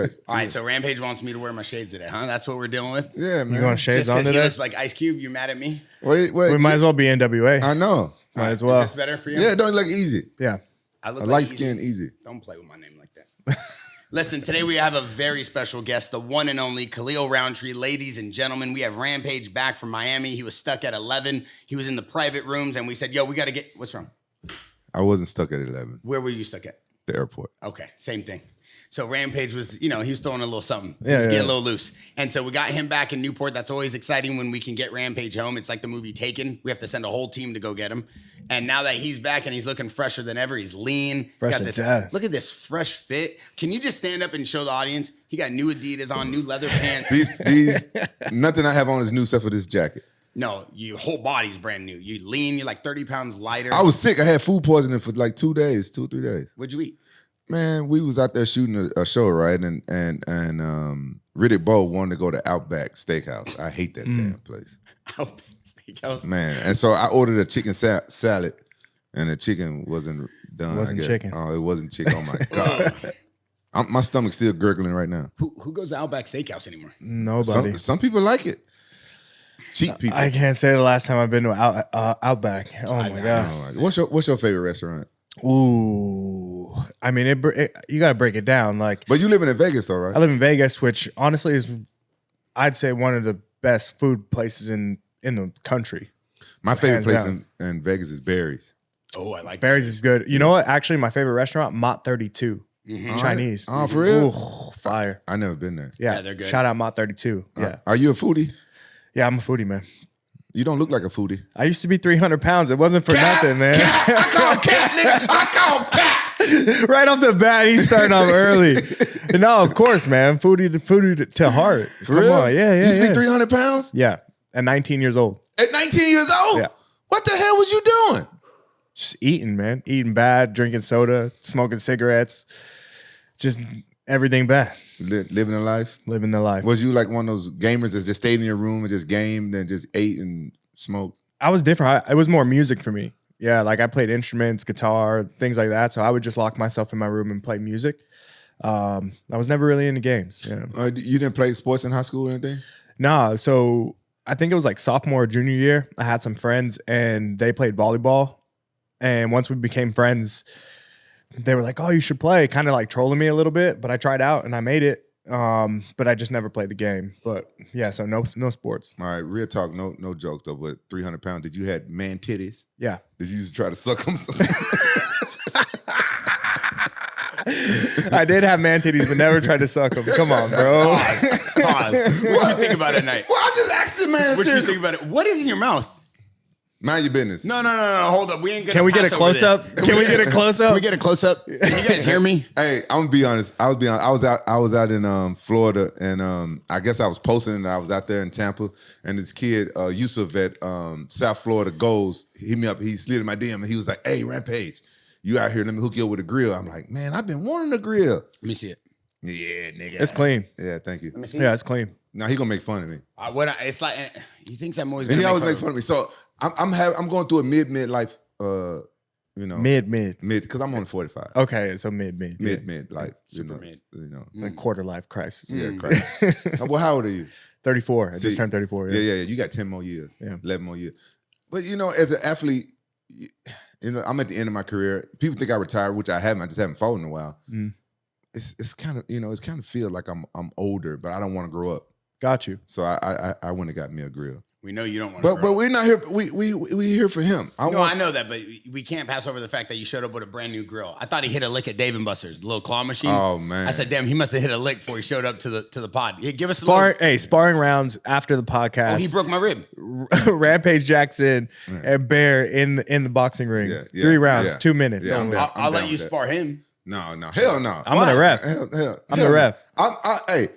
got. All right, so Rampage wants me to wear my shades today, huh? That's what we're dealing with. Yeah, man. You want shades Just on because he today? looks like Ice Cube, you mad at me? Wait. We might as well be NWA. I know. Might as well. Is this better for you? Yeah, don't look easy. Yeah. I look A like light Easy. skin, easy. Don't play with my name like that. Listen, today we have a very special guest, the one and only Khalil Rountree. Ladies and gentlemen, we have Rampage back from Miami. He was stuck at 11. He was in the private rooms, and we said, yo, we got to get, what's wrong? I wasn't stuck at 11. Where were you stuck at? The airport. Okay, same thing. So Rampage was, he was throwing a little something. He Yeah, was yeah. getting a little loose. And so we got him back in Newport. That's always exciting when we can get Rampage home. It's like the movie Taken. We have to send a whole team to go get him. And now that he's back and he's looking fresher than ever, he's lean. Fresh He's got as this. death. Look at this fresh fit. Can you just stand up and show the audience? He got new Adidas on, new leather pants. These nothing I have on is new except for this jacket. No, your whole body's brand new. You lean. You're like 30 pounds lighter. I was sick. I had food poisoning for like 2 days, 2 or 3 days. What'd you eat? Man, we was out there shooting a show, right? And Riddick Bowe wanted to go to Outback Steakhouse. I hate that damn place. Outback Steakhouse. Man, and so I ordered a chicken salad, and the chicken wasn't done. It wasn't I guess. chicken. Oh, it wasn't chicken. Oh my god, my stomach's still gurgling right now. Who goes to Outback Steakhouse anymore? Nobody. Some people like it. Cheap people. I can't say the last time I've been to Outback. Oh my god. Oh, my God. What's your favorite restaurant? Ooh. I mean, you got to break it down. Like, But you living in Vegas, though, right? I live in Vegas, which honestly is, I'd say, one of the best food places in the country. My favorite Hands place down. in Vegas is Barry's. Oh, I like Barry's is good. You know what? Actually, my favorite restaurant, Mott 32. Chinese. Oh, for real? Ooh, fire. I never been there. Yeah, Yeah, they're good. Shout out Mott 32. Yeah. Are you a foodie? Yeah, I'm a foodie, man. You don't look like a foodie. I used to be 300 pounds. It wasn't for nothing, man. I call cat, nigga. I call cat. Right off the bat, he's starting off early. No, of course, man. Foodie to heart. For Come real? on. Yeah, You yeah, used to yeah. be 300 pounds? Yeah, at 19 years old. At 19 years old? Yeah. What the hell was you doing? Just eating, man. Eating bad, drinking soda, smoking cigarettes. Just everything bad. Living a life? Living the life. Was you like one of those gamers that just stayed in your room and just gamed and just ate and smoked? I was different. It was more music for me. Yeah, like I played instruments, guitar, things like that. So I would just lock myself in my room and play music. I was never really into games. Yeah. You didn't play sports in high school or anything? Nah, so I think it was like sophomore or junior year. I had some friends and they played volleyball. And once we became friends, they were like, oh, you should play. Kind of like trolling me a little bit, but I tried out and I made it. But I just never played the game. But yeah, so no sports. All right, real talk, no jokes though, but 300 pounds. Did you had man titties? Yeah. Did you just try to suck them? I did have man titties, but never tried to suck them. Come on, bro. Pause. What you think about it at night? Well, I just asked the man. What you seriously. think about it? What is in your mouth? Mind your business. No. Hold up. We ain't gonna Can we get a pass over close up? this. Can we get a close Can up? we get a close up? Can you guys hear me? Hey, I'm gonna be honest. I was out in Florida, and I guess I was posting, and I was out there in Tampa, and this kid Yusuf at South Florida Goals hit me up. He slid in my DM, and he was like, "Hey, Rampage, you out here? Let me hook you up with a grill." I'm like, "Man, I've been wanting a grill." Let me see it. Yeah, nigga. It's clean. Yeah, thank you. Let me see Yeah, it's clean. Now he gonna make fun of me, it's like he thinks I'm always. and Gonna he always make make fun of me. So I'm going through a mid life, Mid. because I'm on 45. Okay, so mid. Mid life, Super mid. Like quarter life crisis. Yeah, correct. Well, how old are you? 34. I See, just turned 34. Yeah. You got 10 more years. Yeah. 11 more years. But as an athlete, I'm at the end of my career. People think I retired, which I haven't. I just haven't fought in a while. Mm. It's kind of it's kind of feel like I'm older, but I don't want to grow up. Got you. So I went and got me a grill. We know you don't want to. But we're not here. We here for him. I know that, but we can't pass over the fact that you showed up with a brand new grill. I thought he hit a lick at Dave & Buster's, the little claw machine. Oh man! I said, damn, he must have hit a lick before he showed up to the pod. Hey, give us sparring rounds after the podcast. Oh, he broke my rib. Rampage Jackson and Bear in the boxing ring. Yeah, 3 rounds, yeah. 2 minutes Yeah, only. I'm I'll down let you with that. spar him. No, hell no. I'm the ref. Hell, I'm the ref. Hey,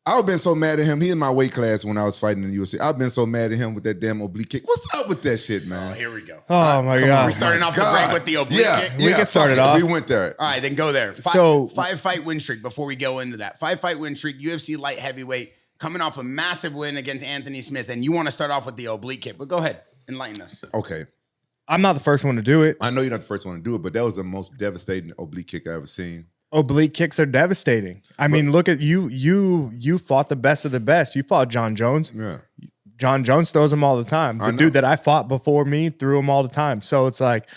I've been so mad at him. He in my weight class when I was fighting in the UFC. I've been so mad at him with that damn oblique kick. What's up with that shit, man? Oh, here we go. Oh my God. We're starting off the break with the oblique kick. We get started fuck it. off. We went there. All right, then go there. So- 5-fight win streak before we go into that. 5-fight win streak, UFC light heavyweight, coming off a massive win against Anthony Smith. And you want to start off with the oblique kick, but go ahead. Enlighten us. Okay. I'm not the first one to do it. I know you're not the first one to do it, but that was the most devastating oblique kick I ever seen. Oblique kicks are devastating. I mean, look at you. You fought the best of the best. You fought John Jones. Yeah. John Jones throws them all the time. The dude that I fought before me threw them all the time. So it's like,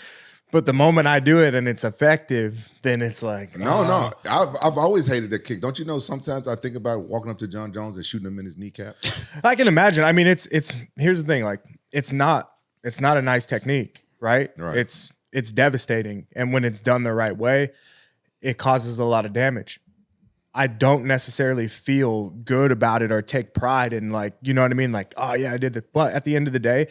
but the moment I do it and it's effective, then it's like, no. I've always hated that kick. Don't you know? Sometimes I think about walking up to John Jones and shooting him in his kneecap. I can imagine. I mean, it's here's the thing. Like, it's not a nice technique, right? It's devastating, and when it's done the right way, it causes a lot of damage. I don't necessarily feel good about it or take pride in, like, you know what I mean? Like, oh yeah, I did it. But at the end of the day,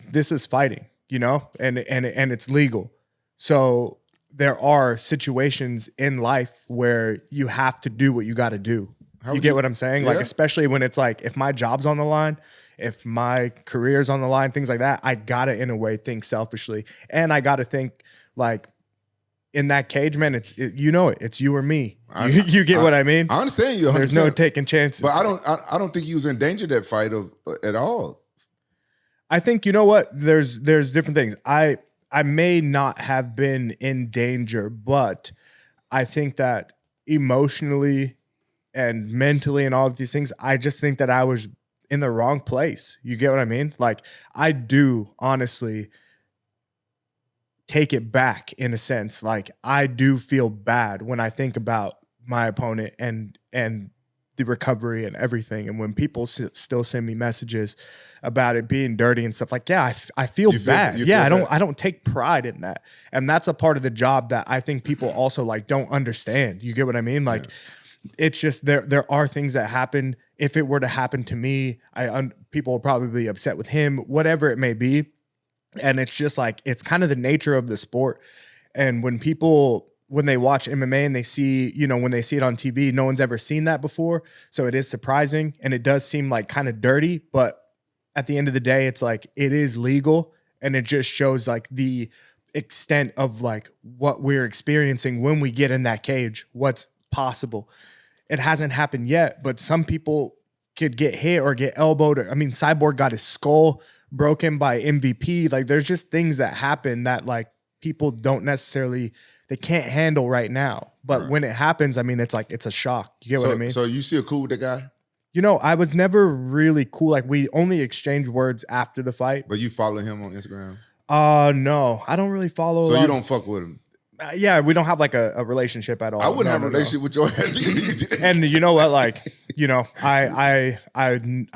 this is fighting, you know, and it's legal. So there are situations in life where you have to do what you got to do. You get what I'm saying? Yeah. Like, especially when it's like, if my job's on the line, if my career's on the line, things like that, I gotta, in a way, think selfishly. And I gotta think, like, in that cage, man, it's you or me. You get what I mean? I understand you 100%. There's no taking chances. But I don't think he was in danger that fight at all. I think, you know what? There's different things. I may not have been in danger, but I think that emotionally and mentally and all of these things, I just think that I was in the wrong place. You get what I mean? Like, I do honestly take it back in a sense. Like, I do feel bad when I think about my opponent and the recovery and everything. And when people still send me messages about it being dirty and stuff, like, yeah, I feel bad. I don't take pride in that. And that's a part of the job that I think people also, like, don't understand. You get what I mean? Like, it's just there are things that happen. If it were to happen to me, people would probably be upset with him, whatever it may be. And it's just like, it's kind of the nature of the sport. And when they watch MMA and they see, you know, when they see it on TV, no one's ever seen that before. So it is surprising, and it does seem like kind of dirty, but at the end of the day, it's like, it is legal, and it just shows like the extent of like what we're experiencing when we get in that cage, what's possible. It hasn't happened yet, but some people could get hit or get elbowed. I mean, Cyborg got his skull broken by MVP. Like, there's just things that happen that, like, people don't necessarily, they can't handle right now. But when it happens, I mean, it's like, it's a shock. You get what I mean? So you still cool with the guy? You know, I was never really cool. Like, we only exchanged words after the fight. But you follow him on Instagram? No, I don't really follow. So you don't fuck with him? Yeah, we don't have like a relationship at all. I wouldn't have a relationship with your ass. And you know what? Like, you know, I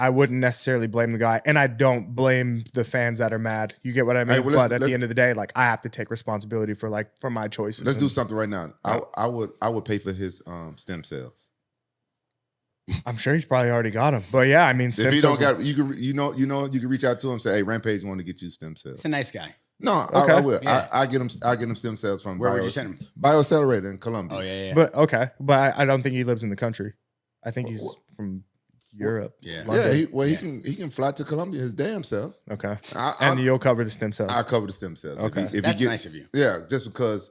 wouldn't necessarily blame the guy, and I don't blame the fans that are mad. You get what I mean? Hey, well, but at the end of the day, like, I have to take responsibility for my choices. Let's do something right now. I would pay for his stem cells. I'm sure he's probably already got them, but yeah, I mean, if he don't got, you can reach out to him, say, hey, Rampage want to get you stem cells. It's a nice guy. No, okay. I will. Yeah. I get him stem cells from. Where would you send him? BioAccelerator in Colombia. Oh yeah. But okay, but I don't think he lives in the country. I think he's from Europe. Yeah. London. He can fly to Colombia his damn self. Okay. And you'll cover the stem cells. I cover the stem cells. Okay. If that's nice of you. Yeah, just because.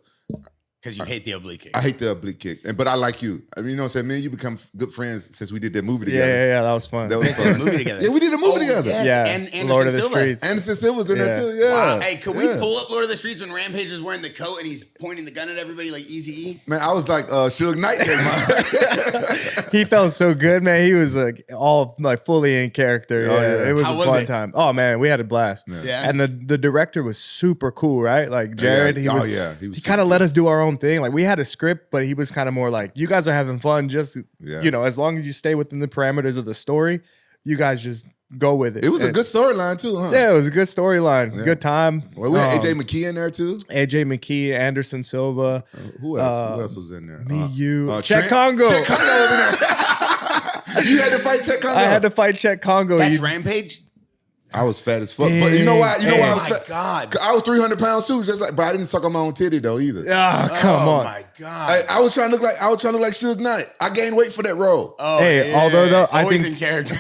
Because you hate the oblique kick. I hate the oblique kick, but I like you. I mean, you know what I'm saying? Me and you become good friends since we did that movie together. Yeah, that was fun. That was fun. Movie together. Yeah, we did a movie together. Yes. Yeah, and Anderson Lord of the Silva. Streets. Anderson Silva's in there too. Yeah. Wow. Hey, could we pull up Lord of the Streets when Rampage is wearing the coat and he's pointing the gun at everybody like Eazy-E? Man, I was like Suge Knight there, man. He felt so good, man. He was like all like fully in character. It was a fun time. Oh man, we had a blast. Yeah. And the director was super cool, right? Like Jared, he kind of let us do our own thing. Like, we had a script, but he was kind of more like, you guys are having fun, just you know, as long as you stay within the parameters of the story, you guys just go with it. It was a good storyline too, huh? Yeah, it was a good storyline. Yeah. Good time. Well, we had AJ McKee in there too. AJ McKee, Anderson Silva. Who else was in there? Me, you, Czech Congo. Czech Congo was in there. You had to fight Czech Congo. I had to fight Czech Congo. That's Rampage? I was fat as fuck. But you know why? I was fat? God. I was 300 pounds too, but I didn't suck on my own titty though either. Come on. Oh my God. I was trying to look like Suge Knight. I gained weight for that role. Oh, hey, although though, I always think in character.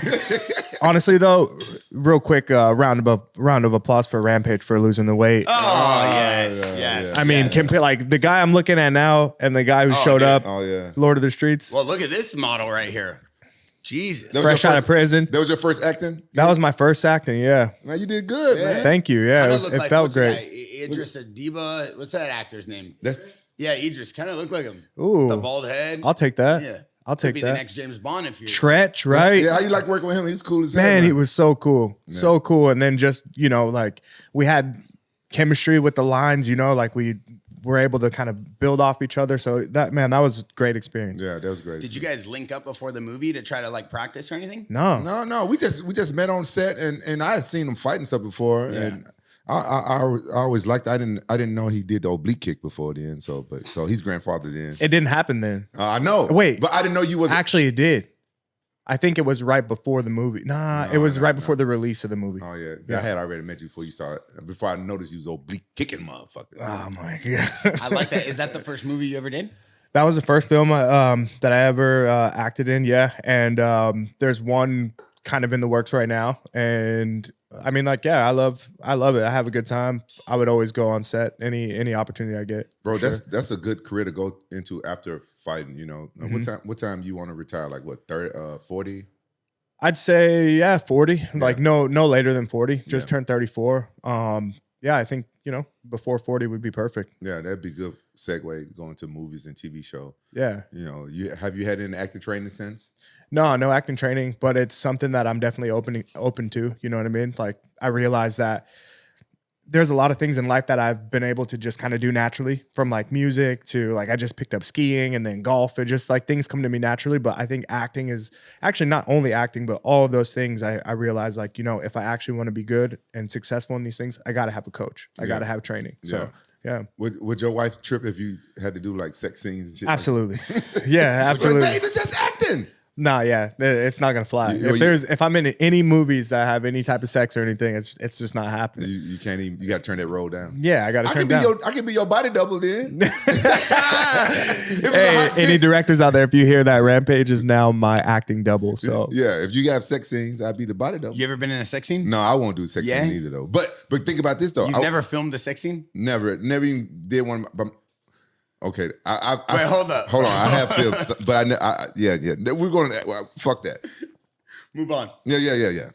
honestly though, real quick, round of applause for Rampage for losing the weight. Oh yes. I mean, compare like the guy I'm looking at now and the guy who showed up. Oh yeah. Lord of the Streets. Well, look at this model right here. Jesus. Fresh out of prison. That was your first acting? That was my first acting, yeah. Man, you did good, man. Thank you, yeah. It felt great. Idris Adiba. What's that actor's name? That's Yeah, Idris kind of looked like him. Ooh, The bald head. I'll take that. Yeah. I'll Could take be that. the next James Bond if you're Tretch, right? Yeah, how you like working with him? He's cool as hell. Man, he was so cool. Yeah. So cool. And then just, like we had chemistry with the lines, like we were able to kind of build off each other. So that was a great experience. Yeah, that was great. Did you guys link up before the movie to try to like practice or anything? No. No. We just met on set, and I had seen him fighting stuff before, Yeah. and I always liked. I didn't know he did the oblique kick before then. So he's grandfathered in. It didn't happen then. I know. Wait. but I didn't know you was. Actually, it did. I think it was right before the movie. It was right before the release of the movie. Oh yeah. I had already met you before I noticed you was oblique kicking motherfucker. Oh my God. I like that. Is that the first movie you ever did? That was the first film that I ever acted in, yeah. And there's one kind of in the works right now. And I mean, like, yeah, I love it. I have a good time. I would always go on set any opportunity I get. Bro, for that's a good career to go into after fighting. Mm-hmm. What time you want to retire? Like what, 40? I'd say, yeah, 40. Like no later than 40. Just turned 34. Yeah, I think, before 40 would be perfect. Yeah, that'd be good segue going to movies and TV show. Yeah. Have you had any acting training since? No acting training, but it's something that I'm definitely open to. You know what I mean? Like I realize that there's a lot of things in life that I've been able to just kind of do naturally, from like music to like I just picked up skiing and then golf. It just like things come to me naturally. But I think acting is actually not only acting, but all of those things I realize like, if I actually want to be good and successful in these things, I got to have a coach. I got to have training. So yeah. Would your wife trip if you had to do like sex scenes and shit? Absolutely. Yeah, absolutely. Like, babe, it's just acting. Nah, yeah, it's not gonna fly. If I'm in any movies that have any type of sex or anything, it's just not happening. You can't even. You got to turn that roll down. Yeah, I got to turn it down. I can be your body double then. Hey, any directors out there, if you hear that, Rampage is now my acting double. So yeah, if you have sex scenes, I'd be the body double. You ever been in a sex scene? No, I won't do a sex scene either though. But think about this though. You've never filmed a sex scene? Never even did one. Okay, Wait, hold up. Hold on. I have films, but yeah. We're going to fuck that. Move on. Yeah.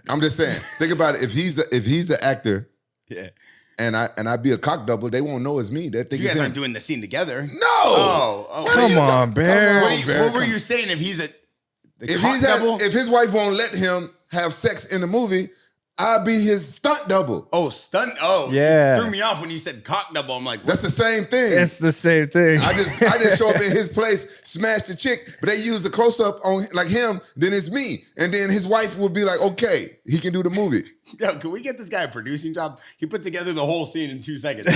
I'm just saying. Think about it. If he's an actor, yeah, and I be a cock double, they won't know it's me. They think you it's guys him. aren't doing the scene together. No. Oh, come on, Bear. What were you saying? If he's if his wife won't let him have sex in the movie, I'll be his stunt double. Oh, stunt. Oh, yeah. You threw me off when you said cock double. I'm like, what? That's the same thing. It's the same thing. I just show up in his place, smash the chick, but they use a close up on like him, then it's me. And then his wife will be like, okay, he can do the movie. Yo, can we get this guy a producing job? He put together the whole scene in 2 seconds.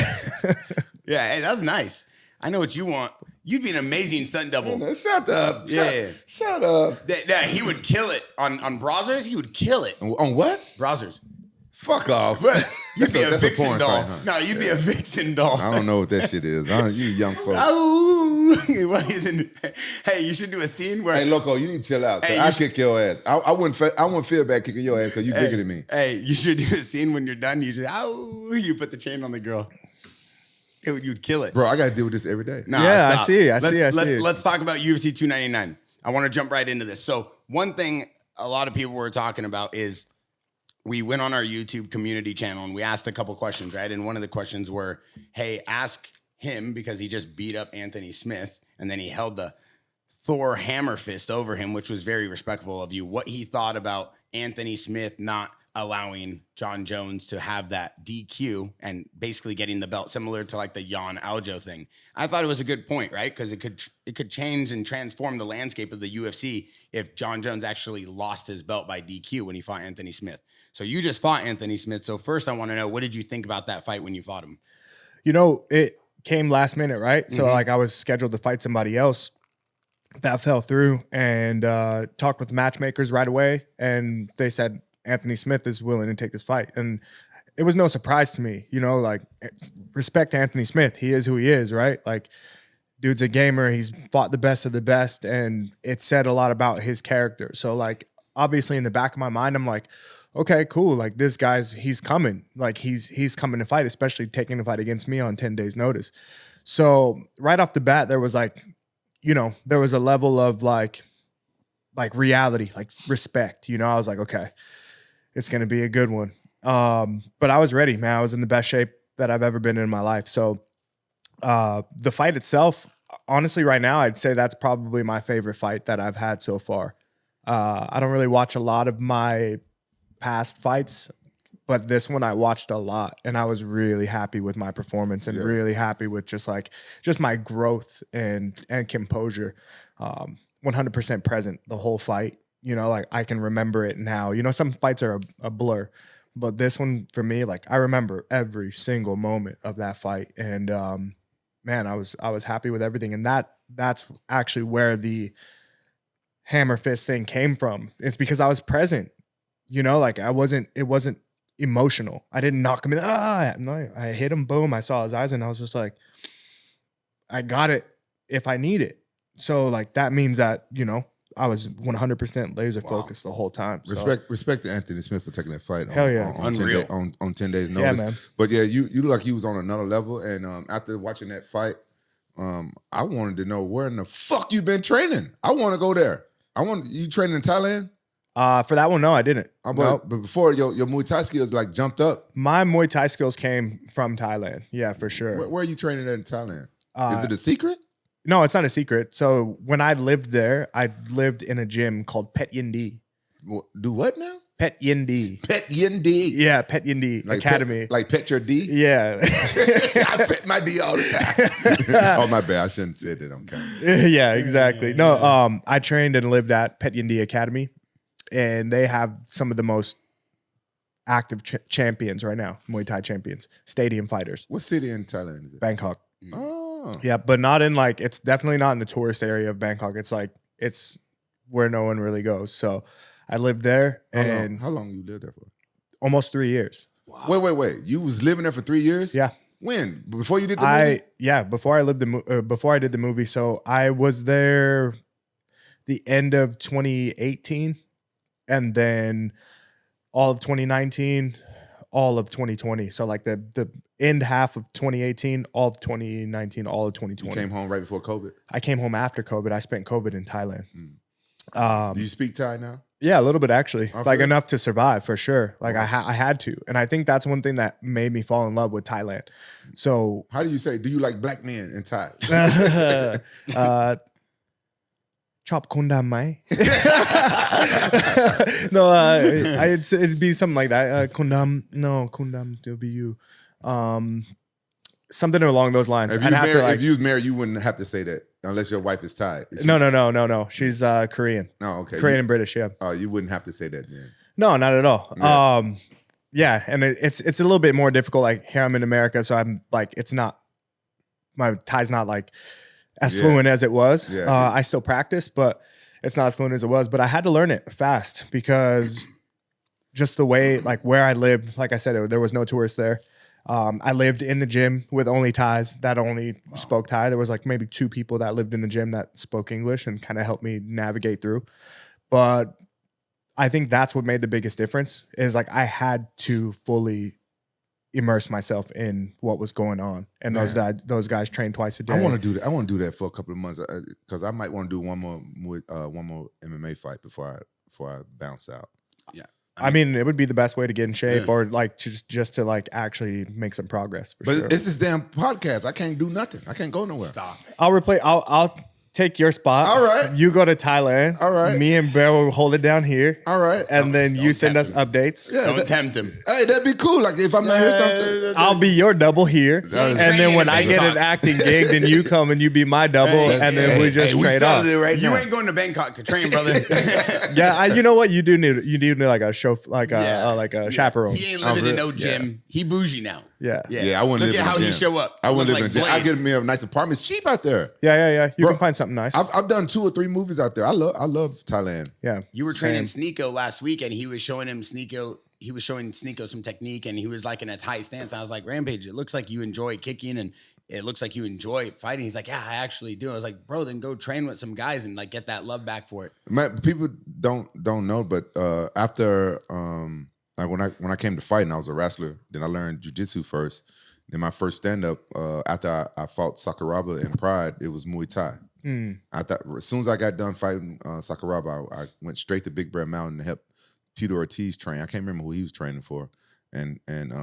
Yeah, hey, that's nice. I know what you want. You'd be an amazing stunt double. No, shut up. Yeah. Shut up. He would kill it. On Browsers, he would kill it. On what? Browsers. Fuck off. But you'd be a that's vixen porn doll. site, huh? No, you'd be a vixen doll. I don't know what that shit is. You young folks. Oh, hey, you should do a scene where. Hey, Loco, you need to chill out. Hey, I kick your ass. I wouldn't feel bad kicking your ass because you bigger than me. Hey, you should do a scene when you're done. You put the chain on the girl. You'd kill it. Bro, I got to deal with this every day. Nah, Yeah, stop. I see. Let's talk about UFC 299. I want to jump right into this. So one thing a lot of people were talking about is we went on our YouTube community channel and we asked a couple questions, right? And one of the questions were, hey, ask him, because he just beat up Anthony Smith and then he held the Thor hammer fist over him, which was very respectful of you, what he thought about Anthony Smith not allowing John Jones to have that DQ and basically getting the belt, similar to like the Jan Aljo thing. I thought it was a good point, right? Because it could change and transform the landscape of the UFC if John Jones actually lost his belt by DQ when he fought Anthony Smith. So you just fought Anthony Smith. So first I want to know, what did you think about that fight when you fought him? It came last minute, right? So like I was scheduled to fight somebody else. That fell through, and talked with matchmakers right away, and they said Anthony Smith is willing to take this fight. And it was no surprise to me, like respect to Anthony Smith. He is who he is, right? Like, dude's a gamer. He's fought the best of the best, and it said a lot about his character. So like, obviously in the back of my mind, I'm like, okay, cool. Like this he's coming. Like he's coming to fight, especially taking the fight against me on 10 days notice. So right off the bat, there was like, there was a level of like reality, like respect, I was like, okay, it's going to be a good one. But I was ready, man. I was in the best shape that I've ever been in my life. So The fight itself, honestly, right now, I'd say that's probably my favorite fight that I've had so far. I don't really watch a lot of my past fights, but this one I watched a lot, and I was really happy with my performance and really happy with just my growth and composure. 100% present the whole fight. You know, like I can remember it now. You know, some fights are a blur, but this one for me, like I remember every single moment of that fight, and man, I was happy with everything, and that's actually where the hammer fist thing came from. It's because I was present. You know, like it wasn't emotional. I didn't knock him in. No, I hit him. Boom. I saw his eyes, and I was just like, I got it if I need it. So like that means that, you know, I was 100% laser focused the whole time. So. Respect to Anthony Smith for taking that fight. Hell yeah. On 10 days notice. Yeah, man. But yeah, you look like you was on another level. And after watching that fight, I wanted to know where in the fuck you been training. I want to go there. You training in Thailand? For that one, no, I didn't. But before your Muay Thai skills like jumped up. My Muay Thai skills came from Thailand. Yeah, for sure. Where are you training at in Thailand? Is it a secret? No, it's not a secret. So when I lived there, I lived in a gym called Pet Yin D. Do what now? Pet Yin D. Pet Yin D. Yeah, Pet Yin D Academy. Like pet your D? Yeah. I pet my D all the time. Oh, my bad. I shouldn't say that on camera. Yeah, exactly. No, I trained and lived at Pet Yin D Academy, and they have some of the most active champions right now, Muay Thai champions, stadium fighters. What city in Thailand is it? Bangkok. Oh. Yeah, but not in like, it's definitely not in the tourist area of Bangkok. It's like, it's where no one really goes. So I lived there. How long you lived there for? Almost 3 years. Wow. Wait. You was living there for 3 years? Yeah. When? Before you did the movie? Yeah, before I did the movie. So I was there the end of 2018, and then all of 2019, all of 2020. So like the end half of 2018, all of 2019, all of 2020. You came home right before COVID? I came home after COVID. I spent COVID in Thailand. Do you speak Thai now? Yeah, a little bit actually. Oh, like really? enough to survive for sure. Like I had to. And I think that's one thing that made me fall in love with Thailand. So how do you say, do you like black men in Thai? Chop kundam mai? No, it'd be something like that. Kundam W. Something along those lines. If you was married, you wouldn't have to say that unless your wife is Thai. No. She's Korean. Oh, okay. Korean and British, yeah. Oh, you wouldn't have to say that then. No, not at all. Yeah. Yeah, and it's a little bit more difficult. Like here I'm in America, so I'm like, my Thai's not like as fluent as it was. Yeah. I still practice, but it's not as fluent as it was. But I had to learn it fast because just the way, like where I lived, like I said, there was no tourists there. I lived in the gym with only Thais that only spoke Thai. There was like maybe 2 people that lived in the gym that spoke English and kind of helped me navigate through. But I think that's what made the biggest difference is like I had to fully immerse myself in what was going on. And those guys train twice a day. I want to do that. I want to do that for a couple of months because I might want to do one more MMA fight before I bounce out. Yeah. I mean, it would be the best way to get in shape or like just to like actually make some progress. But it's this damn podcast. I can't do nothing. I can't go nowhere. Stop. I'll take your spot. All right. You go to Thailand. All right. Me and Vera will hold it down here. All right. And then you send us updates. Yeah, Don't tempt him. Hey, that'd be cool. Like if I'm not here sometime. I'll be your double here. And then when I get an acting gig, then you come and you be my double. And then we just trade off. You ain't going to Bangkok to train, brother. Yeah, you know what? You do need like a show, like a chaperone. He ain't living in no gym. He bougie now. Yeah. I wouldn't live in a gym. Look at how he show up. I wouldn't live in a like gym. I Blade. get me a nice apartment. It's cheap out there. Yeah. You Bro, can find something nice. I've done 2 or 3 movies out there. I love Thailand. Yeah. You were training Sneeko last week, and he was showing Sneeko some technique, and he was like in a Thai stance. I was like, Rampage, it looks like you enjoy kicking, and it looks like you enjoy fighting. He's like, yeah, I actually do. I was like, bro, then go train with some guys and like get that love back for it. People don't know, but after like when I came to fighting, I was a wrestler. Then I learned jiu-jitsu first. Then my first stand-up after I fought Sakuraba in Pride, it was Muay Thai. I thought as soon as I got done fighting Sakuraba, I went straight to Big Bear Mountain to help Tito Ortiz train. I can't remember who he was training for, and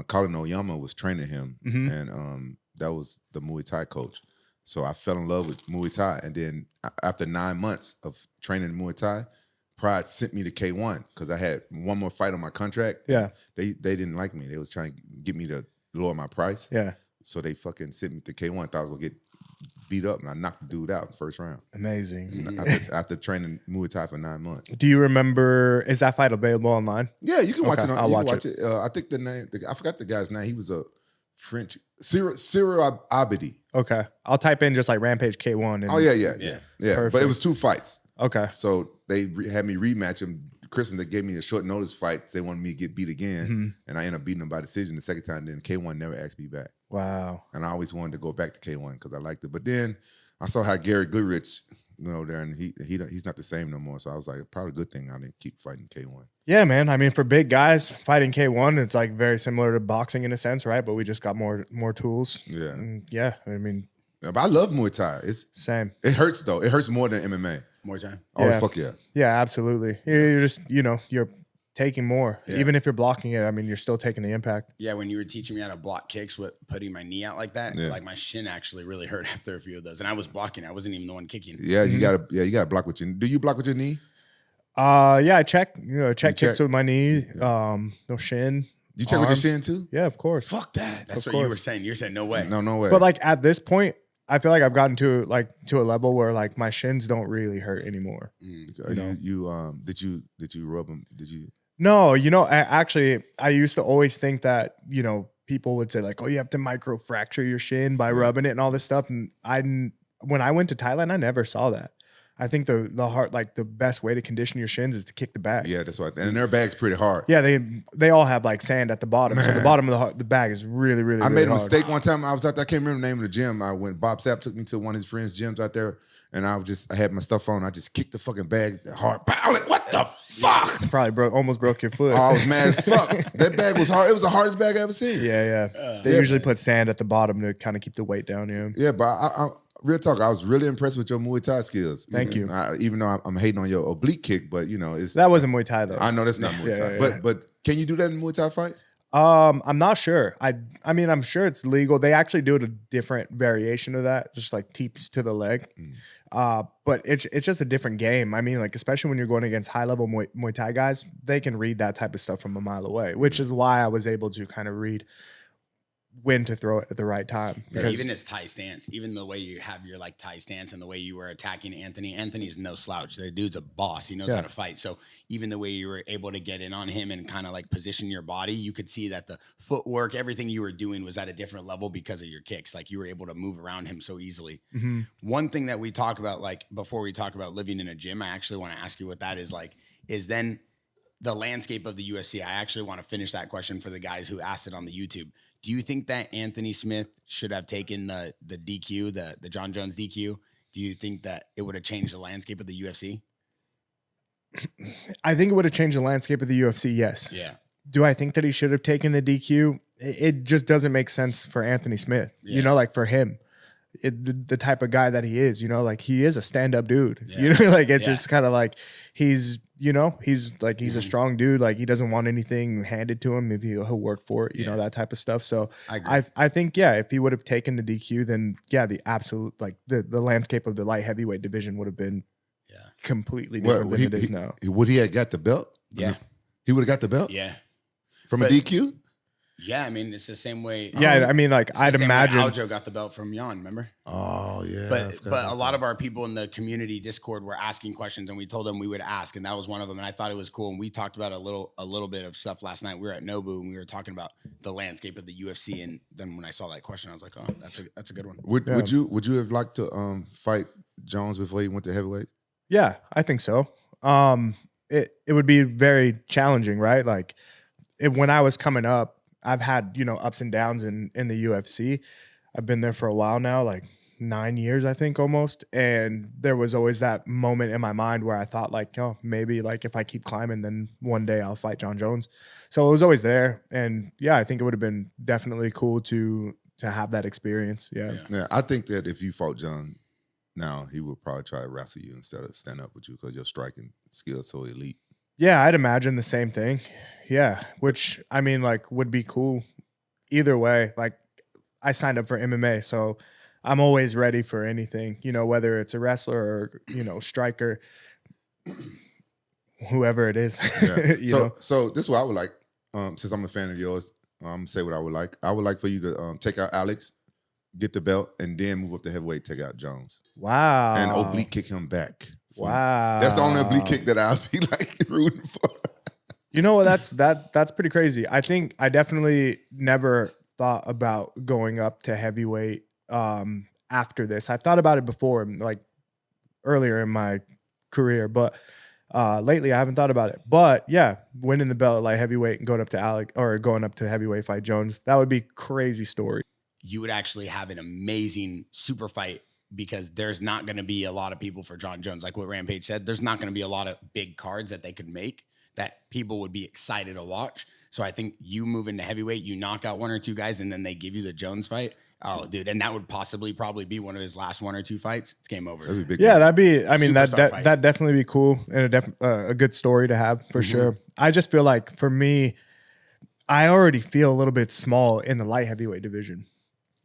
Colin Oyama was training him, and the Muay Thai coach. So I fell in love with Muay Thai, and then after 9 months of training Muay Thai, Pride sent me to K1 because I had one more fight on my contract. Yeah. They didn't like me. They was trying to get me to lower my price. Yeah. So they fucking sent me to K1. Thought I was gonna get beat up, and I knocked the dude out in the first round. Amazing. After training Muay Thai for 9 months. Do you remember? Is that fight available online? Yeah, you can watch it. I'll watch it. I think the name. I forgot the guy's name. He was a French Cyril Abedi. Okay, I'll type in just like Rampage K1. And, Oh yeah. Perfect. But it was 2 fights. Okay. So they had me rematch him. Christmas, they gave me a short notice fight. They wanted me to get beat again, and I ended up beating them by decision the second time. Then K1 never asked me back. Wow. And I always wanted to go back to K1 because I liked it. But then I saw how Gary Goodrich, there, and he's not the same no more. So I was like, probably a good thing I didn't keep fighting K1. Yeah, man. I mean, for big guys fighting K1, it's like very similar to boxing in a sense, right? But we just got more tools. Yeah. And yeah. I mean, Yeah, but I love Muay Thai. same. It hurts though. It hurts more than MMA. More time. Oh Yeah. fuck yeah. Yeah, absolutely. You're just, you're taking more. Yeah. Even if you're blocking it, I mean, you're still taking the impact. Yeah, when you were teaching me how to block kicks with putting my knee out like that, Yeah. like my shin actually really hurt after a few of those. And I was blocking. I wasn't even the one kicking. Yeah, you gotta block with your. Do you block with your knee? Yeah, I check check? kicks with my knee, no shin. You check with your arms. shin too? Yeah, of course. Fuck that. That's Of what you course. were saying. You're saying no way. No way. But like at this point, I feel like I've gotten to a level where like my shins don't really hurt anymore. Did you rub them? Did you? No, I used to always think that, people would say like, oh, you have to micro fracture your shin by rubbing it and all this stuff. And when I went to Thailand, I never saw that. I think the best way to condition your shins is to kick the bag. Yeah, that's right. And their bag's pretty hard. Yeah, they all have like sand at the bottom. So the bottom of the bag is really, really, I made a hard. mistake one time. I was out there. I can't remember the name of the gym. I went. Bob Sapp took me to one of his friends' gyms out there, and I had my stuff on. I just kicked the fucking bag hard. I was like, what the fuck? Probably almost broke your foot. Oh, I was mad as fuck. That bag was hard. It was the hardest bag I ever seen. Yeah. They usually put sand at the bottom to kind of keep the weight down. Yeah. Yeah, but I real talk, I was really impressed with your Muay Thai skills. Thank you. Even though I'm hating on your oblique kick, but it's That wasn't Muay Thai though. I know that's not Muay Thai. Yeah. But can you do that in Muay Thai fights? I'm not sure. I mean, I'm sure it's legal. They actually do a different variation of that, just like teeps to the leg. But it's just a different game. I mean, like especially when you're going against high level Muay Thai guys, they can read that type of stuff from a mile away, which is why I was able to kind of read when to throw it at the right time. Yeah, even his Thai stance, even the way you have your like Thai stance and the way you were attacking Anthony's no slouch. The dude's a boss. He knows how to fight. So even the way you were able to get in on him and kind of like position your body, you could see that the footwork, everything you were doing was at a different level because of your kicks. Like you were able to move around him so easily. Mm-hmm. One thing that we talk about, like before we talk about living in a gym, I actually want to ask you what that is like, is then the landscape of the UFC. I actually want to finish that question for the guys who asked it on the YouTube. Do you think that Anthony Smith should have taken the DQ, the John Jones DQ? Do you think that it would have changed the landscape of the UFC? I think it would have changed the landscape of the UFC, yes. Yeah. Do I think that he should have taken the DQ? It just doesn't make sense for Anthony Smith, like for him. The type of guy that he is, like he is a stand-up dude. Yeah. Like it's just kind of like he's a strong dude. Like he doesn't want anything handed to him if he'll work for it, that type of stuff. So I think, if he would have taken the DQ, then the absolute, like the landscape of the light heavyweight division would have been completely different than it is now. Would he have got the belt? Yeah. He would have got the belt? Yeah. From a DQ? Yeah, I mean, it's the same way. Yeah, I mean, like I'd imagine Aljo got the belt from Jan, remember? Oh, yeah. But a lot of our people in the community Discord were asking questions, and we told them we would ask, and that was one of them. And I thought it was cool. And we talked about a little bit of stuff last night. We were at Nobu, and we were talking about the landscape of the UFC. And then when I saw that question, I was like, oh, that's a good one. Would you have liked to fight Jones before he went to heavyweight? Yeah, I think so. It would be very challenging, right? Like when I was coming up, I've had, ups and downs in the UFC. I've been there for a while now, like 9 years, I think almost. And there was always that moment in my mind where I thought like, oh, maybe like if I keep climbing, then one day I'll fight John Jones. So it was always there. And I think it would have been definitely cool to have that experience. Yeah. I think that if you fought John now, he would probably try to wrestle you instead of stand up with you because your striking skill is so elite. Yeah, I'd imagine the same thing. Yeah, which I mean, like, would be cool either way. Like, I signed up for MMA, so I'm always ready for anything, you know, whether it's a wrestler or, you know, striker, whoever it is. Yeah. You know? So this is what I would like. Since I'm a fan of yours, I'm gonna say what I would like. I would like for you to take out Alex, get the belt, and then move up to heavyweight, take out Jones, Wow. and oblique kick him back. Wow. That's the only oblique kick that I'll be like rooting for. You know what? That's pretty crazy. I think I definitely never thought about going up to heavyweight after this. I thought about it before, like earlier in my career, but lately I haven't thought about it. But yeah, winning the belt at light heavyweight and going up to Alex or going up to heavyweight fight Jones, that would be crazy story. You would actually have an amazing super fight because there's not going to be a lot of people for John Jones. Like what Rampage said, there's not going to be a lot of big cards that they could make that people would be excited to watch. So I think you move into heavyweight, you knock out one or two guys, and then they give you the Jones fight. Oh, dude. And that would probably be one of his last one or two fights. It's game over. That'd be big. Yeah, that'd be, I mean, Superstar that'd definitely be cool and a good story to have for sure. I just feel like for me, I already feel a little bit small in the light heavyweight division.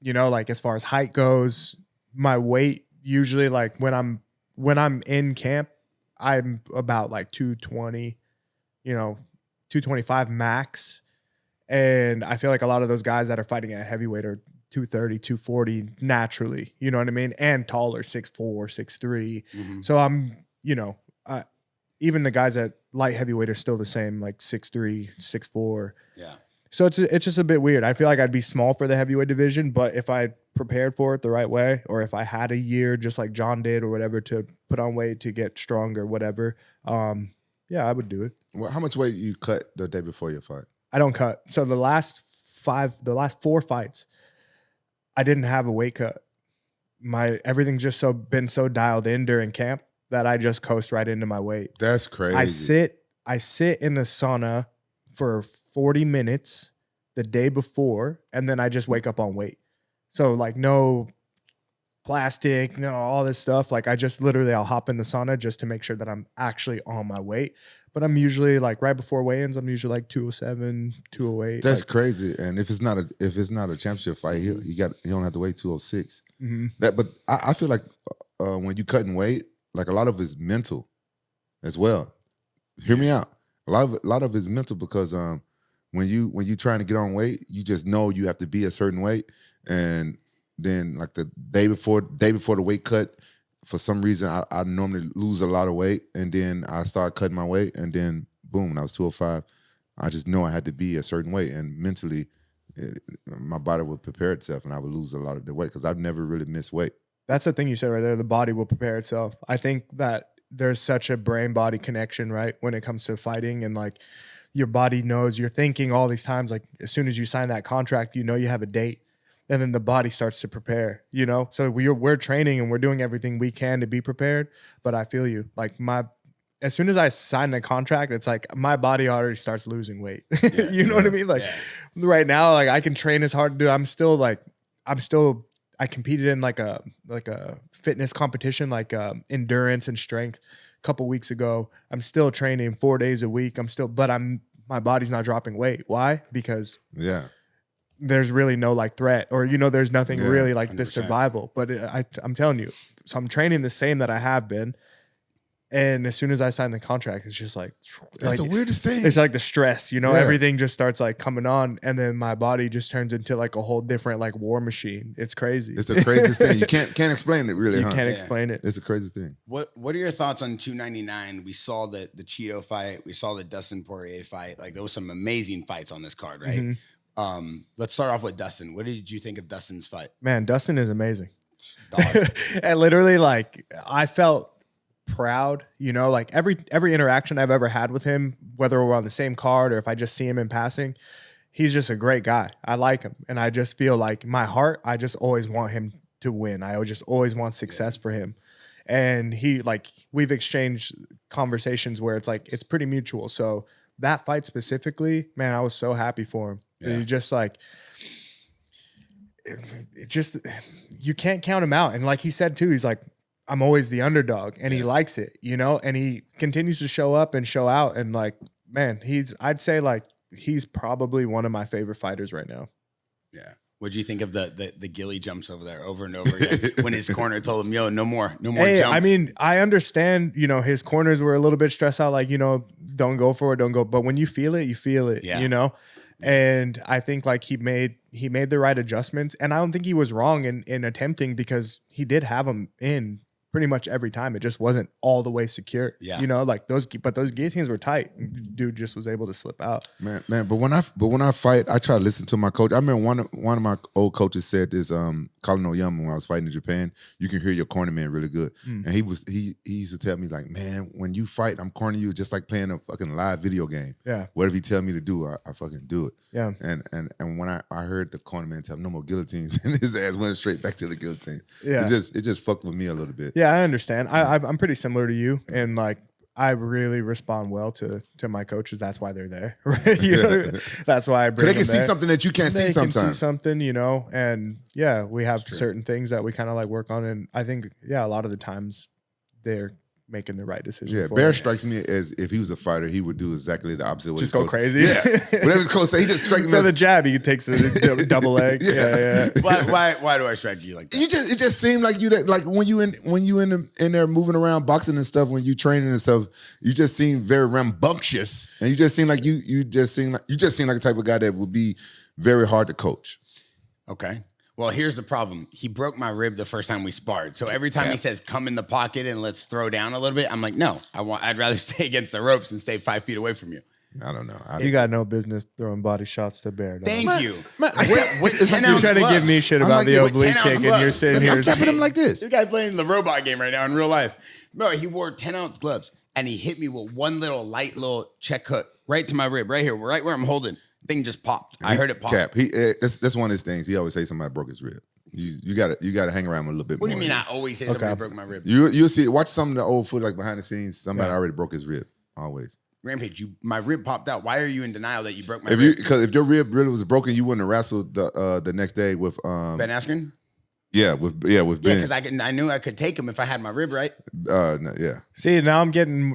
You know, like as far as height goes, my weight usually like when I'm in camp, I'm about like 220, you know, 225 max. And I feel like a lot of those guys that are fighting at heavyweight are 230, 240 naturally, you know what I mean? And taller, 6'4", 6'3". So I'm, you know, even the guys at light heavyweight are still the same, like 6'3", 6'4". Yeah. So it's just a bit weird. I feel like I'd be small for the heavyweight division, but if I prepared for it the right way, or if I had a year just like John did or whatever to put on weight to get stronger, whatever, yeah, I would do it. Well, how much weight you cut the day before your fight? I don't cut. So the last 4 fights, I didn't have a weight cut. Everything's just been so dialed in during camp that I just coast right into my weight. That's crazy. I sit in the sauna for 40 minutes the day before, and then I just wake up on weight. So like no plastic, no all this stuff. Like I just literally I'll hop in the sauna just to make sure that I'm actually on my weight. But I'm usually like right before weigh-ins, I'm usually like 207, 208. That's crazy. And if it's not a championship fight, you don't have to wait 206. But I feel like when you cutting weight, like a lot of it's mental as well. Hear me out. A lot of it's mental because when you trying to get on weight, you just know you have to be a certain weight, and then like the day before the weight cut, for some reason I normally lose a lot of weight, and then I start cutting my weight, and then boom, when I was 205, I just know I had to be a certain weight, and mentally my body would prepare itself, and I would lose a lot of the weight because I've never really missed weight. That's the thing you said right there. The body will prepare itself. I think that there's such a brain-body connection, right, when it comes to fighting, and like your body knows, you're thinking all these times, like as soon as you sign that contract, you know you have a date, and then the body starts to prepare, you know? So we're training and we're doing everything we can to be prepared, but I feel you. Like as soon as I sign the contract, it's like my body already starts losing weight. Yeah, you know what I mean? Like right now, like I can train as hard to do. I competed in like a fitness competition, like endurance and strength a couple weeks ago. I'm still training 4 days a week. But my body's not dropping weight. Why? Because there's really no like threat, or, you know, there's nothing really like 100%. This survival. But I'm telling you, so I'm training the same that I have been. And as soon as I sign the contract, it's just like that's the weirdest thing. It's like the stress, you know, everything just starts like coming on, and then my body just turns into like a whole different like war machine. It's crazy. It's the craziest thing. You can't explain it really. You can't explain it. It's a crazy thing. What are your thoughts on 299? We saw the Chito fight. We saw the Dustin Poirier fight. Like there was some amazing fights on this card, right? Let's start off with Dustin. What did you think of Dustin's fight? Man, Dustin is amazing. And literally, like I felt proud, you know, like every interaction I've ever had with him, whether we're on the same card or if I just see him in passing, he's just a great guy. I like him, and I just feel like my heart, I just always want him to win. I just always want success for him. And we've exchanged conversations where it's like it's pretty mutual. So that fight specifically, man, I was so happy for him. He just like you can't count him out. And like he said too, he's like, I'm always the underdog, and he likes it, you know, and he continues to show up and show out. And like, man, I'd say like he's probably one of my favorite fighters right now. Yeah. What'd you think of the ghillie jumps over there over and over again when his corner told him, yo, no more Hey, jumps? I mean, I understand, his corners were a little bit stressed out, like, don't go for it, don't go. But when you feel it, Yeah. And I think like he made the right adjustments. And I don't think he was wrong in attempting, because he did have him in pretty much every time. It just wasn't all the way secure. Yeah. Like those guillotines were tight. Dude just was able to slip out. Man, but when I fight, I try to listen to my coach. I remember one of my old coaches said this, Colin Oyama, when I was fighting in Japan, you can hear your corner man really good. And he used to tell me, like, man, when you fight, I'm cornering you just like playing a fucking live video game. Yeah. Whatever he tell me to do, I fucking do it. Yeah. And when I heard the corner man tell him no more guillotines, and his ass went straight back to the guillotine. Yeah. It just fucked with me a little bit. Yeah, I understand. I'm pretty similar to you, and like I really respond well to my coaches. That's why they're there, right? That's why I bring. They can them see there. something that you can't see They can sometimes. see something, and yeah, we have certain things that we kind of like work on, and I think a lot of the times they're making the right decision. Yeah, for Bear it. strikes me as if he was a fighter, he would do exactly the opposite. of what Just his go coach- crazy. Yeah, whatever his coach say, he just strikes me For as the jab, he takes a double leg. Yeah. Why do I strike you like that? it just seemed like you that, like when you in there moving around boxing and stuff, when you training and stuff, you just seem very rambunctious, and you just seem like you just seem like a type of guy that would be very hard to coach. Okay. Well, here's the problem. He broke my rib the first time we sparred. So every time he says, come in the pocket and let's throw down a little bit, I'm like, no, I'd rather stay against the ropes and stay 5 feet away from you. I don't know. You got no business throwing body shots to Bear. dog. Thank you. Man, With You're 10 ounce trying to gloves. give me shit I'm about like, the with oblique 10 ounce kick, and you're gloves. sitting I'm here. tapping him like this. This guy playing the robot game right now in real life. Bro, he wore 10 ounce gloves and he hit me with one light check hook right to my rib, right here, right where I'm holding. Thing just popped. I heard it pop. Cap. That's one of his things. He always say somebody broke his rib. You got to hang around with a little bit What more. do you mean I always say somebody broke my rib? You'll see. Watch some of the old footage, like behind the scenes. Somebody already broke his rib. Always. Rampage, my rib popped out. Why are you in denial that you broke my If rib? because if your rib really was broken, you wouldn't have wrestled the next day with Ben Askren? with Yeah, Ben. because I knew I could take him if I had my rib right. No, yeah. See, now I'm getting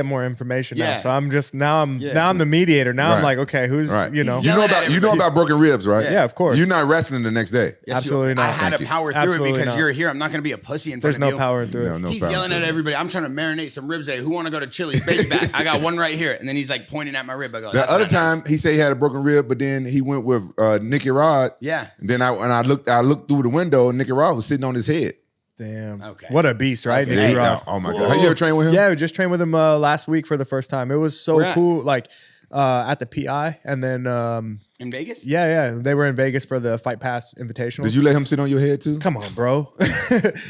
more information now. Yeah. So I'm just now I'm the mediator. Now I'm Right. like, okay, who's Right. He's You know yelling at everybody. about broken ribs, right? Yeah, of course. You're not wrestling the next day. Yes, Absolutely not. I had Thank to you. power through Absolutely it because not. you're here. I'm not going to be a pussy in There's front no of you. power through it. No He's problem. yelling at everybody. I'm trying to marinate some ribs today. Who want to go to Chili's? Baby back. I got one right here. And then he's like pointing at my rib. I go, The "That's other not time nice." he said he had a broken rib, but then he went with Nicky Rod. Yeah. And then I looked through the window, and Nicky Rod was sitting on his head. Damn. Okay. What a beast, right? Okay. Nicky Yeah, Rod. oh my god! Have you ever trained with him? Yeah, we just trained with him last week for the first time. It was so Where at? cool. Like at the PI, and then In Vegas? they were in Vegas for the Fight Pass Invitational. Did you let him sit on your head too? Come on, bro.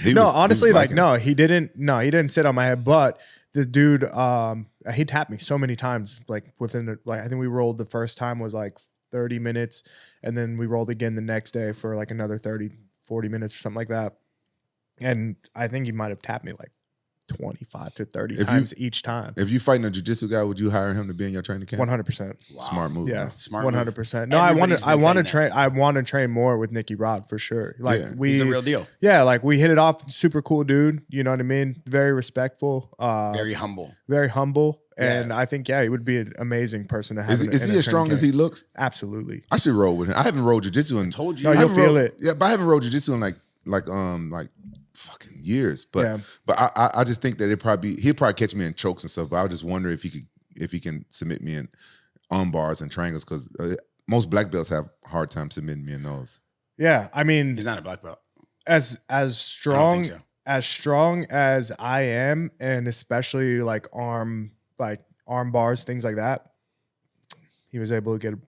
He No, was honestly, like liking no, he didn't sit on my head, but the dude, he tapped me so many times, like within I think we rolled the first time was like 30 minutes, and then we rolled again the next day for like another 30, 40 minutes or something like that. And I think he might have tapped me like 25 to 30 times each time. If you fighting a jiu-jitsu guy, would you hire him to be in your training camp? 100%. Smart move. Yeah, man. Smart move. 100%. No, I want Everybody's to. been I want to saying train. I want to train more with Nicky Rod for sure. Like Yeah. we, He's the real deal. yeah, like we hit it off. Super cool dude. You know what I mean? Very respectful. Very humble. Very humble. Yeah. And I think he would be an amazing person to have. Is he as strong as he looks? Absolutely. I should roll with him. I haven't rolled jiu-jitsu in. Told you. No, I you'll haven't feel rolled- it. Yeah, but I haven't rolled jiu-jitsu in like fucking years. But Yeah. but I just think that he'd probably catch me in chokes and stuff. But I would just wonder if he can submit me in arm bars and triangles, because most black belts have a hard time submitting me in those. Yeah, I mean, He's not a black belt. as strong so. as strong as I am, and especially like arm bars, things like that. He was able to get a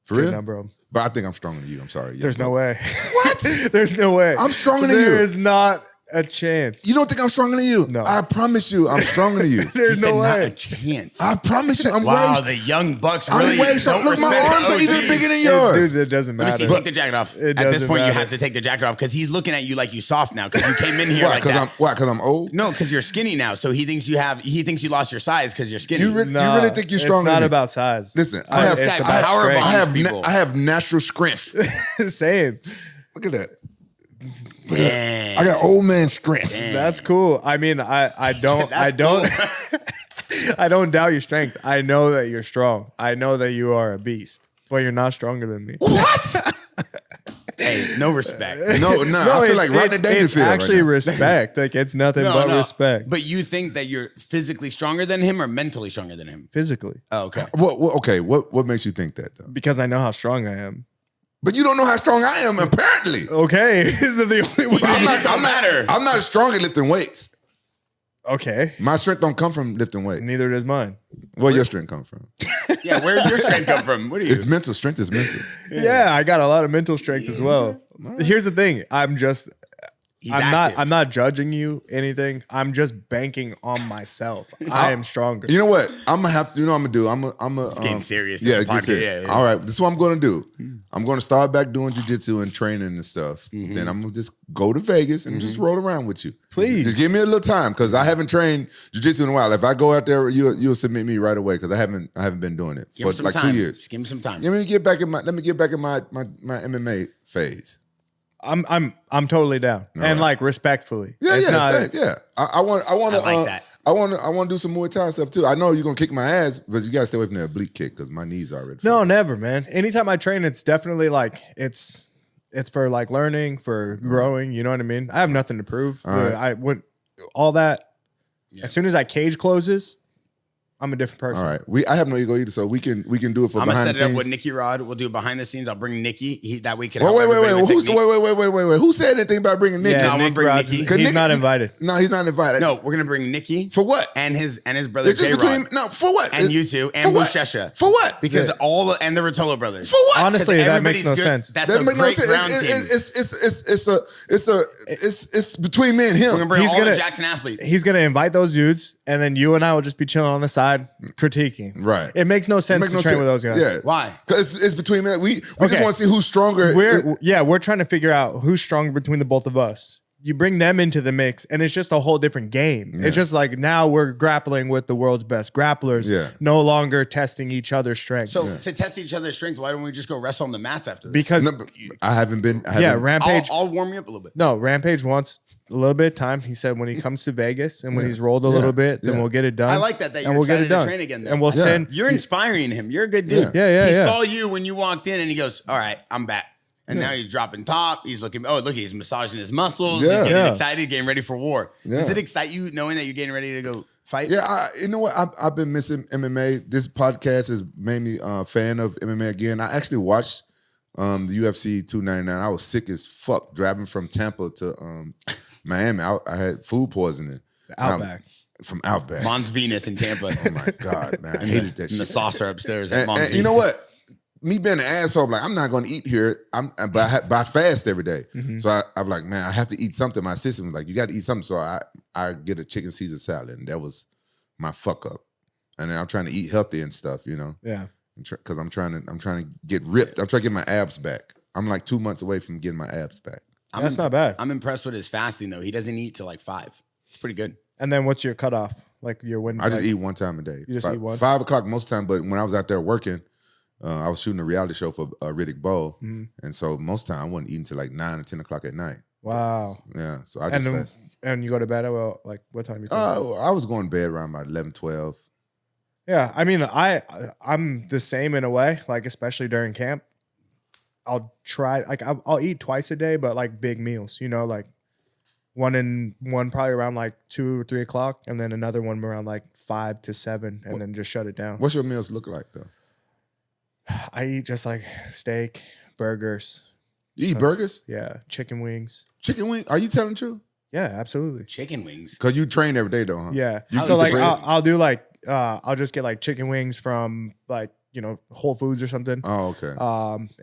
For good real? number of them. But I think I'm stronger than you. I'm sorry. Yeah, There's no but- way. What? There's no way. I'm stronger than There you. is not a chance. You don't think I'm stronger than you? No. I promise you, I'm stronger than you. There's He said no not a way. chance. I promise you, I'm Wow, way. the young bucks I'm really way don't strong. Look, my respect arms are OGs. even bigger than yours. Dude, it doesn't Let me matter. see, take the jacket off. It At this doesn't point, you matter. have to take the jacket off because he's looking at you like you soft now because you came in here Why? like that. Because I'm old. No, because you're skinny now. So he thinks you lost your size because you're skinny. You really think you're stronger It's not than me? about size. Listen, Oh, this guy it's about power strength. bombs people. I have natural strength. Same. Look at that. Dang. I got old man strength. That's cool. I mean, I don't That's I don't doubt your strength. I know that you're strong. I know that you are a beast, but you're not stronger than me. What? Hey, no respect. No, I feel like right in the danger it's field. actually right now. respect. Like it's nothing but respect. But you think that you're physically stronger than him or mentally stronger than him? Physically. Oh, okay. What makes you think that though? Because I know how strong I am. But you don't know how strong I am, apparently. Okay. Is that the only way? I'm not strong at lifting weights. Okay. My strength don't come from lifting weights. Neither does mine. Where your strength come from? Yeah, where did your strength come from? What are you? It's mental. Strength is mental. Yeah, I got a lot of mental strength as well. Here's the thing. I'm not judging you anything. I'm just banking on myself. I am stronger. You know what? I'm gonna have to. You know what I'm gonna do. It's getting serious. Yeah, get serious. Yeah. All right. This is what I'm gonna do. I'm gonna start back doing jiu-jitsu and training and stuff. Then I'm gonna just go to Vegas and just roll around with you. Please. Just give me a little time because I haven't trained jiu-jitsu in a while. If I go out there, you'll submit me right away because I haven't been doing it for like 2 years. Just give me some time. Let me get back in my MMA phase. I'm totally down. And like respectfully. Yeah, It's yeah. I want I like that. I want to do some Muay Thai stuff too. I know you're gonna kick my ass, but you gotta stay away from the oblique kick because my knees are already. No, never, man. Anytime I train, it's definitely like it's for like learning, for growing. You know what I mean? I have nothing to prove. I went all that. Yeah. As soon as that cage closes, I'm a different person. All right, I have no ego either, so we can do it for I'm behind gonna the set it up scenes. with Nicky Rod. We'll do it behind the scenes. I'll bring Nicky. That way can. Wait. Who said anything about bringing Nicky? Yeah, No, I'm gonna bring Nicky. He's not invited. No, he's not invited. No, we're gonna bring Nicky For what? and his brother It's just J-Rod. between for what? And you two and for what? Bushesha. For what? Because Yeah. and the Rotolo brothers. For what? Honestly, that makes Everybody's no good. sense. That's That a make no great sense. ground team. It's between me and him. We're gonna bring He's all the gonna- Jackson athletes. He's gonna invite those dudes, and then you and I will just be chilling on the side, critiquing. Right. It makes no sense to train with those guys. Yeah. Why? Because it's between me. We just Okay. want to see who's stronger. We're trying to figure out who's stronger between the both of us. You bring them into the mix, and it's just a whole different game. Yeah. It's just like now we're grappling with the world's best grapplers, Yeah. no longer testing each other's strength. So to test each other's strength, why don't we just go wrestle on the mats after this? because No, but I haven't been. Rampage. I'll warm you up a little bit. No, Rampage wants a little bit of time. He said when he comes to Vegas and when he's rolled a little bit, then we'll get it done. I like that and you're we'll get excited it done. to train again. Though. And we'll send. You're inspiring him. You're a good dude. Yeah. He Yeah. saw you when you walked in, and he goes, "All right, I'm back." And now he's dropping top. He's looking. Oh, look, he's massaging his muscles. Yeah. He's getting Yeah. excited, getting ready for war. Yeah. Does it excite you knowing that you're getting ready to go fight? Yeah, you know what? I've been missing MMA. This podcast has made me a fan of MMA again. I actually watched the UFC 299. I was sick as fuck driving from Tampa to Miami. I had food poisoning. Outback. From Outback. Mons Venus in Tampa. Oh my God, man. I hated that And the shit. saucer upstairs at Mons And Venus. you know what? Me being an asshole, I'm like, I'm not going to eat here. But I fast every day. So I'm like, man, I have to eat something. My system was like, you got to eat something. So I get a chicken Caesar salad, and that was my fuck up. And then I'm trying to eat healthy and stuff, you know, Yeah. because I'm trying to get ripped. I'm trying to get my abs back. I'm like 2 months away from getting my abs back. That's not bad. I'm impressed with his fasting though. He doesn't eat till like 5. It's pretty good. And then what's your cutoff? Like your win? I just eat one time a day. You just eat one? 5 o'clock most time. But when I was out there working, I was shooting a reality show for Riddick Bowe, and so most time I wasn't eating till like 9 or 10 o'clock at night. Wow. Yeah, so I just fast. And you go to bed at like what time you? I was going to bed around about 11, 12. Yeah, I mean, I'm the same in a way. Like especially during camp, I'll try. Like I'll eat twice a day, but like big meals. You know, like one probably around like 2 or 3 o'clock, and then another one around like 5 to 7, and then just shut it down. What's your meals look like though? I eat just like steak, burgers. You eat burgers, Yeah, chicken wings. chicken wing. Are you telling the truth? Yeah, absolutely. Chicken wings. Because you train every day though, huh? Yeah. You So eat like the bread? I'll do like I'll just get like chicken wings from like Whole Foods or something. Oh, okay.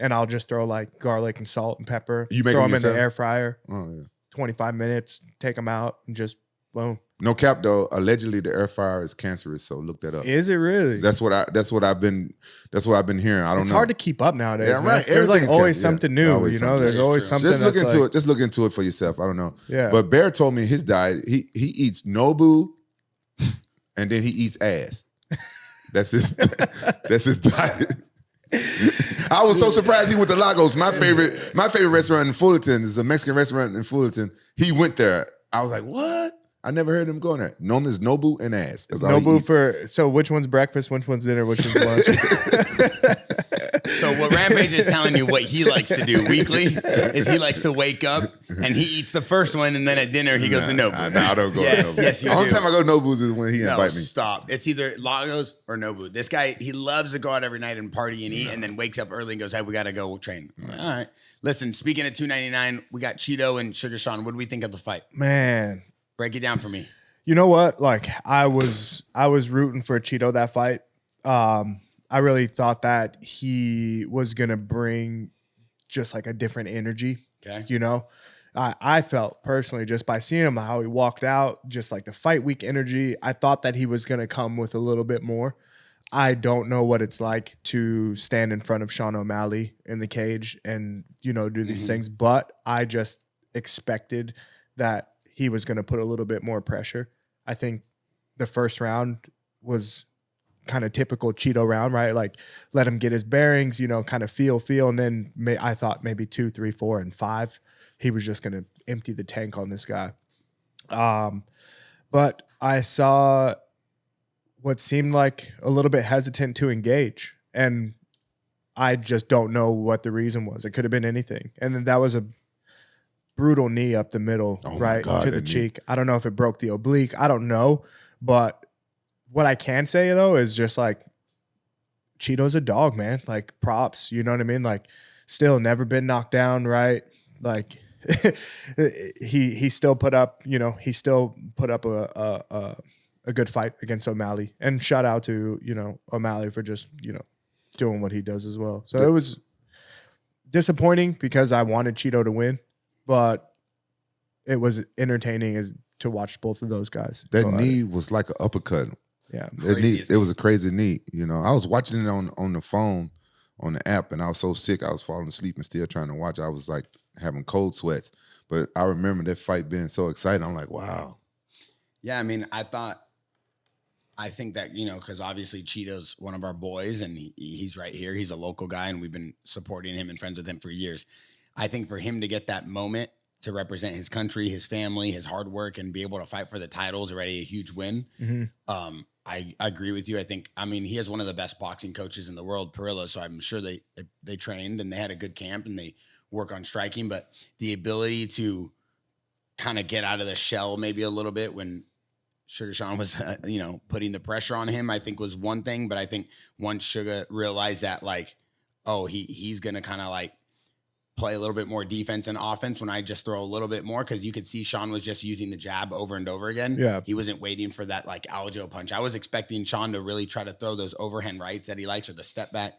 And I'll just throw like garlic and salt and pepper. You make throw them them in the yourself? air fryer. Oh yeah. 25 minutes. Take them out and just boom. No cap though. Allegedly, the air fryer is cancerous. So look that up. Is it really? That's what I've been hearing. I don't know. It's hard to keep up nowadays. Yeah, man. right. There's like Everything's always yeah, something new. always something. There's That is always true. something. Just look that's into like, it. Just look into it for yourself. I don't know. Yeah. But Bear told me his diet. He eats Nobu, and then he eats ass. That's his. That's his diet. I was so surprised he went to Lagos. My favorite restaurant in Fullerton is a Mexican restaurant in Fullerton. He went there. I was like, what? I never heard him going there. Known as Nobu and ass. That's Nobu for so which one's breakfast, which one's dinner, which one's lunch. So what Rampage is telling you what he likes to do weekly. Is he likes to wake up and he eats the first one, and then at dinner he goes to Nobu. I don't go to Nobu. Yes, you the only do. time I go to Nobu's is when he invite me. Stop. It's either Lagos or Nobu. This guy, he loves to go out every night and party and eat, and then wakes up early and goes, hey, we got to go train. Like, all right. Listen, speaking of 299, we got Chito and Sugar Sean. What do we think of the fight? Man, Break it down for me. you know what? Like I was rooting for Chito that fight. I really thought that he was gonna bring just like a different energy. Okay. You know, I felt personally just by seeing him how he walked out, just like the fight week energy. I thought that he was gonna come with a little bit more. I don't know what it's like to stand in front of Sean O'Malley in the cage and do these things, but I just expected that he was going to put a little bit more pressure. I think the first round was kind of typical Chito round, right? Like let him get his bearings, kind of feel. And then I thought maybe 2, 3, 4, and 5, he was just going to empty the tank on this guy. But I saw what seemed like a little bit hesitant to engage. And I just don't know what the reason was. It could have been anything. And then that was a brutal knee up the middle, right, to the cheek. I don't know if it broke the oblique. I don't know. But what I can say, though, is just like Chito's a dog, man. Like props, you know what I mean? Like still never been knocked down, right? Like he still put up, a good fight against O'Malley. And shout out to, O'Malley for just, doing what he does as well. So it was disappointing because I wanted Chito to win, but it was entertaining to watch both of those guys. That knee was like an uppercut. Yeah. It was a crazy knee. I was watching it on the phone, on the app, and I was so sick I was falling asleep and still trying to watch. I was like having cold sweats. But I remember that fight being so exciting. I'm like, wow. Yeah, I mean, I think that, because obviously Chito's one of our boys and he's right here. He's a local guy and we've been supporting him and friends with him for years. I think for him to get that moment to represent his country, his family, his hard work, and be able to fight for the title is already a huge win. Mm-hmm. I agree with you. He has one of the best boxing coaches in the world, Pereira, so I'm sure they trained and they had a good camp and they work on striking, but the ability to kind of get out of the shell maybe a little bit when Sugar Sean was, putting the pressure on him, I think was one thing. But I think once Sugar realized that, like, oh, he's going to kind of like play a little bit more defense and offense when I just throw a little bit more, because you could see Sean was just using the jab over and over again. Yeah. He wasn't waiting for that like Aljo punch. I was expecting Sean to really try to throw those overhand rights that he likes or the step back,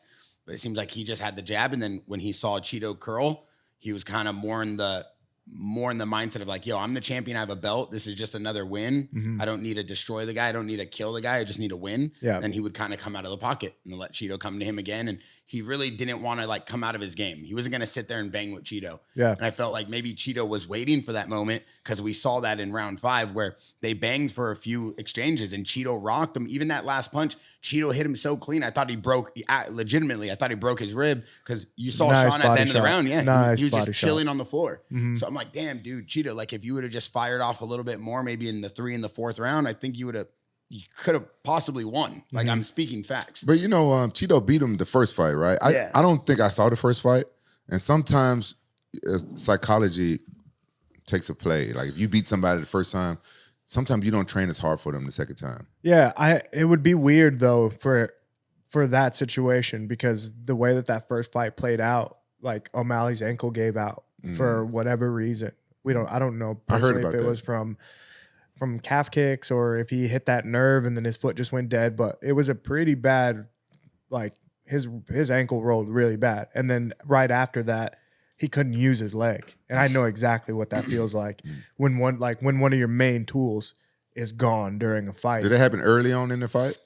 but it seems like he just had the jab. And then when he saw Chito curl, he was kind of more in the mindset of like, yo, I'm the champion. I have a belt. This is just another win. Mm-hmm. I don't need to destroy the guy. I don't need to kill the guy. I just need to win. Yeah. And he would kind of come out of the pocket and let Chito come to him again. And he really didn't want to like come out of his game. He wasn't going to sit there and bang with Chito. Yeah. And I felt like maybe Chito was waiting for that moment, because we saw that in round 5 where they banged for a few exchanges and Chito rocked him. Even that last punch, Chito hit him so clean. I thought he broke, legitimately, I thought he broke his rib, because you saw Sean at the end of the round. Yeah. Nice, he was just chilling shot on the floor. Mm-hmm. So I'm like, damn, dude, Chito, like if you would have just fired off a little bit more, maybe in the 3 and the 4th round, I think you could have possibly won. Like, I'm speaking facts. But Chito beat him the first fight, right? I don't think I saw the first fight. And sometimes psychology takes a play. Like if you beat somebody the first time, sometimes you don't train as hard for them the second time. Yeah, it would be weird though for that situation, because the way that first fight played out, like O'Malley's ankle gave out for whatever reason. I don't know personally if it was from calf kicks or if he hit that nerve and then his foot just went dead, but it was a pretty bad, like his ankle rolled really bad. And then right after that, he couldn't use his leg. And I know exactly what that feels like when one of your main tools is gone during a fight. Did it happen early on in the fight?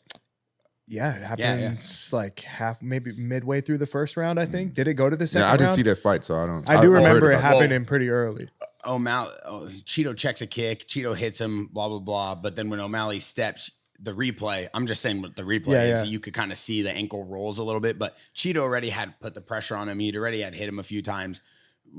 Yeah, it happens like maybe midway through the first round, I think. Did it go to the second round? round? I didn't see that fight, so I don't. I do remember it happening pretty early. Chito checks a kick, Chito hits him, blah, blah, blah. But then when O'Malley steps, the replay, I'm just saying what the replay is, you could kind of see the ankle rolls a little bit, but Chito already had put the pressure on him. He'd already had hit him a few times.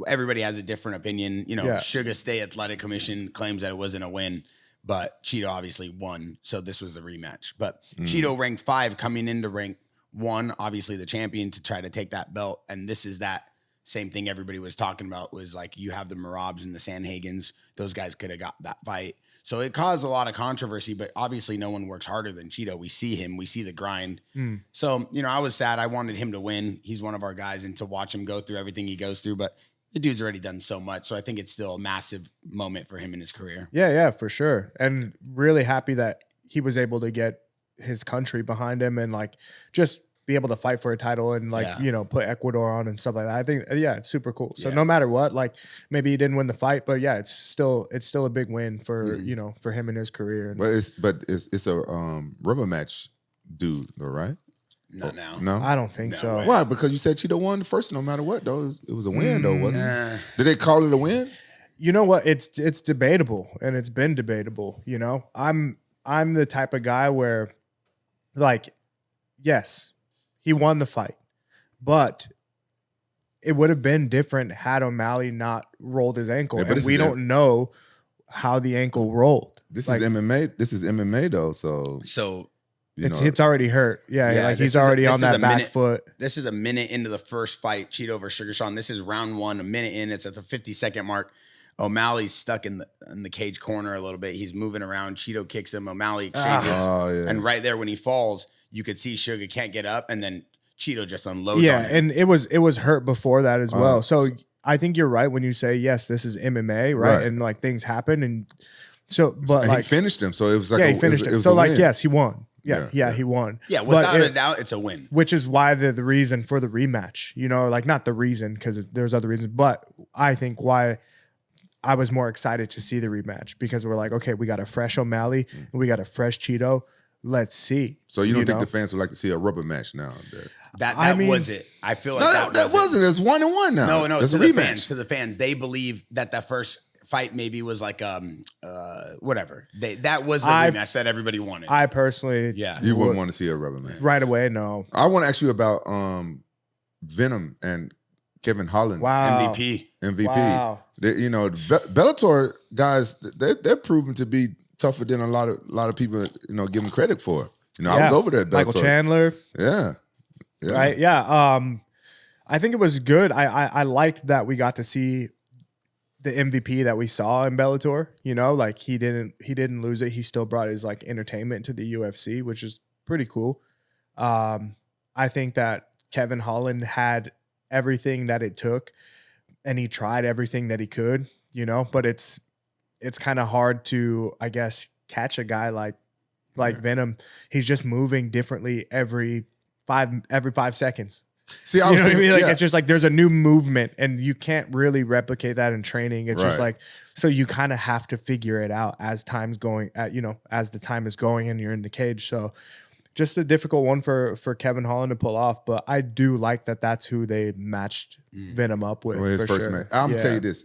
Everybody has a different opinion. Sugar State Athletic Commission claims that it wasn't a win, but Chito obviously won. So this was the rematch. But Chito ranked 5 coming into rank one, obviously the champion, to try to take that belt. And this is that same thing everybody was talking about, was like, you have the Marabs and the Sanhagens. Those guys could have got that fight. So it caused a lot of controversy, but obviously no one works harder than Chito. We see him. We see the grind. So, you know, I was sad. I wanted him to win. He's one of our guys, and to watch him go through everything he goes through. But the dude's already done so much. So I think it's still a massive moment for him in his career. Yeah, for sure. And really happy that he was able to get his country behind him and like just be able to fight for a title and like, you know, put Ecuador on and stuff like that. I think, it's super cool. So no matter what, like maybe he didn't win the fight, but yeah, it's still a big win for, you know, for him in his career. But it's a rubber match dude, though, right? Not now. No, I don't think so. way. Why? Because you said Chito won the first, no matter what, though. It was a win, though, wasn't it? Did they call it a win? You know what? It's debatable, and it's been debatable. You know, I'm the type of guy where, like, yes, he won the fight, but it would have been different had O'Malley not rolled his ankle, and we don't know how the ankle rolled. This is MMA. This is MMA, though. So it's already hurt. Yeah, like he's already on that back foot. This is a minute into the first fight, Chito versus Sugar Sean. This is round one, a minute in. It's at the 50-second mark. O'Malley's stuck in the cage corner a little bit. He's moving around. Chito kicks him. O'Malley exchanges. And right there when he falls, you could see Sugar can't get up, and then Chito just unloads on him. Yeah, and it was hurt before that as well. So I think you're right when you say, yes, this is MMA, right? And like things happen. And so, but like, he finished him. So it was like, he finished him. So like, yes, he won. Yeah, he won. Yeah, without a doubt, it's a win. Which is why the reason for the rematch, you know, like not the reason because there's other reasons, but I think why I was more excited to see the rematch because we're like, okay, we got a fresh O'Malley, we got a fresh Chito. Let's see. So you don't think the fans would like to see a rubber match now? That was it. I feel like that wasn't. It's 1-1 now. No, it's to a the rematch. fans. To the fans, they believe that first fight maybe was like whatever. That was the rematch that everybody wanted. I personally, you wouldn't want to see a rubber match right away. No, I want to ask you about Venom and Kevin Holland. Wow, MVP. Wow. You know, Bellator guys, they're proven to be tougher than a lot of people, you know, give them credit for. You know, I was over there at Bellator. Michael Chandler. Yeah. Right. Yeah. I think it was good. I liked that we got to see the MVP that we saw in Bellator. You know, like he didn't lose it. He still brought his like entertainment to the UFC, which is pretty cool. I think that Kevin Holland had everything that it took, and he tried everything that he could. You know, but it's kind of hard to, I guess, catch a guy like Venom. He's just moving differently every 5 seconds. See, you know what I mean? Like it's just like there's a new movement, and you can't really replicate that in training. It's just like, so you kind of have to figure it out as time's going. As the time is going, and you're in the cage. So, just a difficult one for Kevin Holland to pull off. But I do like that. That's who they matched Venom up with. His first sure. match. I'm gonna tell you this: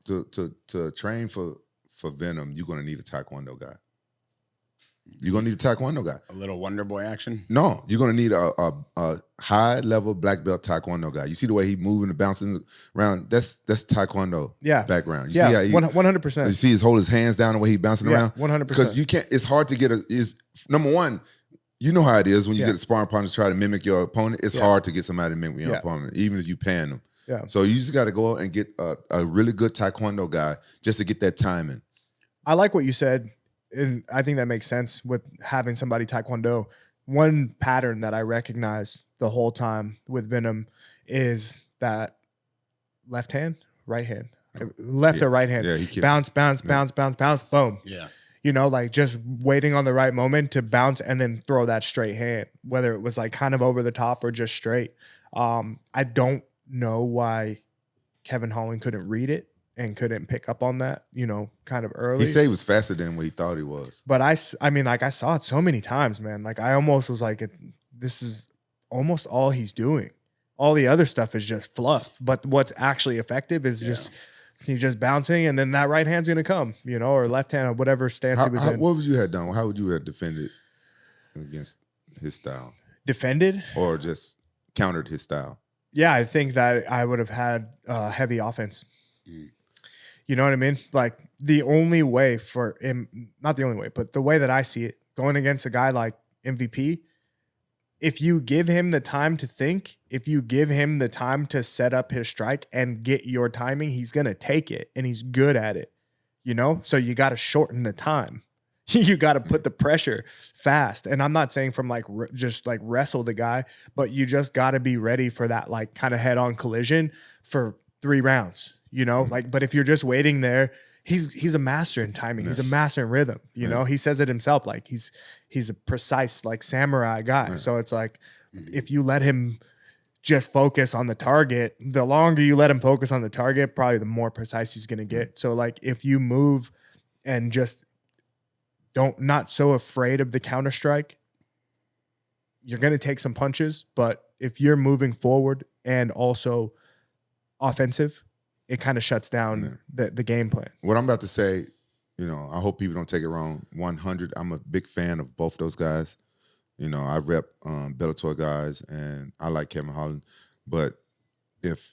to train for Venom, you're gonna need a Taekwondo guy. You're gonna need a Taekwondo guy. A little Wonder Boy action. No, you're gonna need a high level black belt Taekwondo guy. You see the way he moving and bouncing around. That's Taekwondo. Background. You see how 100%. You see his hold his hands down the way he bouncing around. 100%. Because you can't. It's hard to get number one. You know how it is when you get a sparring partner to try to mimic your opponent. It's hard to get somebody to mimic your opponent, even if you paying them. Yeah. So you just got to go out and get a really good Taekwondo guy just to get that timing. I like what you said, and I think that makes sense with having somebody Taekwondo. One pattern that I recognize the whole time with Venom is that left hand, right hand, left or right hand. Yeah, bounce, boom. Yeah. You know, like just waiting on the right moment to bounce and then throw that straight hand, whether it was like kind of over the top or just straight. I don't know why Kevin Holland couldn't read it and couldn't pick up on that, you know, kind of early. He said he was faster than what he thought he was. But I mean, like I saw it so many times, man. Like I almost was like, this is almost all he's doing. All the other stuff is just fluff. But what's actually effective is just he's just bouncing, and then that right hand's gonna come, you know, or left hand or whatever stance he was in. What would you have done? How would you have defended against his style? Defended? Or just countered his style? Yeah, I think that I would have had heavy offense. You know what I mean? Like the only way for him, not the only way, but the way that I see it, going against a guy like MVP, if you give him the time to think, if you give him the time to set up his strike and get your timing, he's going to take it and he's good at it, you know? So you got to shorten the time. You got to put the pressure fast. And I'm not saying from like just like wrestle the guy, but you just got to be ready for that like kind of head on collision for 3 rounds, you know? Like, but if you're just waiting there, he's a master in timing. He's a master in rhythm. You know, he says it himself. Like he's a precise like samurai guy. So it's like, if you let him just focus on the target, the longer you let him focus on the target, probably the more precise he's going to get. So like if you move and just not so afraid of the counter strike, you're going to take some punches. But if you're moving forward and also offensive, it kind of shuts down the game plan. What I'm about to say, you know, I hope people don't take it wrong. 100, I'm a big fan of both those guys. You know, I rep Bellator guys, and I like Kevin Holland. But if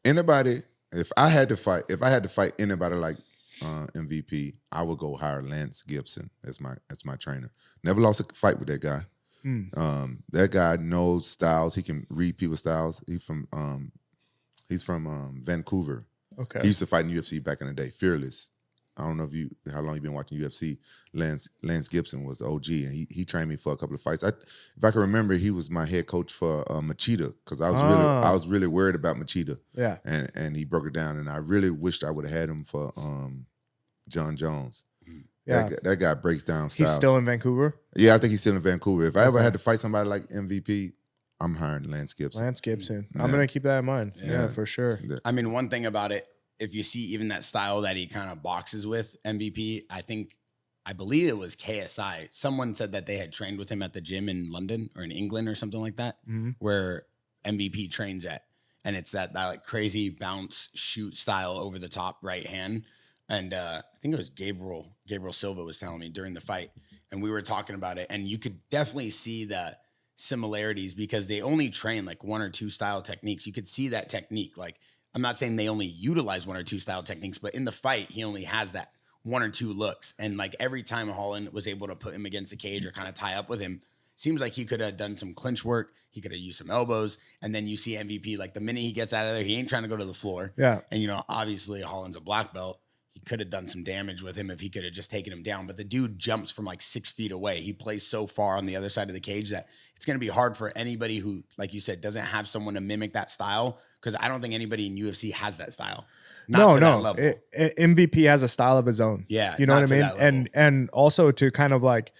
I had to fight anybody like MVP, I would go hire Lance Gibson as my trainer. Never lost a fight with that guy. That guy knows styles. He can read people's styles. He's from Vancouver. Okay. He used to fight in UFC back in the day. Fearless. I don't know how long you've been watching UFC. Lance Gibson was the OG, and he trained me for a couple of fights. If I can remember, he was my head coach for Machida, because I was really worried about Machida. Yeah. And he broke it down, and I really wished I would have had him for John Jones. Yeah. That guy breaks down styles. He's still in Vancouver? Yeah, I think he's still in Vancouver. If I ever had to fight somebody like MVP, I'm hiring Lance Gibson. Lance Gibson. I'm going to keep that in mind. Yeah, for sure. I mean, one thing about it, if you see even that style that he kind of boxes with, MVP, I believe it was KSI. Someone said that they had trained with him at the gym in London or in England or something like that, where MVP trains at. And it's that like crazy bounce shoot style over the top right hand. And I think it was Gabriel Silva was telling me during the fight, and we were talking about it, and you could definitely see the similarities because they only train like 1 or 2 style techniques. You could see that technique. Like, I'm not saying they only utilize 1 or 2 style techniques, but in the fight, he only has that 1 or 2 looks. And like every time Holland was able to put him against the cage or kind of tie up with him, seems like he could have done some clinch work. He could have used some elbows. And then you see MVP, like the minute he gets out of there, he ain't trying to go to the floor. Yeah. And, you know, obviously Holland's a black belt. He could have done some damage with him if he could have just taken him down. But the dude jumps from like 6 feet away. He plays so far on the other side of the cage that it's going to be hard for anybody who, like you said, doesn't have someone to mimic that style. Because I don't think anybody in UFC has that style. Not to that level. MVP has a style of his own. Yeah. You know what I mean? And also to kind of like,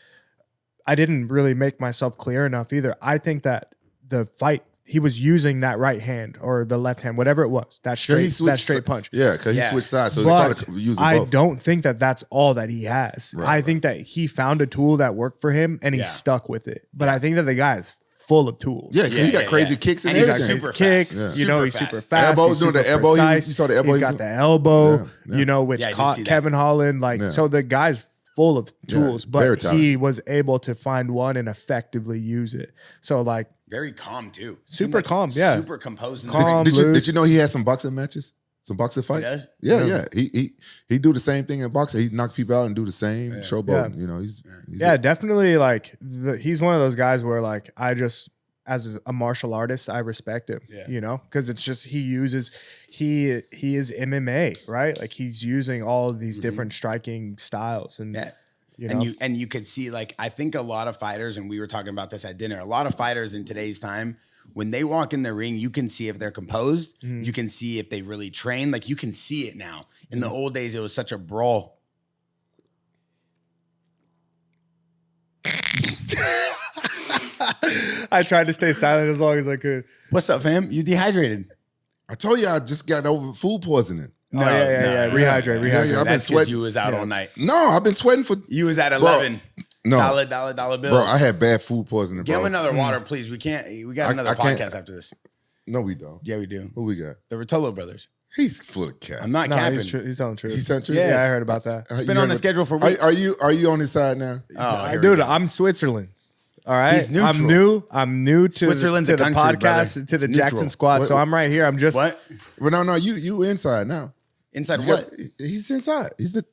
I didn't really make myself clear enough either. I think that the fight, he was using that right hand or the left hand, whatever it was, that straight punch. Yeah, because he switched sides. So they try to use both. I don't think that that's all that he has. I think that he found a tool that worked for him and he stuck with it. But I think that the guy is full of tools. Yeah, because he got crazy kicks and he got everything. super kicks. fast. You know, he's super fast. Elbows, doing the elbow. You saw the elbow. He's got the elbow. You know, with Kevin Holland. Like, so the guy's full of tools, but he was able to find one and effectively use it. So like very calm too. Super calm, yeah. Super composed. Did you know he had some boxing matches? Some boxing fights? He does? Yeah. He do the same thing in boxing. He knock people out and do the same showboat. You know, he's definitely like he's one of those guys where like I just, as a martial artist, I respect him, you know, because it's just he is MMA, right? Like he's using all of these different striking styles, and you know? and you could see, like, I think a lot of fighters, and we were talking about this at dinner, a lot of fighters in today's time, when they walk in the ring, you can see if they're composed, you can see if they really train, like you can see it now. In the old days, it was such a brawl. I tried to stay silent as long as I could. What's up, fam? You dehydrated? I told you I just got over food poisoning. No, rehydrate. Yeah, I've been sweating. You was out all night. No, I've been sweating for. You was at 11. No, dollar bills. Bro, I had bad food poisoning. Give him another water, please. We can't. We got another podcast after this. No, we don't. Yeah, we do. Who we got? The Rotolo brothers. He's full of cap. I'm not capping. He's telling the truth. He's telling the truth. Yeah, I heard about that. It's been on the schedule for weeks. Are you on his side now? Oh, dude, I'm Switzerland. All right, He's neutral. I'm new to Switzerland's the a country, podcast, brother. to the It's Jackson neutral. squad. So I'm right here. I'm just What? Well, no, you inside now. Inside You what? he's inside. He's the.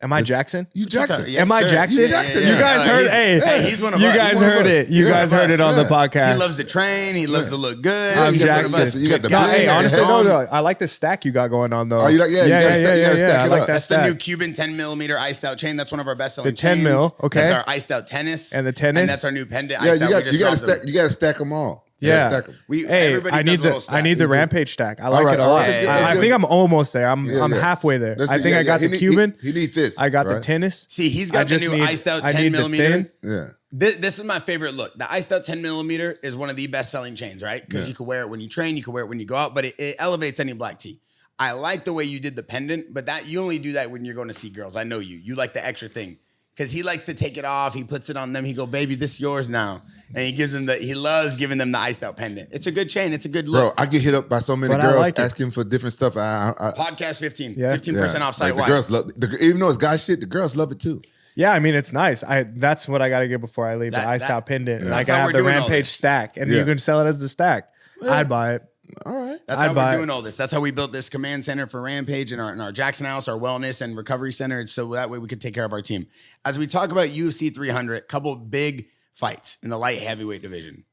Am I Jackson? You Jackson. Yes, Am I sir. Jackson? You Jackson, You yeah. guys heard? Hey, he's one of you us. guys He's one of heard us. it. You Yeah, guys heard it on the yeah. podcast. He loves to train. He loves to look good. I'm He's one of Jackson. us. You got the No, bling, hey, the honestly, helm. no, I like the stack you got going on though. Oh, you like- yeah, you gotta stack I it like up. that That's the stack. new Cuban 10 millimeter iced out chain. That's one of our best selling The 10 chains. mil, okay. That's our iced out tennis. And the tennis? And that's our new pendant Yeah, iced out. We just you got to dropped them. stack. You got to stack them all. You Yeah. gotta stack 'em. Hey, everybody I does need a little the stack. I need the Rampage stack. I like right, it a all lot. right, let's get- let's I get- think I'm almost there. I'm Yeah, yeah. halfway there. Let's I see, think yeah, I got yeah. the Cuban. He need this. I got the right? tennis. See, he's I got the just new need- iced out I 10 need the millimeter. thin. Yeah. This is my favorite look. The iced out 10 millimeter is one of the best selling chains, right? Because Yeah. you can wear it when you train, you can wear it when you go out, but it elevates any black tee. I like the way you did the pendant, but that you only do that when you're going to see girls. I know you. You like the extra thing. Because he likes to take it off. He puts it on them. He go, baby, this is yours now. And he gives them he loves giving them the iced out pendant. It's a good chain. It's a good Bro, look. I get hit up by so many But I girls like it. asking for different stuff. Podcast 15. Yeah. 15% off like site the wide. girls love even though it's guy shit, the girls love it too. Yeah, I mean it's nice. That's what I got to get before I leave. That- the iced that- out pendant, and I That's can how have we're the doing all Rampage this. stack, and Yeah. you can sell it as the stack. I'd buy it. All right. That's I'd how buy we're it. doing all this. That's how we built this command center for Rampage and our Jackson House, our wellness and recovery center. And so that way we could take care of our team. As we talk about UFC 300, couple big fights in the light heavyweight division.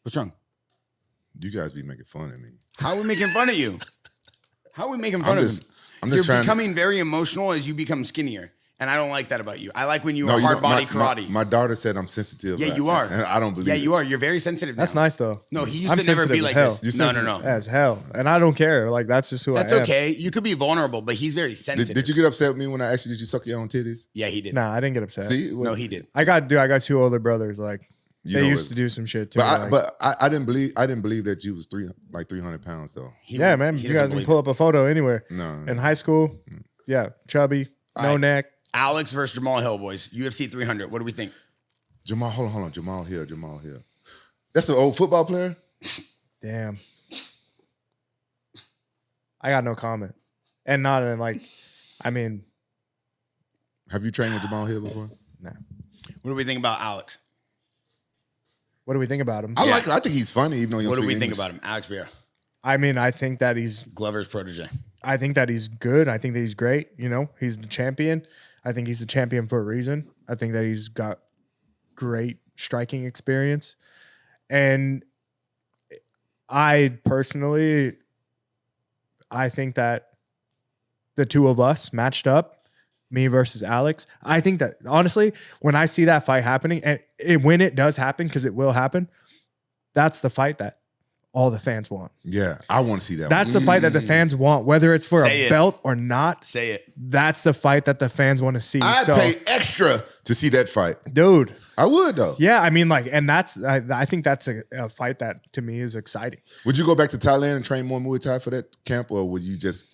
What's wrong? You guys be making fun of me. How are we making fun of you? How are we making fun of him? I'm You're just trying becoming very emotional as you become skinnier. And I don't like that about you. I like when you are you hard know, body my- karate. My daughter said I'm sensitive. Yeah, you are. And I don't believe Yeah, it. you are. You're very sensitive. That's now. nice though. No, he used I'm to never be sensitive like as hell. this. You're No. sensitive. As hell, and I don't care. Like that's just who That's I am. okay. You could be vulnerable, but he's very sensitive. Did you get upset with me when I asked you, did you suck your own titties? Yeah, he did. Nah, I didn't get upset. See? No, he did. I got two older brothers. Like You they know used it. to do some shit too. But like- I didn't believe that you was 300 pounds though. yeah, man. He You doesn't guys can believe pull it. up a photo anywhere. No. In high school, yeah, chubby, All no right. neck. Alex versus Jamal Hill, boys. UFC 300. What do we think? Jamal, hold on. Jamal Hill. That's an old football player? Damn. I got no comment, and not in like, I mean, Have you trained with Jamal Hill before? nah. What do we think about Alex? What do we think about him? I think he's funny, even though you don't What do we speak think English. about him? Alex Vera, I mean, I think that he's Glover's protege. I think that he's good. I think that he's great. You know, he's the champion. I think he's the champion for a reason. I think that he's got great striking experience. And I personally, I think that the two of us matched up, me versus Alex. I think that honestly, when I see that fight happening, and when it does happen, because it will happen, that's the fight that all the fans want. Yeah, I want to see that. That's one. the fight that the fans want, whether it's for Say a it. belt or not. Say it. That's the fight that the fans want to see. I'd So, pay extra to see that fight. dude, I would though. yeah, I mean, like, and I think that's a fight that to me is exciting. Would you go back to Thailand and train more Muay Thai for that camp, or would you just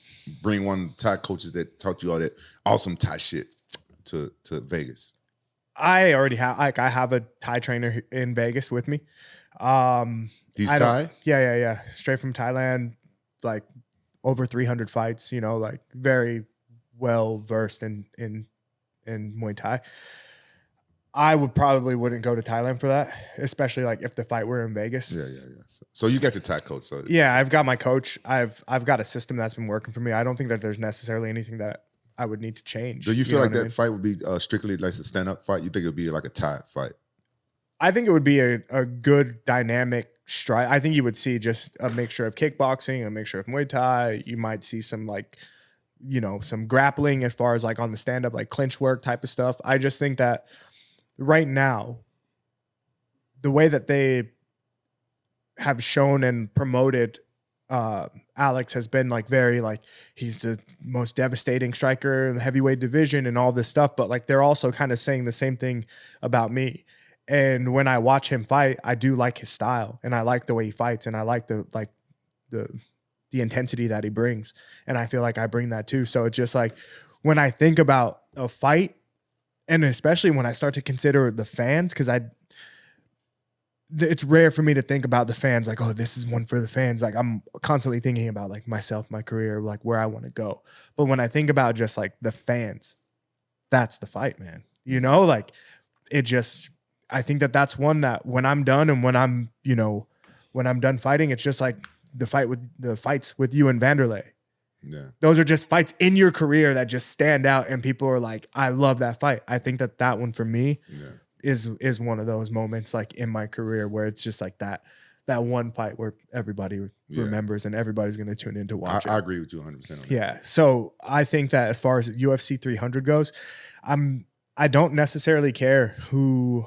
bring one of the Thai coaches that taught you all that awesome Thai shit to Vegas? I already have, like, I have a Thai trainer in Vegas with me. He's I don't- Thai? Yeah. Straight from Thailand, like over 300 fights, you know, like very well versed in Muay Thai. I wouldn't go to Thailand for that, especially like if the fight were in Vegas. Yeah. So you got your Thai coach. So Yeah, I've got my coach. I've got a system that's been working for me. I don't think that there's necessarily anything that I would need to change. do you feel know like what I that mean? fight would be strictly like a stand-up fight? You think it would be like a Thai fight? I think it would be a good dynamic strike. I think you would see just a mixture of kickboxing, a mixture of Muay Thai. You might see some like, you know, some grappling as far as like on the stand-up, like clinch work type of stuff. I just think that right now, the way that they have shown and promoted Alex has been like very like he's the most devastating striker in the heavyweight division and all this stuff, but like they're also kind of saying the same thing about me. And when I watch him fight, I do like his style and I like the way he fights and I like the intensity that he brings. And I feel like I bring that too. So it's just like when I think about a fight, and especially when I start to consider the fans, because it's rare for me to think about the fans like, oh, this is one for the fans. Like I'm constantly thinking about like myself, my career, like where I want to go. But when I think about just like the fans, that's the fight, man. You know, like it just, I think that that's one that when I'm done and when I'm, you know, when I'm done fighting, it's just like the fights with you and Vanderlei. Yeah. Those are just fights in your career that just stand out, and people are like, I love that fight. I think that one for me is one of those moments like in my career where it's just like that one fight where everybody remembers and everybody's going to tune in to watch it. I agree with you 100% on that. Yeah. So I think that as far as UFC 300 goes, I don't necessarily care who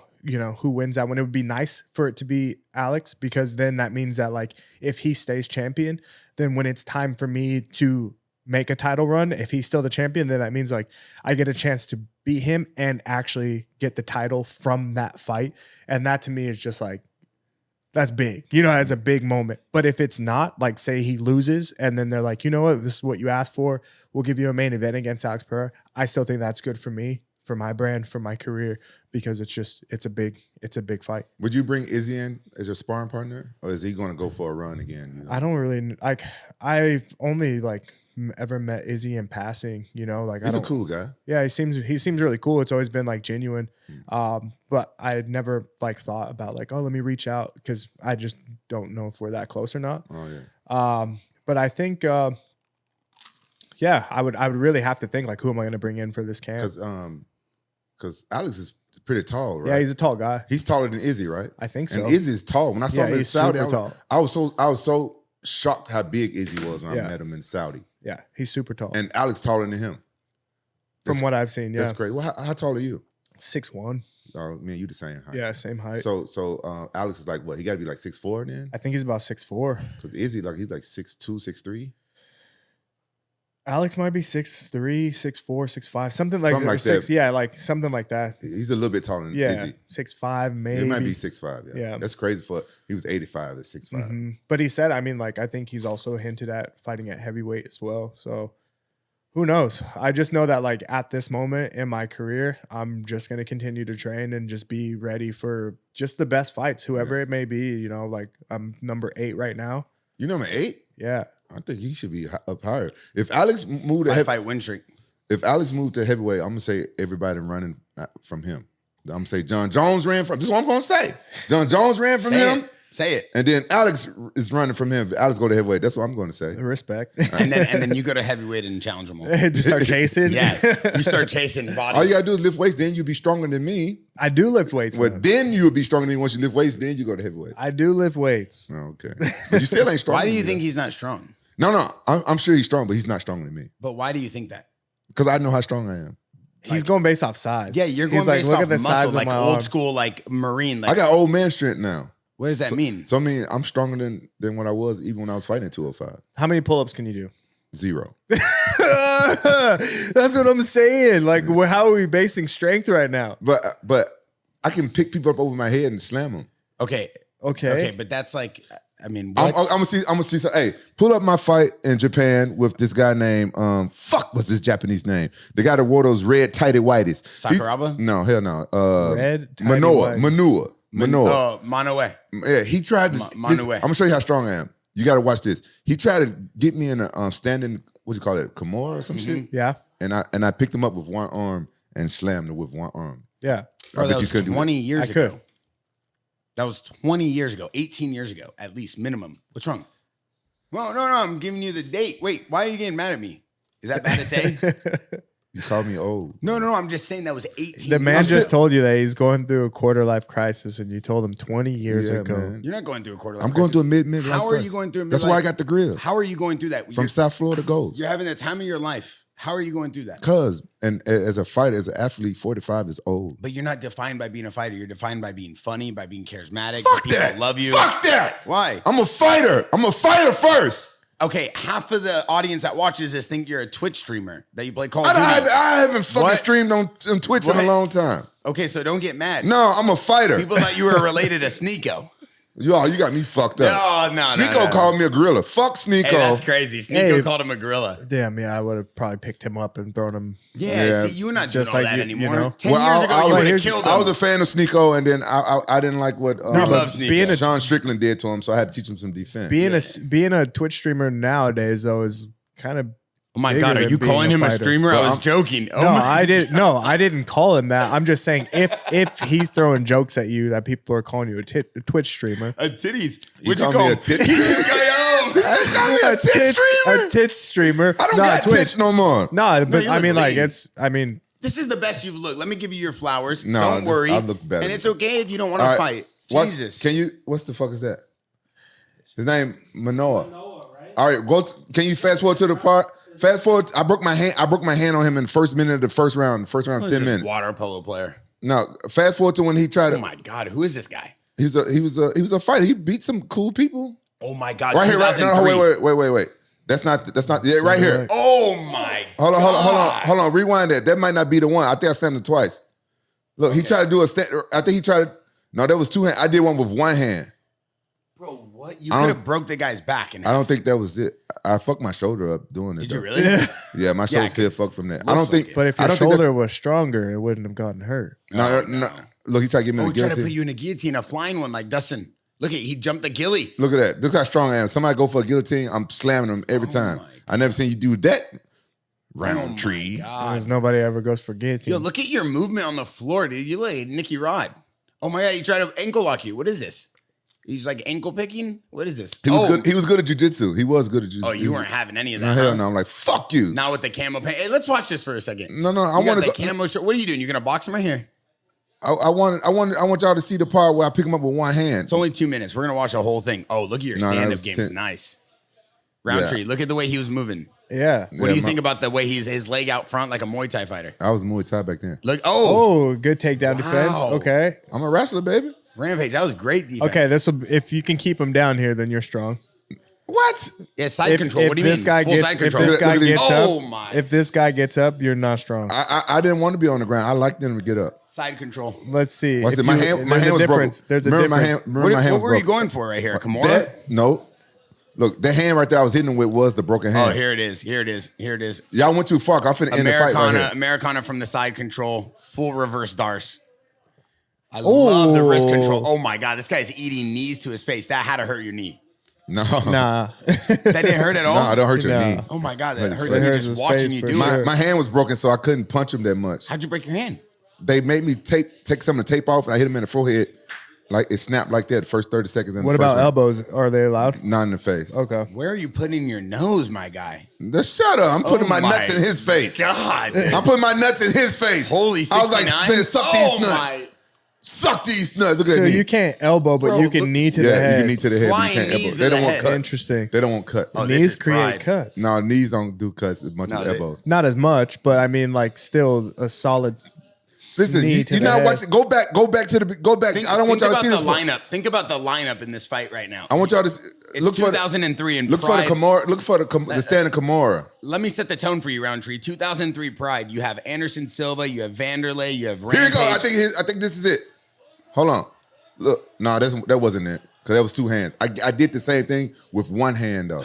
wins that one. It would be nice for it to be Alex, because then that means that like if he stays champion, then when it's time for me to make a title run, if he's still the champion, then that means like I get a chance to beat him and actually get the title from that fight. And that to me is just like, that's big. It's a big moment. But if it's not, like say he loses and then they're like, you know what, this is what you asked for. We'll give you a main event against Alex Pereira. I still think that's good for me, for my brand, for my career, because it's a big fight. Would you bring Izzy in as your sparring partner, or is he going to go for a run again? I don't really like. I've only like ever met Izzy in passing. Like he's a cool guy. Yeah, he seems really cool. It's always been like genuine. But I had never like thought about like, oh, let me reach out, because I just don't know if we're that close or not. Oh yeah. But I think. Yeah, I would really have to think like, who am I going to bring in for this camp? Because Alex is pretty tall, right? Yeah, he's a tall guy. He's taller than Izzy, right? I think so. And Izzy's tall. When I saw him in Saudi, tall. I was so shocked how big Izzy was when I met him in Saudi. Yeah, he's super tall. And Alex taller than him. From what I've seen, yeah. That's great. Well, how tall are you? 6'1". Oh, man, you the same height. Yeah, same height. So Alex is like what? He got to be like 6'4" then? I think he's about 6'4". Because Izzy he's like 6'2", 6'3". Alex might be 6'3", 6'4", 6'5", something like that. Yeah, like something like that. He's a little bit taller than Izzy. 6'5", maybe. He might be 6'5". Yeah, that's crazy he was 85 at 6'5". Mm-hmm. But he said, I mean, like I think he's also hinted at fighting at heavyweight as well. So who knows? I just know that like at this moment in my career, I'm just gonna continue to train and just be ready for just the best fights, whoever it may be. Like I'm number 8 right now. You number 8? Yeah. I think he should be up higher. If Alex moved to fight win streak. If Alex moved to heavyweight, I'm gonna say everybody running from him. I'm gonna say John Jones ran from. This is what I'm gonna say. John Jones ran from him. Say it. And then Alex is running from him. If Alex go to heavyweight, that's what I'm gonna say. Respect. And then you go to heavyweight and challenge them all. Just start chasing. Yeah, you start chasing bodies. All you gotta do is lift weights. Then you'll be stronger than me. I do lift weights. Well, then you will be stronger than me once you lift weights. Then you go to heavyweight. I do lift weights. Oh, okay, but you still ain't strong. Why do you think he's not strong? No, I'm sure he's strong, but he's not stronger than me. But why do you think that? Because I know how strong I am. He's going based off size. Yeah, you're going based off muscle, like old school, like Marine. Like, I got old man strength now. What does that mean? So I mean, I'm stronger than what I was even when I was fighting at 205. How many pull-ups can you do? 0. That's what I'm saying. Like, how are we basing strength right now? But I can pick people up over my head and slam them. Okay, but that's like, I mean, I'm gonna see. So, hey, pull up my fight in Japan with this guy named what's his Japanese name? The guy that wore those red tighty whities. Sakuraba? No, hell no. Red tighty Manoa. Manoa. Yeah, he tried to. I'm gonna show you how strong I am. You got to watch this. He tried to get me in a standing, what do you call it, Kimura or some shit. Yeah. And I picked him up with one arm and slammed him with one arm. Yeah. Bro, that was 20 years ago. That was 20 years ago, 18 years ago, at least minimum. What's wrong? Well, no, I'm giving you the date. Wait, why are you getting mad at me? Is that bad to say? You called me old. No, I'm just saying that was 18 The man just told you that he's going through a quarter life crisis, and you told him 20 years ago. Man. You're not going through a quarter life crisis. I'm going through a mid-life crisis. How are you going through a That's why I got the grill. How are you going through that? From South Florida Goals. You're having the time of your life. How are you going through that? Because, and as a fighter, as an athlete, 45 is old. But you're not defined by being a fighter. You're defined by being funny, by being charismatic. Fuck people that. love you. Fuck that. Why? I'm a fighter. I'm a fighter first. Okay, half of the audience that watches this think you're a Twitch streamer, that you play Call of Duty. I haven't fucking streamed on Twitch in a long time. Okay, so don't get mad. No, I'm a fighter. People thought you were related to Sneeko. You got me fucked up. No. Sneeko called me a gorilla. Fuck Sneeko. Hey, that's crazy. Sneeko called him a gorilla. Damn, yeah, I would have probably picked him up and thrown him. Yeah. See, you're not doing all that anymore. 10 well, years ago, you would have killed him. I was a fan of Sneeko, and then I didn't like what Sean Strickland did to him, so I had to teach him some defense. Being a Twitch streamer nowadays, though, is kind of. Oh my God, are you calling him a streamer? Well, I was joking. I didn't call him that. I'm just saying if he's throwing jokes at you that people are calling you a Twitch streamer. A titties. What'd you call me a titties? a tit streamer. A tit streamer. I don't got tits no more. No, but you I look mean, like, lean. This is the best you've looked. Let me give you your flowers. No, don't worry. I look better. And it's okay if you don't want to fight. Jesus. What's the fuck is that? His name Manoa. Right? All right, can you fast forward to the part? Fast forward. I broke my hand on him in the first minute of the first round. 10 minutes. Water polo player. No, fast forward to when he tried to. Oh my God, who is this guy? He was a fighter. He beat some cool people. Oh my God, right here, right now. Wait. That's not. Yeah, right here. Oh my. Hold on. Rewind that. That might not be the one. I think I slammed him twice. Look, he tried to do a stand. I think he tried to. No, that was two hands. I did one with one hand. Bro, what? You could have broke the guy's back. I don't think that was it. I fucked my shoulder up doing it. Did you really? Yeah, my shoulder still fucked from that. I don't think. But if your shoulder was stronger, it wouldn't have gotten hurt. No. Look, he tried to get me in the He tried to guillotine. put you in a guillotine, a flying one like Dustin. Look at he jumped the ghillie. Look at that. Look how strong I am. Somebody go for a guillotine, I'm slamming them every time. I never seen you do that. Rountree. Because nobody ever goes for guillotine. Yo, look at your movement on the floor, dude. You look like Nicky Rod. Oh my God, he tried to ankle lock you. What is this? He's like ankle picking? What is this? He was good. He was good at jiu-jitsu. He was good at jiu-jitsu. Oh, you weren't having any of that. No, hell no. I'm like, fuck you. Not with the camo paint. Hey, let's watch this for a second. No. I want the camo shirt. What are you doing? You're gonna box him right here? I want y'all to see the part where I pick him up with one hand. It's only 2 minutes. We're gonna watch the whole thing. Oh, look at your stand-up game. It's nice. Rountree, look at the way he was moving. Yeah. What do you think about the way his leg out front like a Muay Thai fighter? I was Muay Thai back then. Look, good takedown defense. Okay. I'm a wrestler, baby. Rampage, that was great defense. Okay, if you can keep him down here, then you're strong. What? Yeah, side control. What do you mean? Side control. If this guy gets up, you're not strong. I didn't want to be on the ground. I liked them to get up. Side control. Let's see. My hand was broken. There's a difference. What were you going for right here? Kimura? No. Look, that hand right there I was hitting him with was the broken hand. Oh, here it is. Y'all went too far. I'm finna end the fight right here. Americana from the side control. Full reverse Darce. I love the wrist control. Oh my God, this guy's eating knees to his face. That had to hurt your knee. No. Nah. That didn't hurt at all? No, it don't hurt your knee. Oh my God, that hurts me just watching you do it. My hand was broken, so I couldn't punch him that much. How'd you break your hand? They made me take some of the tape off, and I hit him in the forehead. Like, it snapped like that the first 30 seconds. What about elbows? Are they allowed? Not in the face. Okay. Where are you putting your nose, my guy? Shut up. I'm putting my nuts in his face. God. I'm putting my nuts in his face. Holy 69. I was like, suck these nuts. Suck these nuts. Look at so me. You can't elbow, but you can knee to the head. Yeah, you can knee to the head. Flying but you can't knees elbow. They don't want cuts. Interesting. They don't want cuts. Oh, knees create cuts. No, knees don't do cuts as much as elbows. Not as much, but I mean, like, still a solid. Listen, you're not watching. Go back to the. I don't want y'all to see this lineup. Think about the lineup in this fight right now. I want y'all to look for 2003 and look Pride. for the Kimura. Look for the stand of Kimura. Let me set the tone for you, Rountree. 2003 Pride. You have Anderson Silva. You have Vanderlei. You have Rampage. Here you go. I think this is it. Hold on. Look, no, that wasn't it. Because that was two hands. I did the same thing with one hand though.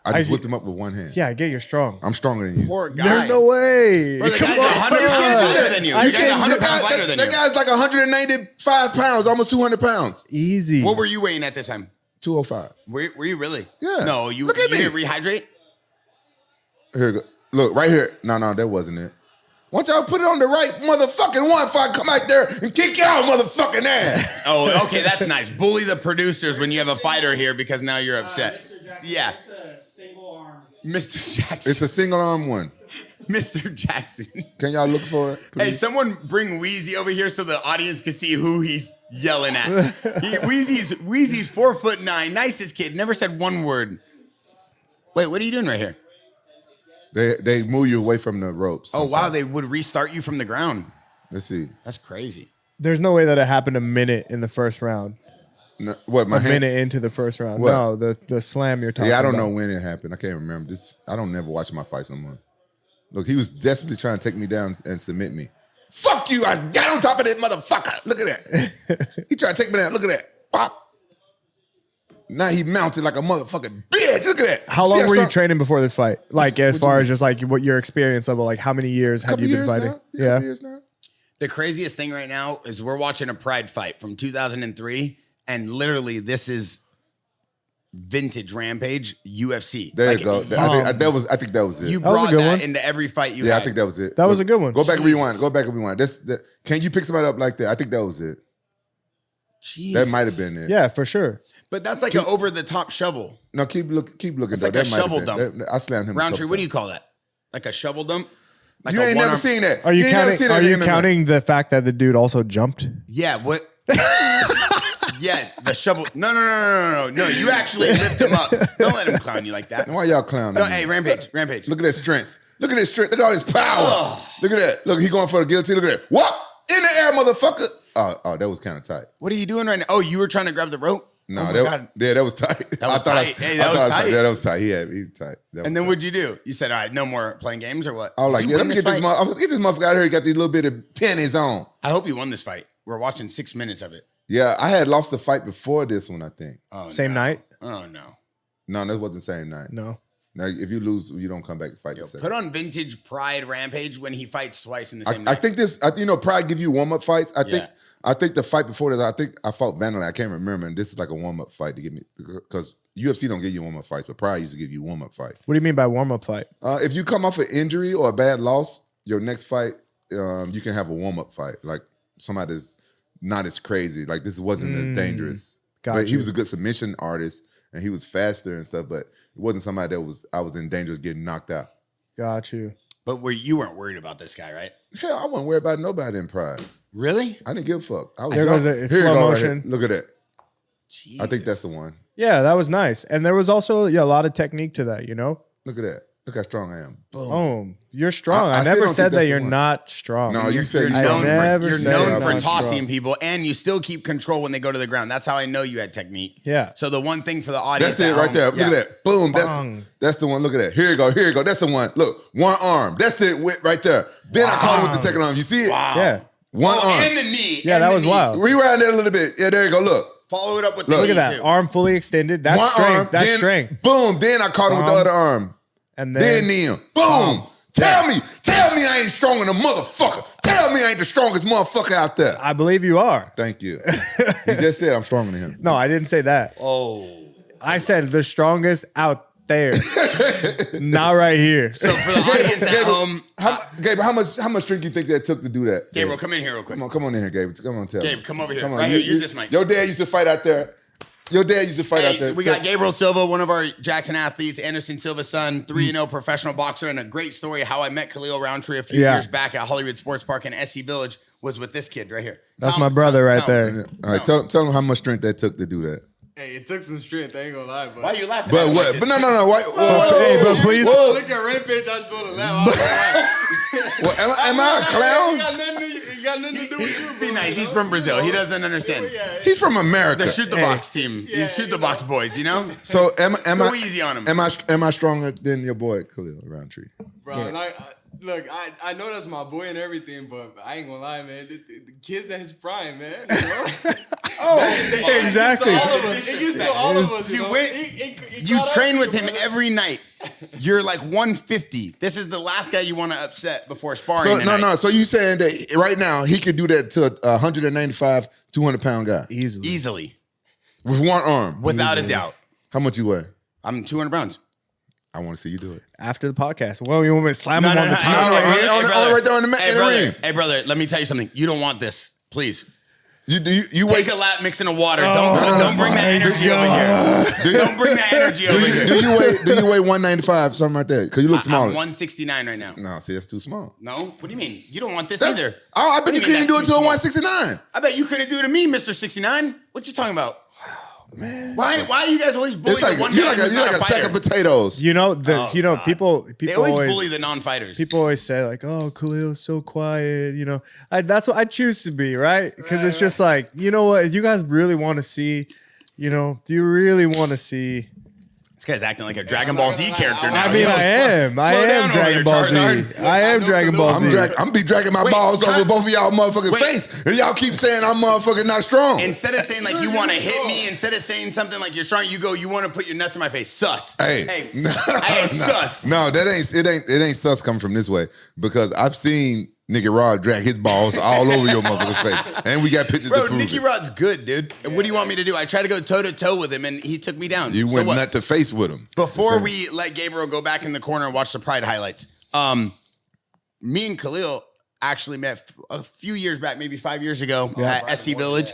I just whipped him up with one hand. Yeah, I get you're strong. I'm stronger than you. Poor guy. There's no way. Bro, the guy's 100 pounds lighter than you. The guy's 100 pounds lighter than you. That guy's like 195 pounds, almost 200 pounds. Easy. What were you weighing at this time? 205. Were you really? Yeah. No, you Look at me. didn't rehydrate? Here you go. Look, right here. No, that wasn't it. Why don't y'all put it on the right motherfucking one before I come out there and kick y'all motherfucking ass? Oh, okay, that's nice. Bully the producers when you have a fighter here because now you're upset. Yeah. Mr. Jackson. It's a single arm one. Mr. Jackson. Can y'all look for it, please? Hey, someone bring Wheezy over here so the audience can see who he's yelling at. Wheezy's 4'9", nicest kid, never said one word. Wait, what are you doing right here? They move you away from the ropes. Oh, wow, they would restart you from the ground. Let's see. That's crazy. There's no way that it happened a minute in the first round. No, what, my hand? Minute into the first round. What? No, the slam you're talking about. Yeah, I don't know when it happened. I can't remember. I don't never watch my fights no more. Look, he was desperately trying to take me down and submit me. Fuck you! I got on top of that motherfucker. Look at that. He tried to take me down. Look at that. Pop. Now he mounted like a motherfucking bitch. Look at that. How long were you training before this fight? Like, as far as just like what your experience of, like, how many years have you been fighting? Yeah. Years now. The craziest thing right now is we're watching a Pride fight from 2003, and literally this is vintage Rampage UFC. There you go. I think that was it. You brought that into every fight you had. Yeah, I think that was it. That was a good one. Go back and rewind. Go back and rewind. Can you pick somebody up like that? I think that was it. Jesus. That might have been it. Yeah, for sure. But that's like an over-the-top shovel. No, keep looking. It's though. like a That might have shovel been. dump. I slammed him. Roundtree, what do you call that? Like a shovel dump? Like You a ain't never one-arm- seen that. Are you ain't never counting? seen that Are in you MMA. counting the fact that the dude also jumped? Yeah, what? Yeah, the shovel. No. You actually lift him up. Don't let him clown you like that. Why y'all clowning? No, me? hey, Rampage. Look at that strength. Look at that strength. Look at all this power. Look at that. Look, he going for the guillotine. Look at that. What? In the air, motherfucker. Oh, that was kind of tight. What are you doing right now? Oh, you were trying to grab the rope? No, oh that was tight. That was tight. Hey, that was tight. Yeah, that was tight. He was tight. And then what'd you do? You said, all right, no more playing games or what? I was like, Did you yeah, let win me get this fight? motherfucker out here. He got these little bit of pennies on. I hope you won this fight. We're watching 6 minutes of it. Yeah, I had lost the fight before this one, I think. Oh, Same no. night? Oh, no. No, that wasn't the same night. No. Now, if you lose, you don't come back and fight Yo, the second. put on vintage Pride Rampage when he fights twice in the same I night. think this, Pride give you warm-up fights. I think the fight before that, I think I fought Vanderlei. I can't remember. And this is like a warm-up fight to get me, because UFC don't give you warm-up fights, but Pride used to give you warm-up fights. What do you mean by warm-up fight? If you come off an injury or a bad loss, your next fight, you can have a warm-up fight. Like somebody that's not as crazy. Like this wasn't as dangerous. But he was a good submission artist and he was faster and stuff, but it wasn't somebody that I was in danger of getting knocked out. Got you. But you weren't worried about this guy, right? Hell, I wasn't worried about nobody in Pride. Really? I didn't give a fuck. I was There goes young. it's Here you slow go, right motion. here. Look at that. Jesus. I think that's the one. Yeah, that was nice. And there was also a lot of technique to that, you know? Look at that. Look how strong I am. Boom. Oh, you're strong. I I still never don't said think that that's you're the one. not strong. No, you said You're you're known, never for, you're said known I'm for not tossing strong. people, and you still keep control when they go to the ground. That's how I know you had technique. Yeah. So the one thing for the audience, That's it at right home- there. Look yeah. at that. Boom. Bong. That's the one. Look at that. Here you go. Here you go. That's the one. Look, one arm. That's the whip right there. Then I caught him with the second arm. You see it? Wow. Yeah. One Oh, arm. and the knee. Yeah, and that the was knee. wild. Rewind that a little bit. Yeah, there you go. Look. Follow it up with the Look knee Look at that. too. Arm fully extended. That's One strength. arm. That's then, strength. Boom. Then I caught him with the Arm. other arm. And Then then him. Boom. Tell me I ain't strong in a motherfucker. Tell me I ain't the strongest motherfucker out there. I believe you are. Thank you. You just said I'm stronger than him. No, I didn't say that. Oh. I said the strongest out there. Not right here. So for the audience at home, Gabriel, how much strength you think that took to do that? Gabriel, come in here real quick. Come on in here, Gabriel. Come on, tell me. Gabe, come over here. Come on. Right here. Use this mic. Your dad used to fight out there. Your dad used to fight out there. We got Gabriel Silva, one of our Jackson athletes, Anderson Silva's son, 3-0 professional boxer, and a great story how I met Khalil Rountree a few years back at Hollywood Sports Park in SC Village was with this kid right here. That's my brother right there. All right, tell him how much strength that took to do that. Hey, it took some strength. I ain't gonna lie, but Why are you laughing? But at me what? like this? But no. Why? Hey, but please. look at Rampage. I just want to laugh. Well, am I a clown? It got nothing to do with you, bro. Be nice. He's from Brazil. He doesn't understand. He's from America. The shoot the box team. These shoot the box boys, you know? So am Go I? easy on him. Am I stronger than your boy Khalil Rountree? Bro, like, look, I know that's my boy and everything, but I ain't gonna lie, man. The kid's at his prime, man. You know? Exactly. It gets to all of us. You know? went- It You caught up train to with you, him brother. every night. You're like 150. This is the last guy you want to upset before sparring. So tonight. no. So you saying that right now he could do that to a 195, 200-pound guy Easily. with one arm? Without a doubt. How much you weigh? I'm 200 pounds. I want to see you do it. After the podcast. Well, you want me to slam him on the Hey, top? no, brother, on brother. right there in the Hey, in the brother. ring. Hey, brother, let me tell you something. You don't want this. Please. You weigh. Take a lap mixing the water. Don't bring that energy over here. Don't bring that energy over here. Do you weigh 195, something like that? Because you look I'm smaller. 169 right now. No, see, that's too small. No? What do you mean? You don't want this That's- either. Oh, I What bet do you mean couldn't do it that's to a too small? 169. I bet you couldn't do it to me, Mr. 69. What you talking about? Man. Why are you guys always bullying It's like the one you're guy like who's you're not like a a sack fighter? of potatoes. You know, God. people They always always bully the non-fighters. people always say like, "Oh, Khalil's so quiet." You know, that's what I choose to be, right? Because it's just like, you know what? If you guys really want to see, you know, do you really want to see? This guy's acting like a Dragon Ball Z character now. I mean, Yo, I am slow down Dragon over there, Ball Z. Charizard. I am know Dragon Khalil. Ball Z. I'm gonna be dragging my Wait, balls how- over both of y'all motherfucking Wait. face, and y'all keep saying I'm motherfucking not strong. Instead of saying like you want to hit me, instead of saying something like you're strong, you go, you want to put your nuts in my face. Sus. Hey, Sus. No, it ain't sus coming from this way because I've seen Nicky Rod drag his balls all over your motherfucking face, and we got pictures to Bro, prove Nicky it. Rod's good, dude. What do you want me to do? I tried to go toe to toe with him, and he took me down. You So went what? nut to face with him. Before we let Gabriel go back in the corner and watch the Pride highlights, me and Khalil actually met a few years back, maybe 5 years ago at SC Village.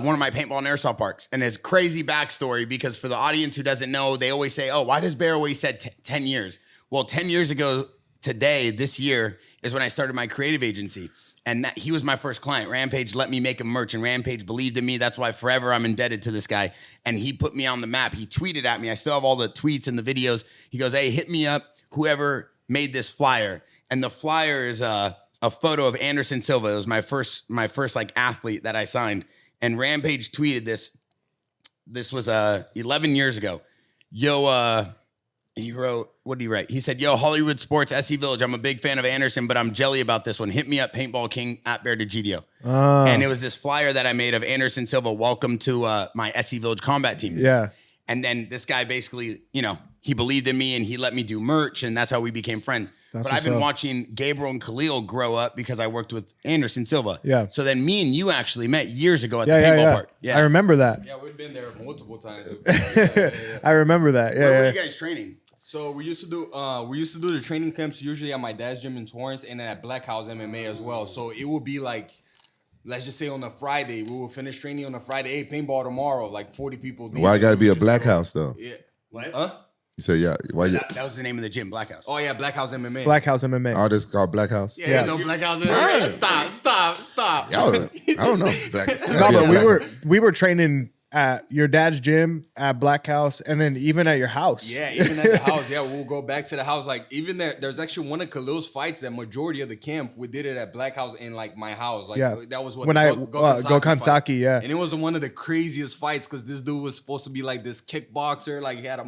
one of my paintball and airsoft parks. And it's crazy backstory because for the audience who doesn't know, they always say, oh, why does Bear always said 10 years? Well, 10 years ago today, this year, is when I started my creative agency. And he was my first client. Rampage let me make him merch, and Rampage believed in me. That's why forever I'm indebted to this guy. And he put me on the map. He tweeted at me. I still have all the tweets and the videos. He goes, hey, hit me up, whoever made this flyer. And the flyer is a photo of Anderson Silva. It was my first like athlete that I signed. And Rampage tweeted this. This was 11 years ago. Yo, he wrote, what did he write? He said, yo, Hollywood Sports, SC Village. I'm a big fan of Anderson, but I'm jelly about this one. Hit me up, Paintball King at Bear DeGidio. And it was this flyer that I made of Anderson Silva. Welcome to my SC Village combat team. Yeah. And then this guy basically, you know, he believed in me and he let me do merch, and that's how we became friends. But I've been watching Gabriel and Khalil grow up because I worked with Anderson Silva. Yeah. So then me and you actually met years ago at the paintball park. Yeah. I remember that. Yeah, we've been there multiple times. I remember that. Yeah. Where were you guys training? So we used to do the training camps usually at my dad's gym in Torrance and at Black House MMA as well. So it would be like, let's just say on a Friday, we will finish training on a Friday. Hey, paintball tomorrow, like 40 people. Why got to be a Black House though? Yeah. What? Huh? You said yeah. Why? That was the name of the gym, Black House. Oh yeah, Black House MMA. Black House MMA. Oh, this is called Black House. Yeah, no Black House MMA. Stop. Y'all, I don't know. Black. No, but we were training at your dad's gym, at Black House, and then even at your house. Yeah, even at the house. Yeah, we'll go back to the house. Like even there's actually one of Khalil's fights that majority of the camp we did it at Black House in like my house. Like that was what when Gokhan Saki, yeah. And it was one of the craziest fights because this dude was supposed to be like this kickboxer. Like he had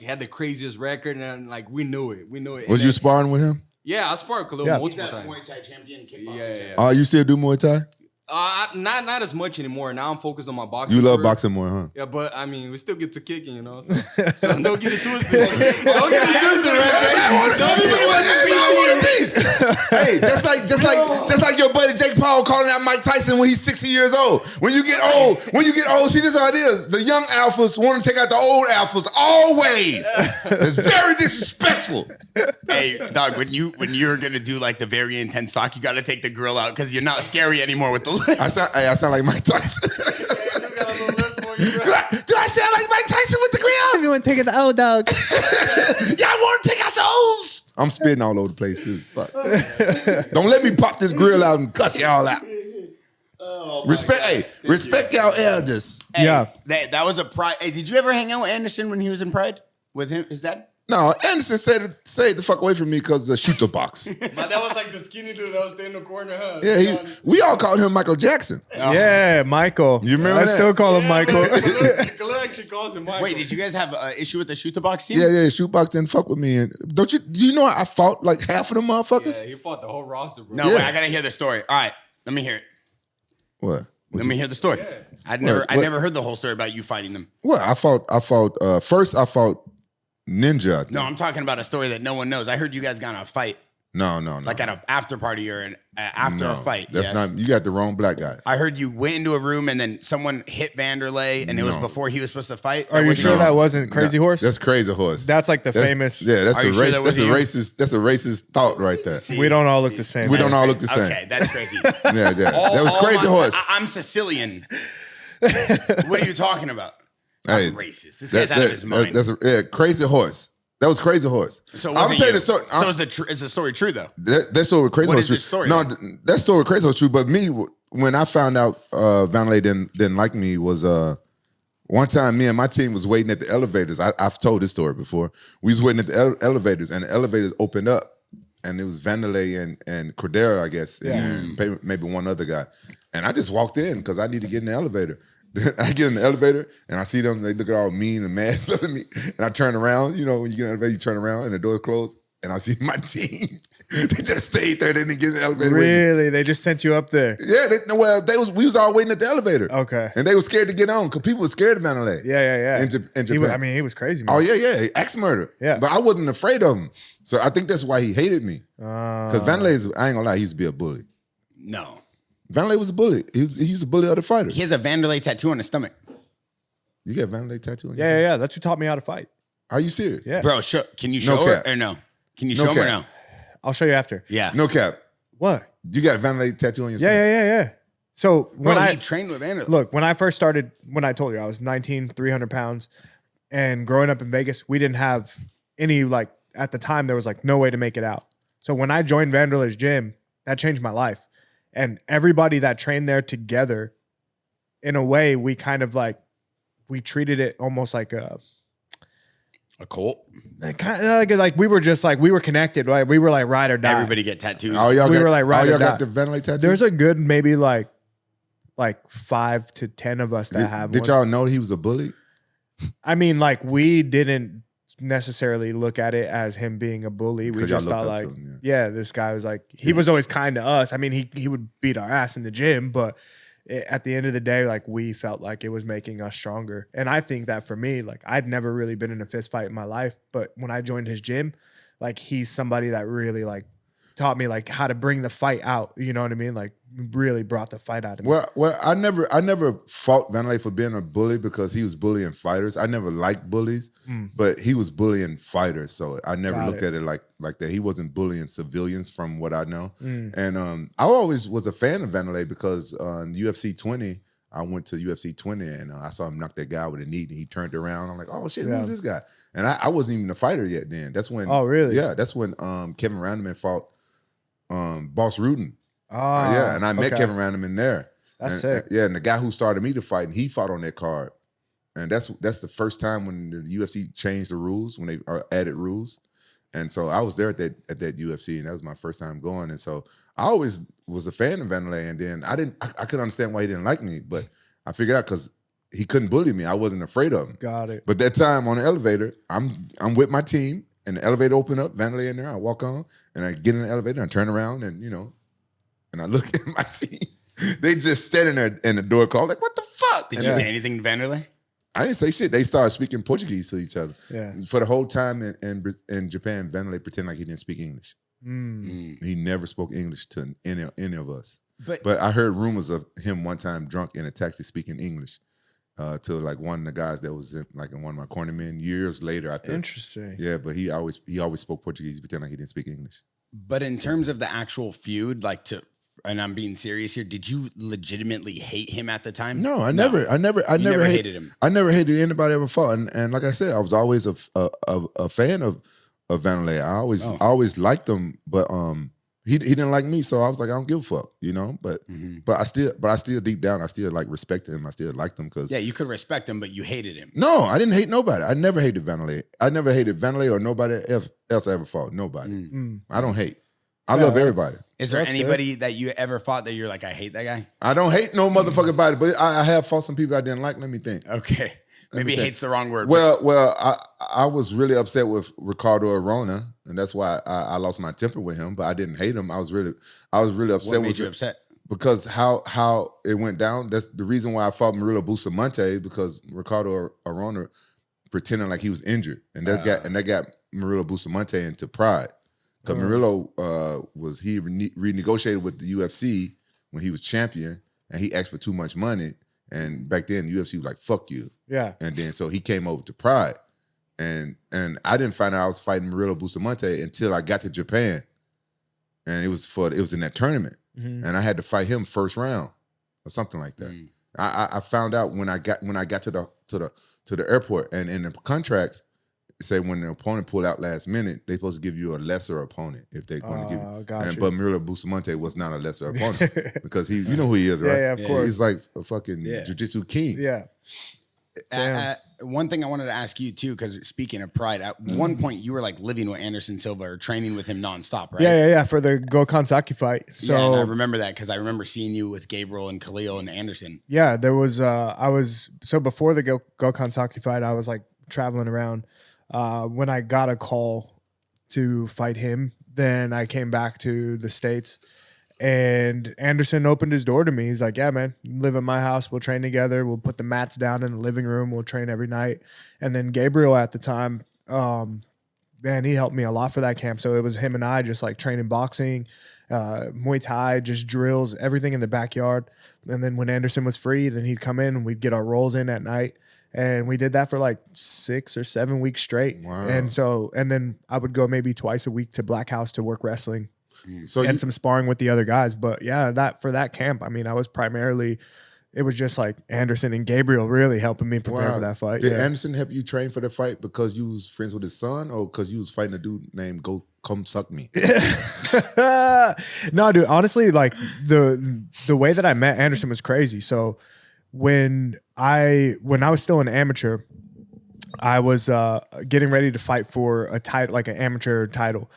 had the craziest record, and like we knew it. Was you sparring with him? Yeah, I sparred Khalil multiple times. Muay Thai champion, kickboxer. Yeah. Oh, you still do Muay Thai? Not as much anymore. Now I'm focused on my boxing. You love career. boxing more, huh? Yeah, but I mean, we still get to kicking, you know. So don't get it twisted. Don't get it twisted, right? Hey, just like your buddy Jake Paul calling out Mike Tyson when he's 60 years old. When you get old, see, this is how it is. The young alphas want to take out the old alphas always. It's very disrespectful. Hey, dog, when you're gonna do like the very intense talk, you got to take the grill out because you're not scary anymore with the lip. I sound like Mike Tyson. Do I sound like Mike Tyson with the grill? Everyone taking the old dog. Y'all want to take out the O's? I'm spitting all over the place too. Fuck. Don't let me pop this grill out and cut y'all out. Respect y'all elders. Hey, yeah, that was a pride. Hey, did you ever hang out with Anderson when he was in Pride with him? Is that? No, Anderson said stay the fuck away from me because of the Chito box. But that was like the skinny dude that was staying in the corner, huh? Yeah, we all called him Michael Jackson. Yeah, Michael. You remember I that? still call him Michael. Khalil actually calls him Michael. Wait, did you guys have an issue with the shoot the box team? Yeah, Shootbox didn't fuck with me. And do you know I fought like half of them motherfuckers? Yeah, he fought the whole roster, bro. No, wait, I gotta hear the story. All right, let me hear it. What? Let me hear the story. Yeah. I never heard the whole story about you fighting them. Well, I fought Ninja. I think. No, I'm talking about a story that no one knows. I heard you guys got in a fight, No. like at an after party or after a fight. That's Yes. not. You got the wrong black guy. I heard you went into a room and then someone hit Vanderlei, and it was before he was supposed to fight. Are you sure that wasn't Crazy Horse? That's Crazy Horse. That's like the famous. Yeah, that's Are a you sure race. that was That's a racist thought right there. We don't all look the same. We don't all look the same. Okay, that's crazy. Yeah. That was Crazy Horse. I'm Sicilian. What are you talking about? Hey, I'm racist. This guy's out of his mind. Crazy Horse. That was Crazy Horse. So I'm tell you the story. So is the story true though? That story with Crazy What Horse is true. this story No, then? that story with Crazy Horse true. But me, when I found out Vanderlei didn't like me, was one time me and my team was waiting at the elevators. I've told this story before. We was waiting at the elevators, and the elevators opened up, and it was Vanderlei and Cordero, I guess, and maybe one other guy. And I just walked in because I need to get in the elevator. I get in the elevator and I see them. They look at all mean and mad stuff at me. And I turn around. You know, when you get in the elevator, you turn around and the door's closed. And I see my team. They just stayed there. They didn't get in the elevator. Really? They just sent you up there? Yeah. We was all waiting at the elevator. Okay. And they were scared to get on because people were scared of Vanderlei. Yeah. In Japan. He was crazy, man. Oh, yeah. Axe murder. Yeah. But I wasn't afraid of him. So I think that's why he hated me. Because Vanderlei, I ain't gonna lie, he used to be a bully. No. Vanderlei was a bully. He used to bully other fighters. He has a Vanderlei tattoo on his stomach. You got Vanderlei tattoo on your Yeah. That's who taught me how to fight. Are you serious? Yeah. Bro, can you show her cap. or no? Can you No show him or cap. no? I'll show you after. Yeah. No cap. What? You got Vanderlei tattoo on your Yeah. So when Bro, he trained with Vanderlei. Look, when I first started, when I told you I was 19, 300 pounds, and growing up in Vegas, we didn't have any, like, at the time, there was like no way to make it out. So when I joined Vanderlei's gym, that changed my life. And everybody that trained there together, in a way, we kind of like, we treated it almost like a cult. kind of like we were just like, we were connected, right? We were like ride or die. Everybody get tattoos. Oh, y'all We got, were like, right oh, y'all or got die. the Vanderlei tattoo? There's a good maybe like 5 to 10 of us that have Did one. y'all know he was a bully? I mean, like, we didn't necessarily look at it as him being a bully. We 'Cause y'all just looked thought up like, to him, yeah, this guy was like, he was always kind to us. I mean, he would beat our ass in the gym, but at the end of the day, like, we felt like it was making us stronger. And I think that for me, like, I'd never really been in a fist fight in my life, but when I joined his gym, like, he's somebody that really like taught me like how to bring the fight out. You know what I mean? Like, really brought the fight out of me. Well, I never fought Vanderlei for being a bully because he was bullying fighters. I never liked bullies, but he was bullying fighters, so I never Got looked it. at it like that. He wasn't bullying civilians, from what I know. And I always was a fan of Vanderlei because in UFC 20, I went to UFC 20 and I saw him knock that guy with a knee, and he turned around. I'm like, oh shit, Yeah. who's this guy? And I wasn't even a fighter yet then. That's when. Oh, really? Yeah, that's when Kevin Randleman fought Boss Rudin. Oh, Yeah, and I met okay. Kevin Randleman there. That's And, sick. yeah, and the guy who started me to fight, and he fought on that card. And that's the first time when the UFC changed the rules, when they added rules. And so I was there at that UFC, and that was my first time going. And so I always was a fan of Vanderlei, and then I couldn't understand why he didn't like me, but I figured out because he couldn't bully me. I wasn't afraid of him. Got it. But that time on the elevator, I'm with my team, and the elevator opened up, Vanderlei in there, I walk on, and I get in the elevator, and I turn around, and and I look at my team. They just standing there in the door call, like, what the fuck? Did And you then- say anything to Vanderlei? I didn't say shit. They started speaking Portuguese to each other. Yeah. For the whole time in Japan, Vanderlei pretended like he didn't speak English. He never spoke English to any of us. But I heard rumors of him one time drunk in a taxi speaking English to like one of the guys that was in one of my corner men years later. I think. Interesting. Yeah, but he always spoke Portuguese. He pretended like he didn't speak English. But in terms of the actual feud, and I'm being serious here, did you legitimately hate him at the time? No, I never hated him. I never hated anybody I ever fought, and like I said, I was always a fan of Vanderlei. I always liked him, but he didn't like me, so I was like, I don't give a fuck, But I still deep down, I still like respected him. I still liked him because You could respect him, but you hated him. no, I didn't hate nobody. I never hated Vanderlei. I never hated Vanderlei or nobody else I ever fought. Nobody. I don't hate. I love everybody. Is there That's anybody that you ever fought that you're like, I hate that guy? I don't hate no motherfucking body, but I have fought some people I didn't like. Let me think. Okay. Maybe hate's the wrong word. Well, I was really upset with Ricardo Arona, and that's why I lost my temper with him. But I didn't hate him. I was really upset what made with you him upset? because how it went down. That's the reason why I fought Murillo Bustamante, because Ricardo Arona pretending like he was injured, and that got Murillo Bustamante into pride. Because Murillo renegotiated with the UFC when he was champion, and he asked for too much money. And back then, the UFC was like, "Fuck you." Yeah. And then so he came over to Pride, and I didn't find out I was fighting Murillo Bustamante until I got to Japan, and it was in that tournament, and I had to fight him first round or something like that. I found out when I got to the airport, and in the contracts say when the opponent pulled out last minute, they're supposed to give you a lesser opponent if they're going to give you. Gotcha. But Murillo Bustamante was not a lesser opponent because you know who he is, right? Yeah, of course. He's like a fucking jiu-jitsu king. Yeah. One thing I wanted to ask you too, because speaking of pride, at one point you were like living with Anderson Silva or training with him nonstop, right? Yeah. For the Gokhan Saki fight. So and I remember that because I remember seeing you with Gabriel and Khalil and Anderson. yeah, there was before the Gokhan Saki fight, I was like traveling around. When I got a call to fight him, then I came back to the States, and Anderson opened his door to me. He's like, "Yeah, man, live at my house. We'll train together. We'll put the mats down in the living room. We'll train every night." And then Gabriel at the time, man, he helped me a lot for that camp. So it was him and I just like training boxing, Muay Thai, just drills, everything in the backyard. And then when Anderson was free, then he'd come in and we'd get our rolls in at night. And we did that for like 6 or 7 weeks straight. Wow. And then I would go maybe twice a week to Black House to work wrestling. So and some sparring with the other guys. But yeah, for that camp, I mean, I was primarily, it was just like Anderson and Gabriel really helping me prepare for that fight. Did Anderson help you train for the fight because you was friends with his son, or because you was fighting a dude named Go Come Suck Me? No, dude, honestly, like the way that I met Anderson was crazy. So when I was still an amateur, I was getting ready to fight for a title, like an amateur title.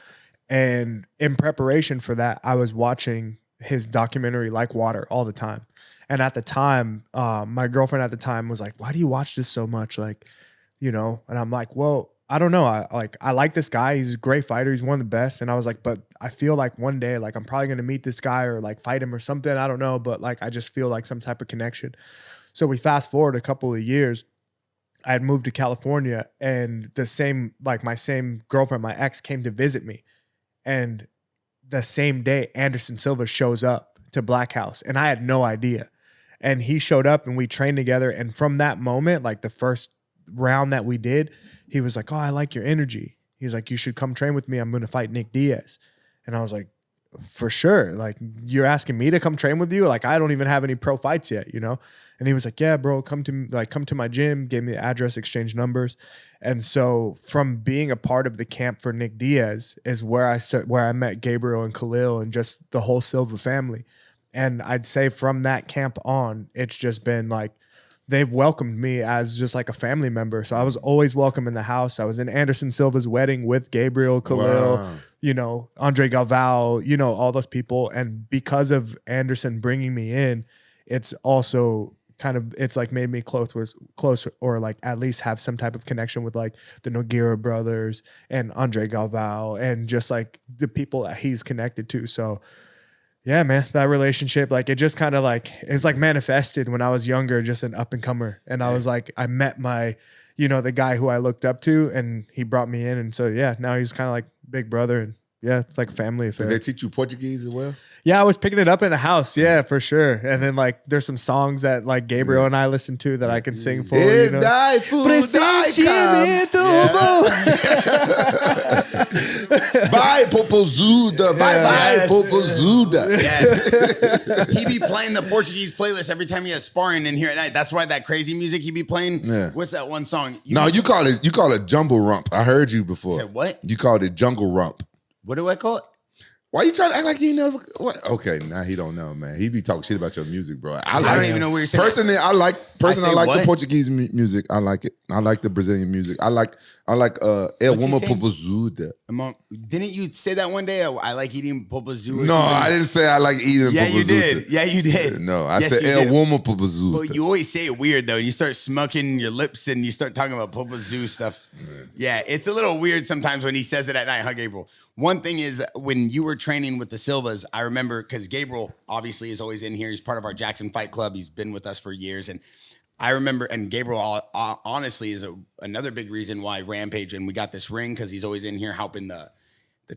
And in preparation for that, I was watching his documentary Like Water all the time. And at the time, my girlfriend at the time was like, why do you watch this so much? Like, you know, and I'm like, well, I don't know. I like this guy. He's a great fighter. He's one of the best. And I was like, but I feel like one day, like I'm probably going to meet this guy or like fight him or something. I don't know. But like, I just feel like some type of connection. So we fast forward a couple of years. I had moved to California, and my same girlfriend, my ex, came to visit me. And the same day, Anderson Silva shows up to Black House, and I had no idea. And he showed up, and we trained together. And from that moment, like the first round that we did, he was like, oh, I like your energy. He's like, you should come train with me. I'm going to fight Nick Diaz. And I was like, for sure. Like, you're asking me to come train with you? Like, I don't even have any pro fights yet, you know? And he was like, yeah, bro, come to my gym, gave me the address, exchange numbers. And so from being a part of the camp for Nick Diaz is where I met Gabriel and Khalil and just the whole Silva family. And I'd say from that camp on, it's just been like, they've welcomed me as just like a family member. So I was always welcome in the house. I was in Anderson Silva's wedding with Gabriel, Khalil, you know, Andre Galvao, you know, all those people. And because of Anderson bringing me in, it's also it's like made me close or like at least have some type of connection with like the Nogueira brothers and Andre Galvao and just like the people that he's connected to. So yeah, man, that relationship, like it just kind of like, it's like manifested when I was younger, just an up and comer. And I was like, I met the guy who I looked up to, and he brought me in. And so, yeah, now he's kind of like big brother, and yeah, it's like a family affair. Did they teach you Portuguese as well? Yeah, I was picking it up in the house. Yeah, for sure. And then like, there's some songs that like Gabriel and I listen to that I can sing for. You know? Vai, Popozuda. Vai, Popozuda. Yes. He be playing the Portuguese playlist every time he has sparring in here at night. That's why that crazy music he be playing. Yeah. What's that one song? You call it Jungle Rump. I heard you before. Said what? You called it Jungle Rump. What do I call it? Why you trying to act like you never? What? Okay, now he don't know, man. He be talking shit about your music, bro. I don't even know where you're saying. Personally, I like the Portuguese music. I like it. I like the Brazilian music. I like El Woman Popozuda. Didn't you say that one day? I like eating popozuda. No, I didn't say I like eating. Yeah, popozuda. you did. Yeah, you did. No, I said El Woman Popozuda. But you always say it weird though. You start smucking your lips and you start talking about popozuda stuff. Yeah, it's a little weird sometimes when he says it at night, huh, Gabriel? One thing is when you were training with the Silvas, I remember because Gabriel obviously is always in here. He's part of our Jackson Fight Club. He's been with us for years. And I remember, and Gabriel honestly is another big reason why Rampage, and we got this ring because he's always in here helping the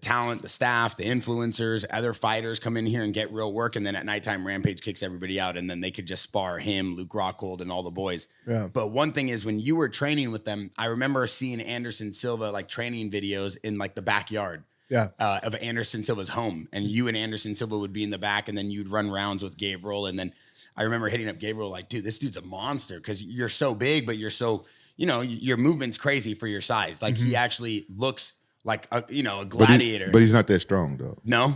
talent, the staff, the influencers, other fighters come in here and get real work. And then at nighttime, Rampage kicks everybody out. And then they could just spar him, Luke Rockhold, and all the boys. Yeah. But one thing is when you were training with them, I remember seeing Anderson Silva like training videos in like the backyard. Yeah, of Anderson Silva's home, and you and Anderson Silva would be in the back, and then you'd run rounds with Gabriel. And then I remember hitting up Gabriel like, dude, this dude's a monster because you're so big, but you're so, you know, your movement's crazy for your size. Like he actually looks like a gladiator. But he's not that strong though. No,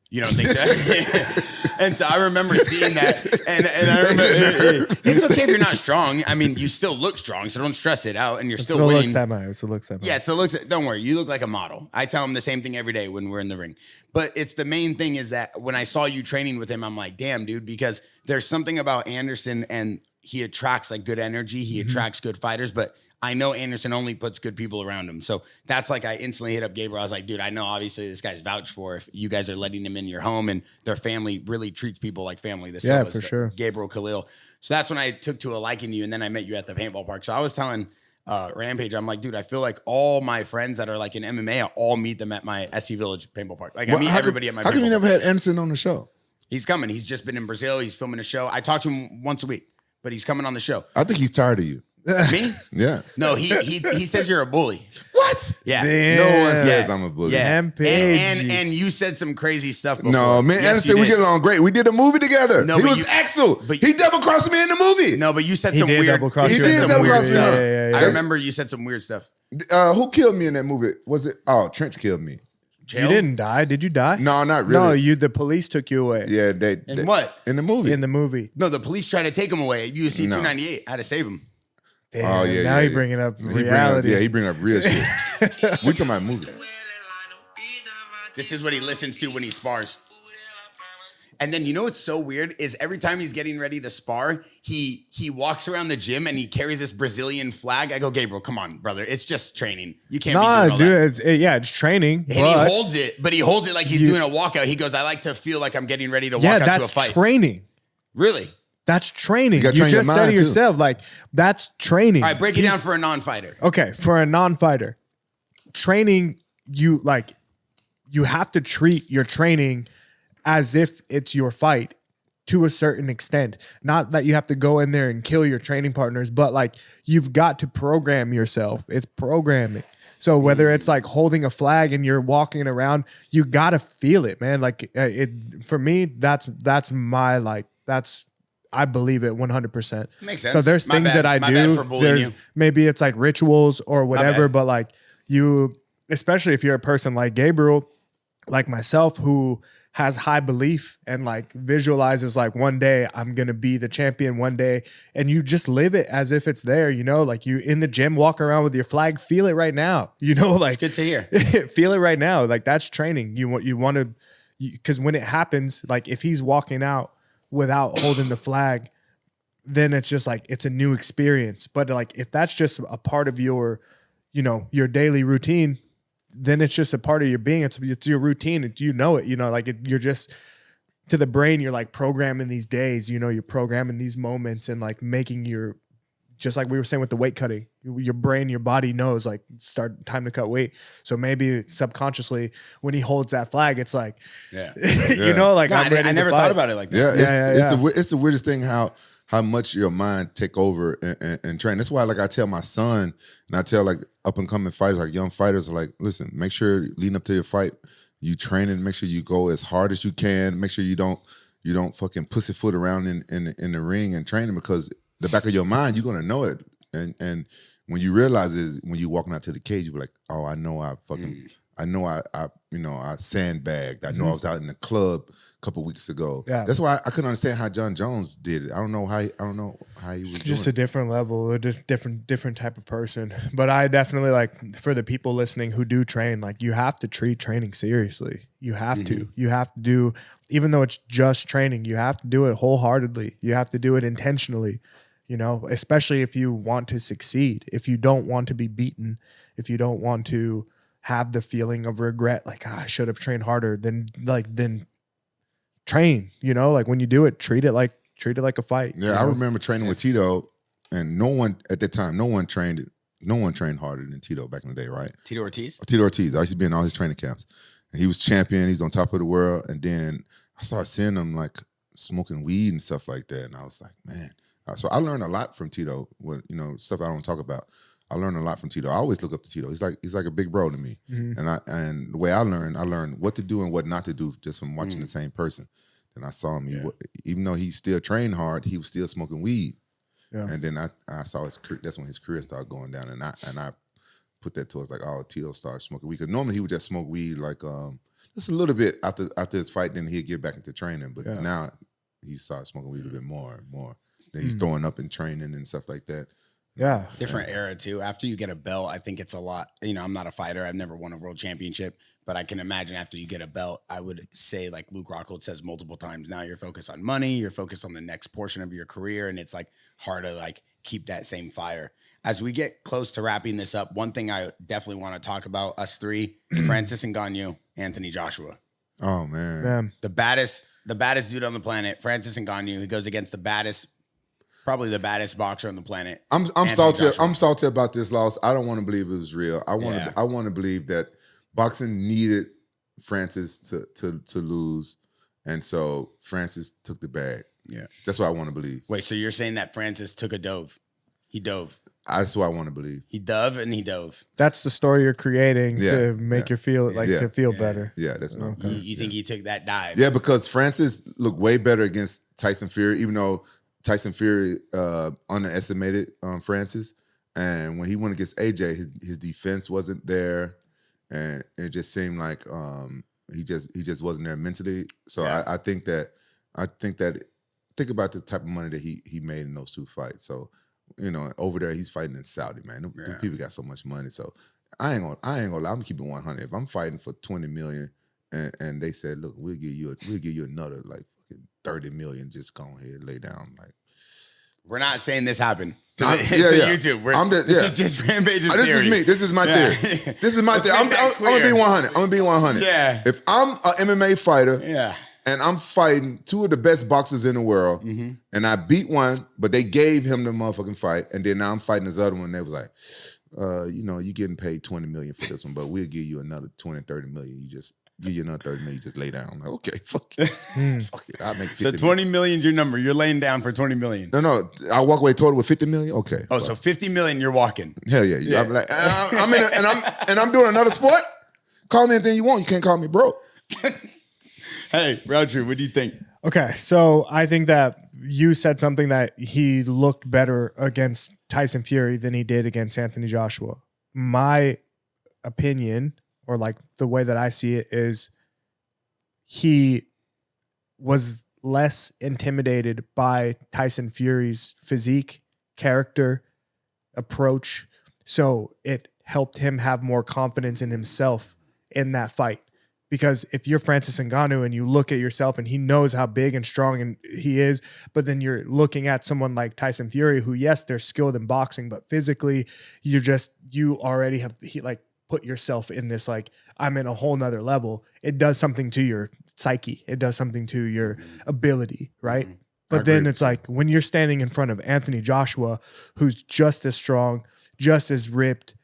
you don't think so? And so I remember seeing that, and I remember it's okay if you're not strong. I mean, you still look strong, so don't stress it out. And you're still winning. It still looks that much. Yeah, still looks. Don't worry, you look like a model. I tell him the same thing every day when we're in the ring. But it's the main thing is that when I saw you training with him, I'm like, damn, dude, because there's something about Anderson, and he attracts like good energy. He attracts good fighters, but I know Anderson only puts good people around him. So that's like I instantly hit up Gabriel. I was like, dude, I know obviously this guy's vouched for if you guys are letting him in your home, and their family really treats people like family. Yeah, for sure. Gabriel, Khalil. So that's when I took to a liking to you, and then I met you at the paintball park. So I was telling Rampage, I'm like, dude, I feel like all my friends that are like in MMA, I all meet them at my SC Village paintball park. Like I meet everybody at my. How come you never had Anderson on the show? He's coming. He's just been in Brazil. He's filming a show. I talk to him once a week, but he's coming on the show. I think he's tired of you. Me? Yeah. No, he says you're a bully. What? Yeah. Damn. No one says Yeah. I'm a bully. Yeah. Rampage. And you said some crazy stuff before. No, man, Yes, Anderson, you we did. get along great. We did a movie together. No, he but was you- excellent. but- He double-crossed me in the movie. No, but you said He some did weird. double-cross you you. said He did some double-cross weird me. stuff. Yeah. I remember you said some weird stuff. Who killed me in that movie? Was it? Oh, Trench killed me. Jail? You didn't die. Did you die? No, not really. No, the police took you away. Yeah, In what? In the movie. In the movie. No, the police tried to take him away at UFC No. 298. I had to save him. Damn, Oh yeah. now yeah, you're yeah. bringing up He reality. He bring up real shit. We talking about movie. This is what he listens to when he spars. And then you know what's so weird is every time he's getting ready to spar, he walks around the gym and he carries this Brazilian flag. I go, Gabriel, come on, brother. It's just training. You can't be doing Nah, all dude, that. it's training. And but he holds it, but he holds it like he's doing a walkout. He goes, I like to feel like I'm getting ready to walk out to a that's fight. training. Really? That's training. You You, gotta train your just said mind, it too. yourself. Like, that's training. All right, break it down for a non-fighter. Okay, for a non-fighter, training, you have to treat your training as if it's your fight to a certain extent. Not that you have to go in there and kill your training partners, but like you've got to program yourself. It's programming. So whether it's like holding a flag and you're walking around, you got to feel it, man. Like for me, that's my like I believe it 100%. Makes sense. So there's My things bad. that I My bad do. for bullying There's you. maybe it's like rituals or whatever, bad. but like you, especially if you're a person like Gabriel, like myself, who has high belief and like visualizes like one day I'm gonna be the champion one day, and you just live it as if it's there, you know, like you in the gym, walk around with your flag, feel it right now, you know, like It's good to hear. feel it right now. Like that's training. You want to, because when it happens, like if he's walking out without holding the flag, then it's just like it's a new experience. But like if that's just a part of your, you know, your daily routine, then it's just a part of your being. It's your routine. You know it. You know, like you're just to the brain. You're like programming these days. You know, you're programming these moments and like making your, just like we were saying with the weight cutting, your brain, your body knows like time to cut weight. So maybe subconsciously when he holds that flag, it's like, Yeah. you know, like No, I'm ready I to never fight. thought about it like that. Yeah, it's the weirdest thing how much your mind take over and train. That's why, like, I tell my son and I tell like up and coming fighters, like young fighters, like, listen, make sure leading up to your fight, you train and make sure you go as hard as you can. Make sure you don't fucking pussyfoot around in the ring and training, because the back of your mind, you're gonna know it. And when you realize it, when you're walking out to the cage, you be like, oh, I know I sandbagged. I know I was out in the club a couple weeks ago. Yeah. That's why I couldn't understand how John Jones did it. I don't know how he was Just doing a different level, a different type of person. But I definitely, like, for the people listening who do train, like, you have to treat training seriously. You have to. You have to do, even though it's just training, you have to do it wholeheartedly. You have to do it intentionally, you know, especially if you want to succeed, if you don't want to be beaten, if you don't want to have the feeling of regret, like, I should have trained harder, then train, you know, like when you do it, treat it like a fight. Yeah, you I know? remember training with Tito, and no one trained harder than Tito back in the day, right? Tito Ortiz? Tito Ortiz. I used to be in all his training camps. And he was champion, he was on top of the world, and then I started seeing him like smoking weed and stuff like that. And I was like, man. So I learned a lot from Tito, with, you know, stuff I don't talk about. I learned a lot from Tito. I always look up to Tito. He's like a big bro to me. Mm-hmm. And the way I learned what to do and what not to do just from watching the same person. And I saw him, even though he still trained hard, he was still smoking weed. Yeah. And then I saw that's when his career started going down. And I put that towards like, oh, Tito started smoking weed. Because normally he would just smoke weed like just a little bit after his fight, then he'd get back into training. But now he started smoking weed a bit more and more. Then he's throwing up in training and stuff like that. Yeah. Different era too. After you get a belt, I think it's a lot. You know, I'm not a fighter. I've never won a world championship, but I can imagine after you get a belt, I would say, like Luke Rockhold says multiple times, now you're focused on money, you're focused on the next portion of your career, and it's like hard to like keep that same fire. As we get close to wrapping this up, one thing I definitely want to talk about, us three, Francis Ngannou, Anthony Joshua. Oh man. The baddest dude on the planet, Francis Ngannou. He goes against probably the baddest boxer on the planet. I'm salty. Joshua. I'm salty about this loss. I don't want to believe it was real. I want to believe that boxing needed Francis to lose, and so Francis took the bag. Yeah, that's what I want to believe. Wait, so you're saying that Francis took a dove? He dove. That's what I want to believe. He dove. That's the story you're creating Yeah, to make you feel to feel better. Yeah, that's my Okay. You think he took that dive? Yeah, because Francis looked way better against Tyson Fury, even though Tyson Fury underestimated Francis. And when he went against AJ, his defense wasn't there, and it just seemed like he just wasn't there mentally. So Yeah. I think about the type of money that he made in those 2 fights. So over there he's fighting in Saudi, man. Them people got so much money. So I ain't gonna lie. I'm keeping 100. If I'm fighting for 20 million, and they said, look, we'll give you another like fucking 30 million. Just go ahead, lay down, like. We're not saying this happened to YouTube. This is just Rampage's this theory. is me. This is my theory. This is my theory. I'm gonna be 100. I'm gonna be 100. Yeah. If I'm an MMA fighter, Yeah. and I'm fighting 2 of the best boxers in the world, and I beat one, but they gave him the motherfucking fight, and then now I'm fighting this other one. And they was like, you're getting paid 20 million for this one, but we'll give you another 20, 30 million. You just give you another 30 million. You just lay down. I'm like, okay, fuck it. Fuck it. I'll make 50 So 20 million's your number. You're laying down for 20 million. No, I walk away total with 50 million. Okay. Oh, so 50 million, you're walking. Hell yeah. I'm like, I'm doing another sport. Call me anything you want. You can't call me broke. Hey, Rountree, what do you think? Okay, so I think that you said something that he looked better against Tyson Fury than he did against Anthony Joshua. My opinion, or like the way that I see it, is he was less intimidated by Tyson Fury's physique, character, approach. So it helped him have more confidence in himself in that fight. Because if you're Francis Ngannou and you look at yourself and he knows how big and strong and he is, but then you're looking at someone like Tyson Fury, who, yes, they're skilled in boxing, but physically you already have put yourself in this, like, I'm in a whole nother level. It does something to your psyche. It does something to your ability, right? But then it's like when you're standing in front of Anthony Joshua, who's just as strong, just as ripped,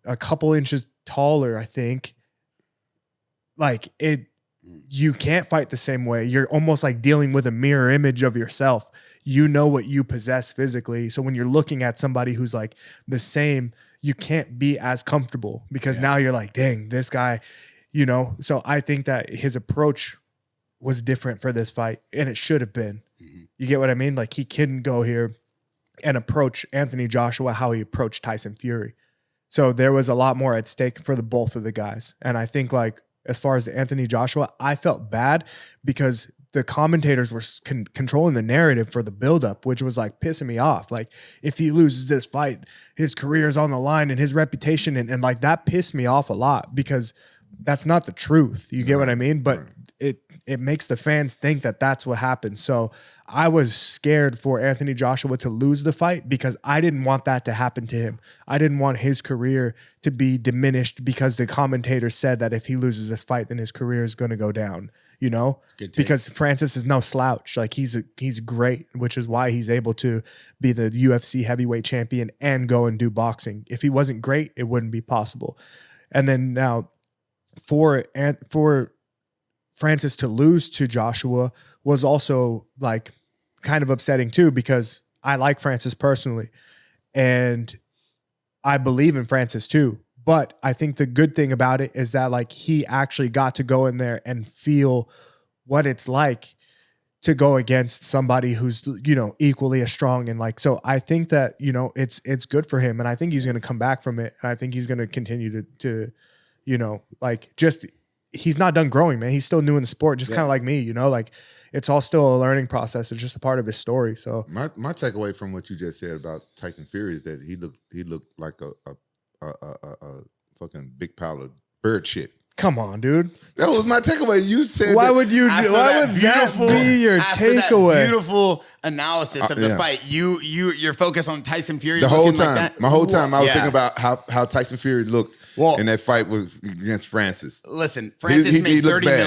a couple inches taller, I think, like you can't fight the same way. You're almost like dealing with a mirror image of yourself. You know what you possess physically. So when you're looking at somebody who's like the same, you can't be as comfortable because now you're like, dang, this guy, So I think that his approach was different for this fight, and it should have been. You get what I mean? Like, he couldn't go here and approach Anthony Joshua how he approached Tyson Fury. So there was a lot more at stake for the both of the guys. And I think, like, as far as Anthony Joshua, I felt bad because the commentators were controlling the narrative for the buildup, which was like pissing me off. Like, if he loses this fight, his career is on the line and his reputation. And like, that pissed me off a lot because that's not the truth. You get what I mean? But it makes the fans think that that's what happened. So I was scared for Anthony Joshua to lose the fight because I didn't want that to happen to him. I didn't want his career to be diminished because the commentator said that if he loses this fight, then his career is going to go down, because Francis is no slouch. Like, he's great, which is why he's able to be the UFC heavyweight champion and go and do boxing. If he wasn't great, it wouldn't be possible. And then now for Francis to lose to Joshua was also like kind of upsetting too, because I like Francis personally and I believe in Francis too. But I think the good thing about it is that, like, he actually got to go in there and feel what it's like to go against somebody who's, equally as strong. And like, so I think that, it's good for him. And I think he's going to come back from it. And I think he's going to continue to he's not done growing, man. He's still new in the sport, just kind of like me, like, it's all still a learning process. It's just a part of his story. So my takeaway from what you just said about Tyson Fury is that he looked like a fucking big pile of bird shit. Come on, dude. That was my takeaway. You said why would that be your takeaway? That beautiful analysis of the fight. You're focused on Tyson Fury the whole time. Like that? My whole time I was thinking about how Tyson Fury looked in that fight against Francis. Listen, Francis made 30 bad.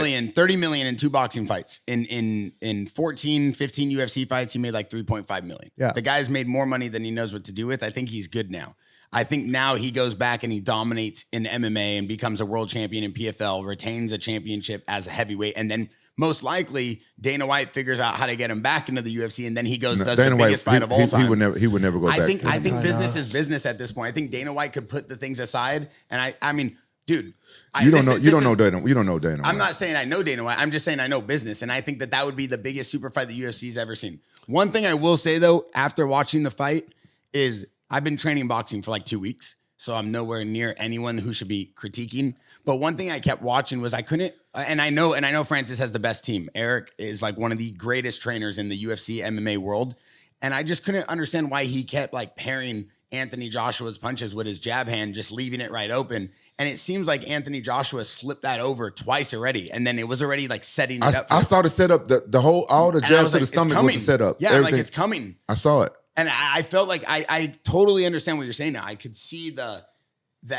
million in 2 boxing fights. In 14, 15 UFC fights, he made like 3.5 million. Yeah. The guy's made more money than he knows what to do with. I think he's good now. I think now he goes back and he dominates in MMA and becomes a world champion in PFL, retains a championship as a heavyweight, and then most likely Dana White figures out how to get him back into the UFC, and then he goes does Dana the biggest White, fight of all time. He would never go back. I think business is business at this point. I think Dana White could put the things aside, and I mean, dude, you don't know Dana White. I'm not saying I know Dana White. I'm just saying I know business, and I think that would be the biggest super fight the UFC's ever seen. One thing I will say though, after watching the fight, is I've been training boxing for like 2 weeks. So I'm nowhere near anyone who should be critiquing. But one thing I kept watching was I couldn't, and I know Francis has the best team. Eric is like one of the greatest trainers in the UFC MMA world. And I just couldn't understand why he kept like pairing Anthony Joshua's punches with his jab hand, just leaving it right open. And it seems like Anthony Joshua slipped that over twice already. And then it was already like setting it up. I saw the setup, all the jabs to the stomach was the setup. Yeah, like it's coming. I saw it. And I felt like I totally understand what you're saying now. I could see the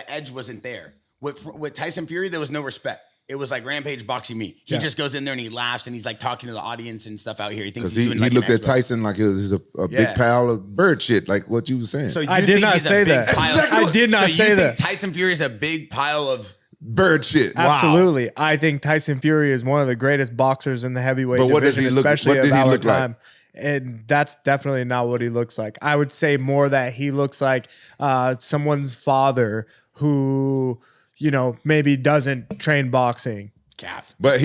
edge wasn't there. With Tyson Fury, there was no respect. It was like Rampage boxing me. He just goes in there and he laughs and he's like talking to the audience and stuff out here. He thinks he's doing like he looked at Tyson like it was a big pile of bird shit, like what you were saying. So I did not say that. I did not say that. Tyson Fury is a big pile of bird shit. Absolutely. Wow. I think Tyson Fury is one of the greatest boxers in the heavyweight division, especially of our time. Like? And that's definitely not what he looks like. I would say more that he looks like someone's father who, maybe doesn't train boxing. Cap. But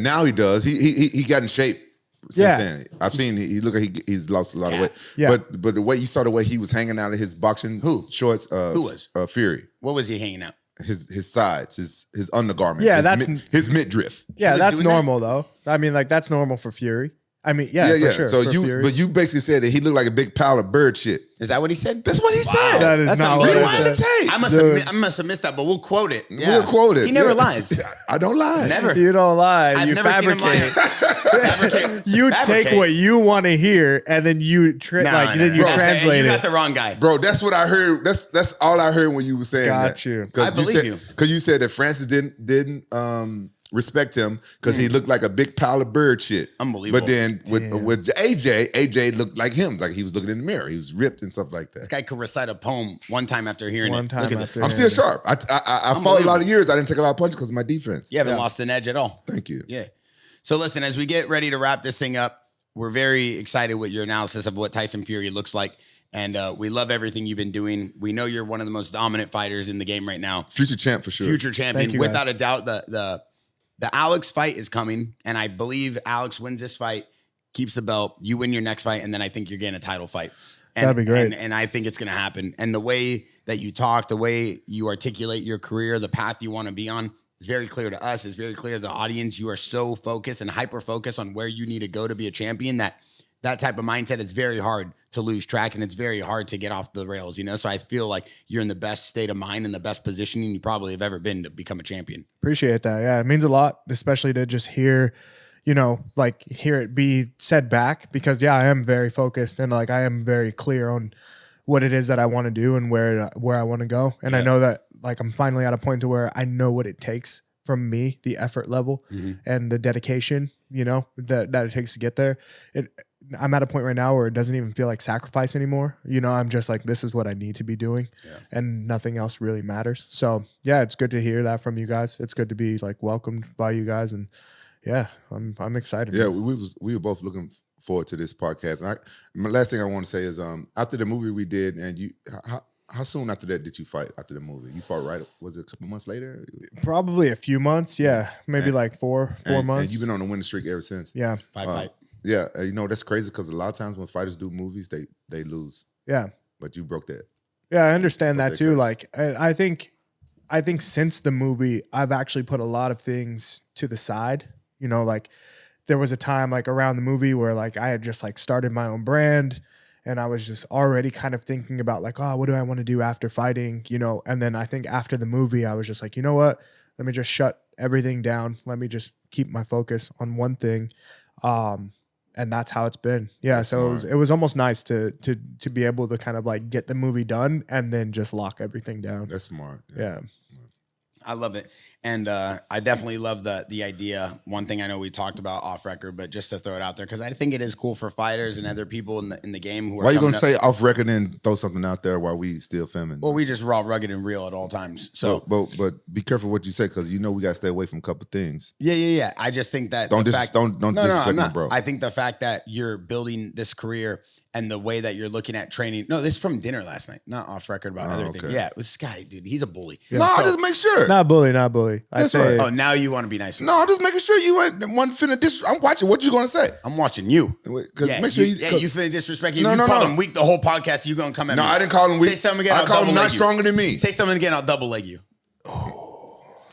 now he does. He got in shape since then. I've seen he look like he's lost a lot of weight. Yeah. But the way you saw the way he was hanging out of his boxing shorts. Who was Fury? What was he hanging out? His sides, his undergarments. Yeah, his midriff. Yeah, that's normal though. I mean, like that's normal for Fury. I mean, for sure. So you basically said that he looked like a big pile of bird shit. Is that what he said? That's what he said. That is not what he said. I must have missed that, but we'll quote it. Yeah. We'll quote it. He never lies. I don't lie. Never. You don't lie. I've never fabricate. Seen him lie. You take what you want to hear, and then you translate You it. got the wrong guy, bro. That's what I heard. That's all I heard when you were saying that. You. I believe you because you said that Francis didn't respect him because he looked like a big pile of bird shit. Unbelievable. But then with AJ looked like him, like he was looking in the mirror. He was ripped and stuff like that. This guy could recite a poem one time after hearing it. Look at this. I'm still sharp. I fought a lot of years. I didn't take a lot of punches because of my defense. You haven't lost an edge at all. Thank you. Yeah. So listen, as we get ready to wrap this thing up, we're very excited with your analysis of what Tyson Fury looks like. And we love everything you've been doing. We know you're one of the most dominant fighters in the game right now. Future champ for sure. Future champion. You, without a doubt, the Alex fight is coming, and I believe Alex wins this fight, keeps the belt, you win your next fight, and then I think you're getting a title fight. That'd be great. And I think it's going to happen. And the way that you talk, the way you articulate your career, the path you want to be on, is very clear to us. It's very clear to the audience. You are so focused and hyper-focused on where you need to go to be a champion that type of mindset, it's very hard to lose track and it's very hard to get off the rails, So I feel like you're in the best state of mind and the best positioning you probably have ever been to become a champion. Appreciate that. Yeah, it means a lot, especially to just hear, hear it be said back because, I am very focused and I am very clear on what it is that I want to do and where I want to go. And I know that I'm finally at a point to where I know what it takes from me, the effort level and the dedication, that it takes to get there. I'm at a point right now where it doesn't even feel like sacrifice anymore. I'm just like, this is what I need to be doing and nothing else really matters. So it's good to hear that from you guys. It's good to be welcomed by you guys. And I'm excited. Yeah. We were both looking forward to this podcast. And my last thing I want to say is, after the movie we did and how soon after that did you fight after the movie? You fought right, was it a couple months later? Probably a few months. Yeah. Maybe four months. And you've been on a winning streak ever since. Yeah. Fight. Yeah, that's crazy because a lot of times when fighters do movies, they lose. Yeah, but you broke that. Yeah, I understand that too. I think since the movie, I've actually put a lot of things to the side. There was a time around the movie where I had just started my own brand, and I was just already kind of thinking about what do I want to do after fighting, And then I think after the movie, I was just you know what? Let me just shut everything down. Let me just keep my focus on one thing. And that's how it's been. Yeah. That's so it was almost nice to be able to kind of get the movie done and then just lock everything down. That's smart. Yeah. I love it. And I definitely love the idea. One thing I know we talked about off record, but just to throw it out there, because I think it is cool for fighters and other people in the game who are Why you coming gonna say off record and throw something out there while we still filming? Well, we just raw, rugged, and real at all times. So, but be careful what you say, because you know we gotta stay away from a couple things. Yeah. I just think that Don't disrespect my bro. I think the fact that you're building this career and the way that you're looking at training. No, this is from dinner last night, not off record about other things. Yeah, it was this guy, dude. He's a bully. Yeah. No, just make sure. Not bully. I'd say. Oh, now you want to be nice. No, I'm just making sure you ain't one finna I'm watching what you gonna say. I'm watching you. Because make sure you finna disrespect. You called him weak the whole podcast. You gonna come at me? No, I didn't call him weak. Say something again. I called him not stronger than me. Say something again. I'll double leg you.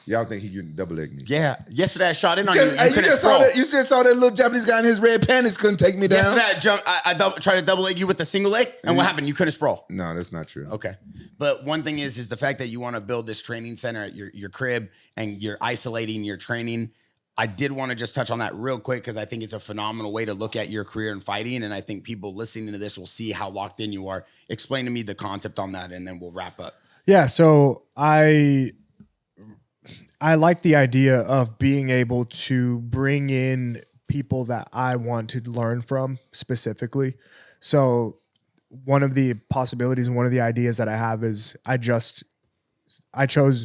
Y'all think he can double leg me? Yeah. Yesterday I shot in on you. You just saw that little Japanese guy in his red panties couldn't take me down. Yesterday I tried to double leg you with the single leg, and what happened? You couldn't sprawl. No, that's not true. Okay. But one thing is the fact that you want to build this training center at your crib and you're isolating your training. I did want to just touch on that real quick because I think it's a phenomenal way to look at your career in fighting. And I think people listening to this will see how locked in you are. Explain to me the concept on that, and then we'll wrap up. Yeah. So I like the idea of being able to bring in people that I want to learn from specifically. So one of the possibilities and one of the ideas that I have is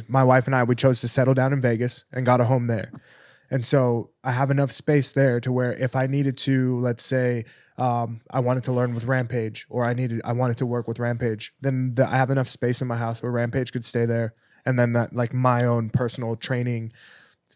my wife and we chose to settle down in Vegas and got a home there. And so I have enough space there to where if I needed to, let's say, I wanted to learn with Rampage, or I wanted to work with Rampage, then I have enough space in my house where Rampage could stay there. And then that, like, my own personal training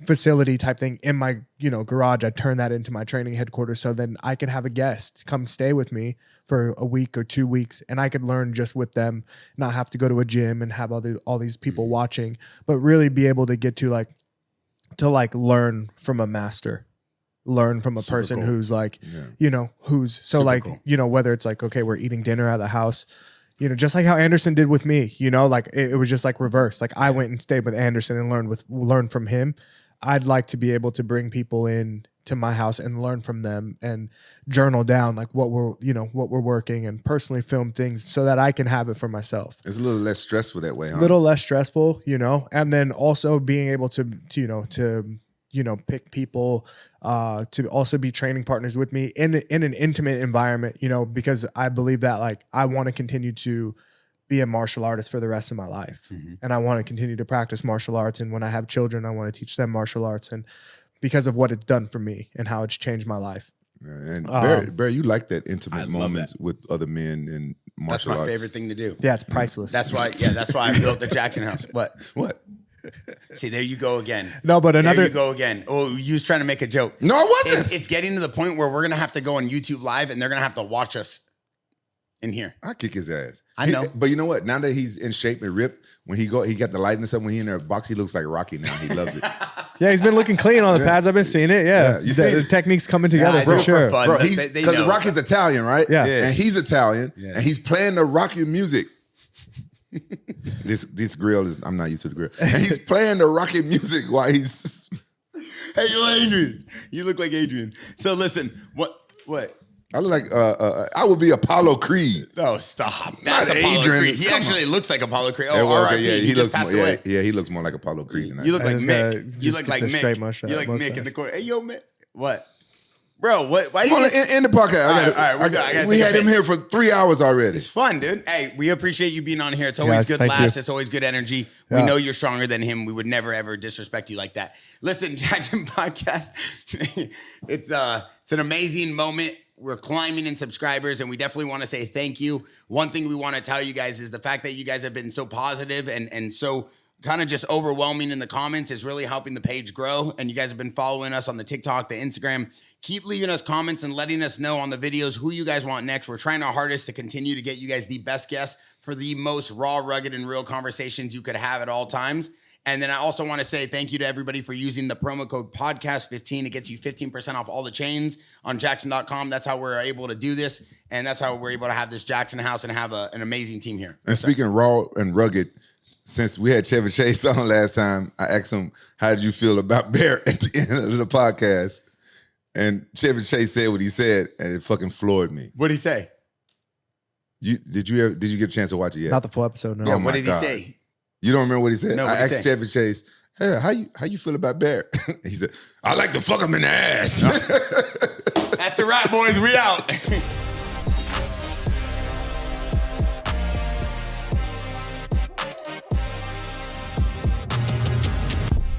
facility type thing in my, garage, I turn that into my training headquarters. So then I can have a guest come stay with me for a week or 2 weeks, and I could learn just with them, not have to go to a gym and have all these people watching, but really be able to get to learn from a master, learn from a person who's who's so cool. Whether it's like, okay, we're eating dinner at the house, just like how Anderson did with me, it was just like reverse. Like I went and stayed with Anderson and learned from him. I'd like to be able to bring people in to my house and learn from them and journal down like what we're working, and personally film things so that I can have it for myself. It's a little less stressful that way, huh? A little less stressful, and then also being able to pick people to also be training partners with me in an intimate environment, because I believe that like I want to continue to be a martial artist for the rest of my life. Mm-hmm. And I want to continue to practice martial arts. And when I have children, I want to teach them martial arts, and because of what it's done for me and how it's changed my life. And Barry, you like that intimate moments with other men in martial arts. That's my favorite thing to do. Yeah, it's priceless. That's why I built the Jackson house. What? See, there you go again. No, but there you go again. Oh, you was trying to make a joke. No, I wasn't. It's getting to the point where we're going to have to go on YouTube Live, and they're going to have to watch us in here. I kick his ass. I know. But you know what? Now that he's in shape and ripped, when he got the lightness up when he in there box, he looks like Rocky now. He loves it. Yeah, he's been looking clean on the pads. I've been seeing it. Yeah. You see the technique's coming together for sure. Fun. Bro, because Rocky's Italian, right? Yeah. And he's Italian, and he's playing the Rocky music. This grill is, I'm not used to the grill. And he's playing the Rocky music while he's... Hey, yo, Adrian. You look like Adrian. So listen, what? I look like I would be Apollo Creed. Oh, stop! Not Adrian. Creed. He actually looks like Apollo Creed. Oh, all right. Yeah, he looks passed more. away. Yeah, he looks more like Apollo Creed than I. You look like Mick. You look like Mick. You like Mick in the corner. Hey, yo, Mick. What? Bro, what? Why you in the podcast? All right, we had him here for 3 hours already. It's fun, dude. Hey, we appreciate you being on here. It's always good laughs. It's always good energy. Yeah. We know you're stronger than him. We would never ever disrespect you like that. Listen, Jackson Podcast. It's an amazing moment. We're climbing in subscribers, and we definitely want to say thank you. One thing we want to tell you guys is the fact that you guys have been so positive and so kind of just overwhelming in the comments is really helping the page grow. And you guys have been following us on the TikTok, the Instagram. Keep leaving us comments and letting us know on the videos who you guys want next. We're trying our hardest to continue to get you guys the best guests for the most raw, rugged, and real conversations you could have at all times. And then I also want to say thank you to everybody for using the promo code podcast15. It gets you 15% off all the chains on jaxxon.com. That's how we're able to do this. And that's how we're able to have this Jackson house and have an amazing team here. And speaking raw and rugged, since we had Chevy Chase on last time, I asked him, how did you feel about Bear at the end of the podcast? And Chevy Chase said what he said, and it fucking floored me. What did he say? Did you get a chance to watch it yet? Not the full episode, no. Yeah, what did he say? You don't remember what he said? No, I asked Chevy Chase, hey, how you feel about Barrett? He said, I like to fuck him in the ass. That's a wrap, boys. We out.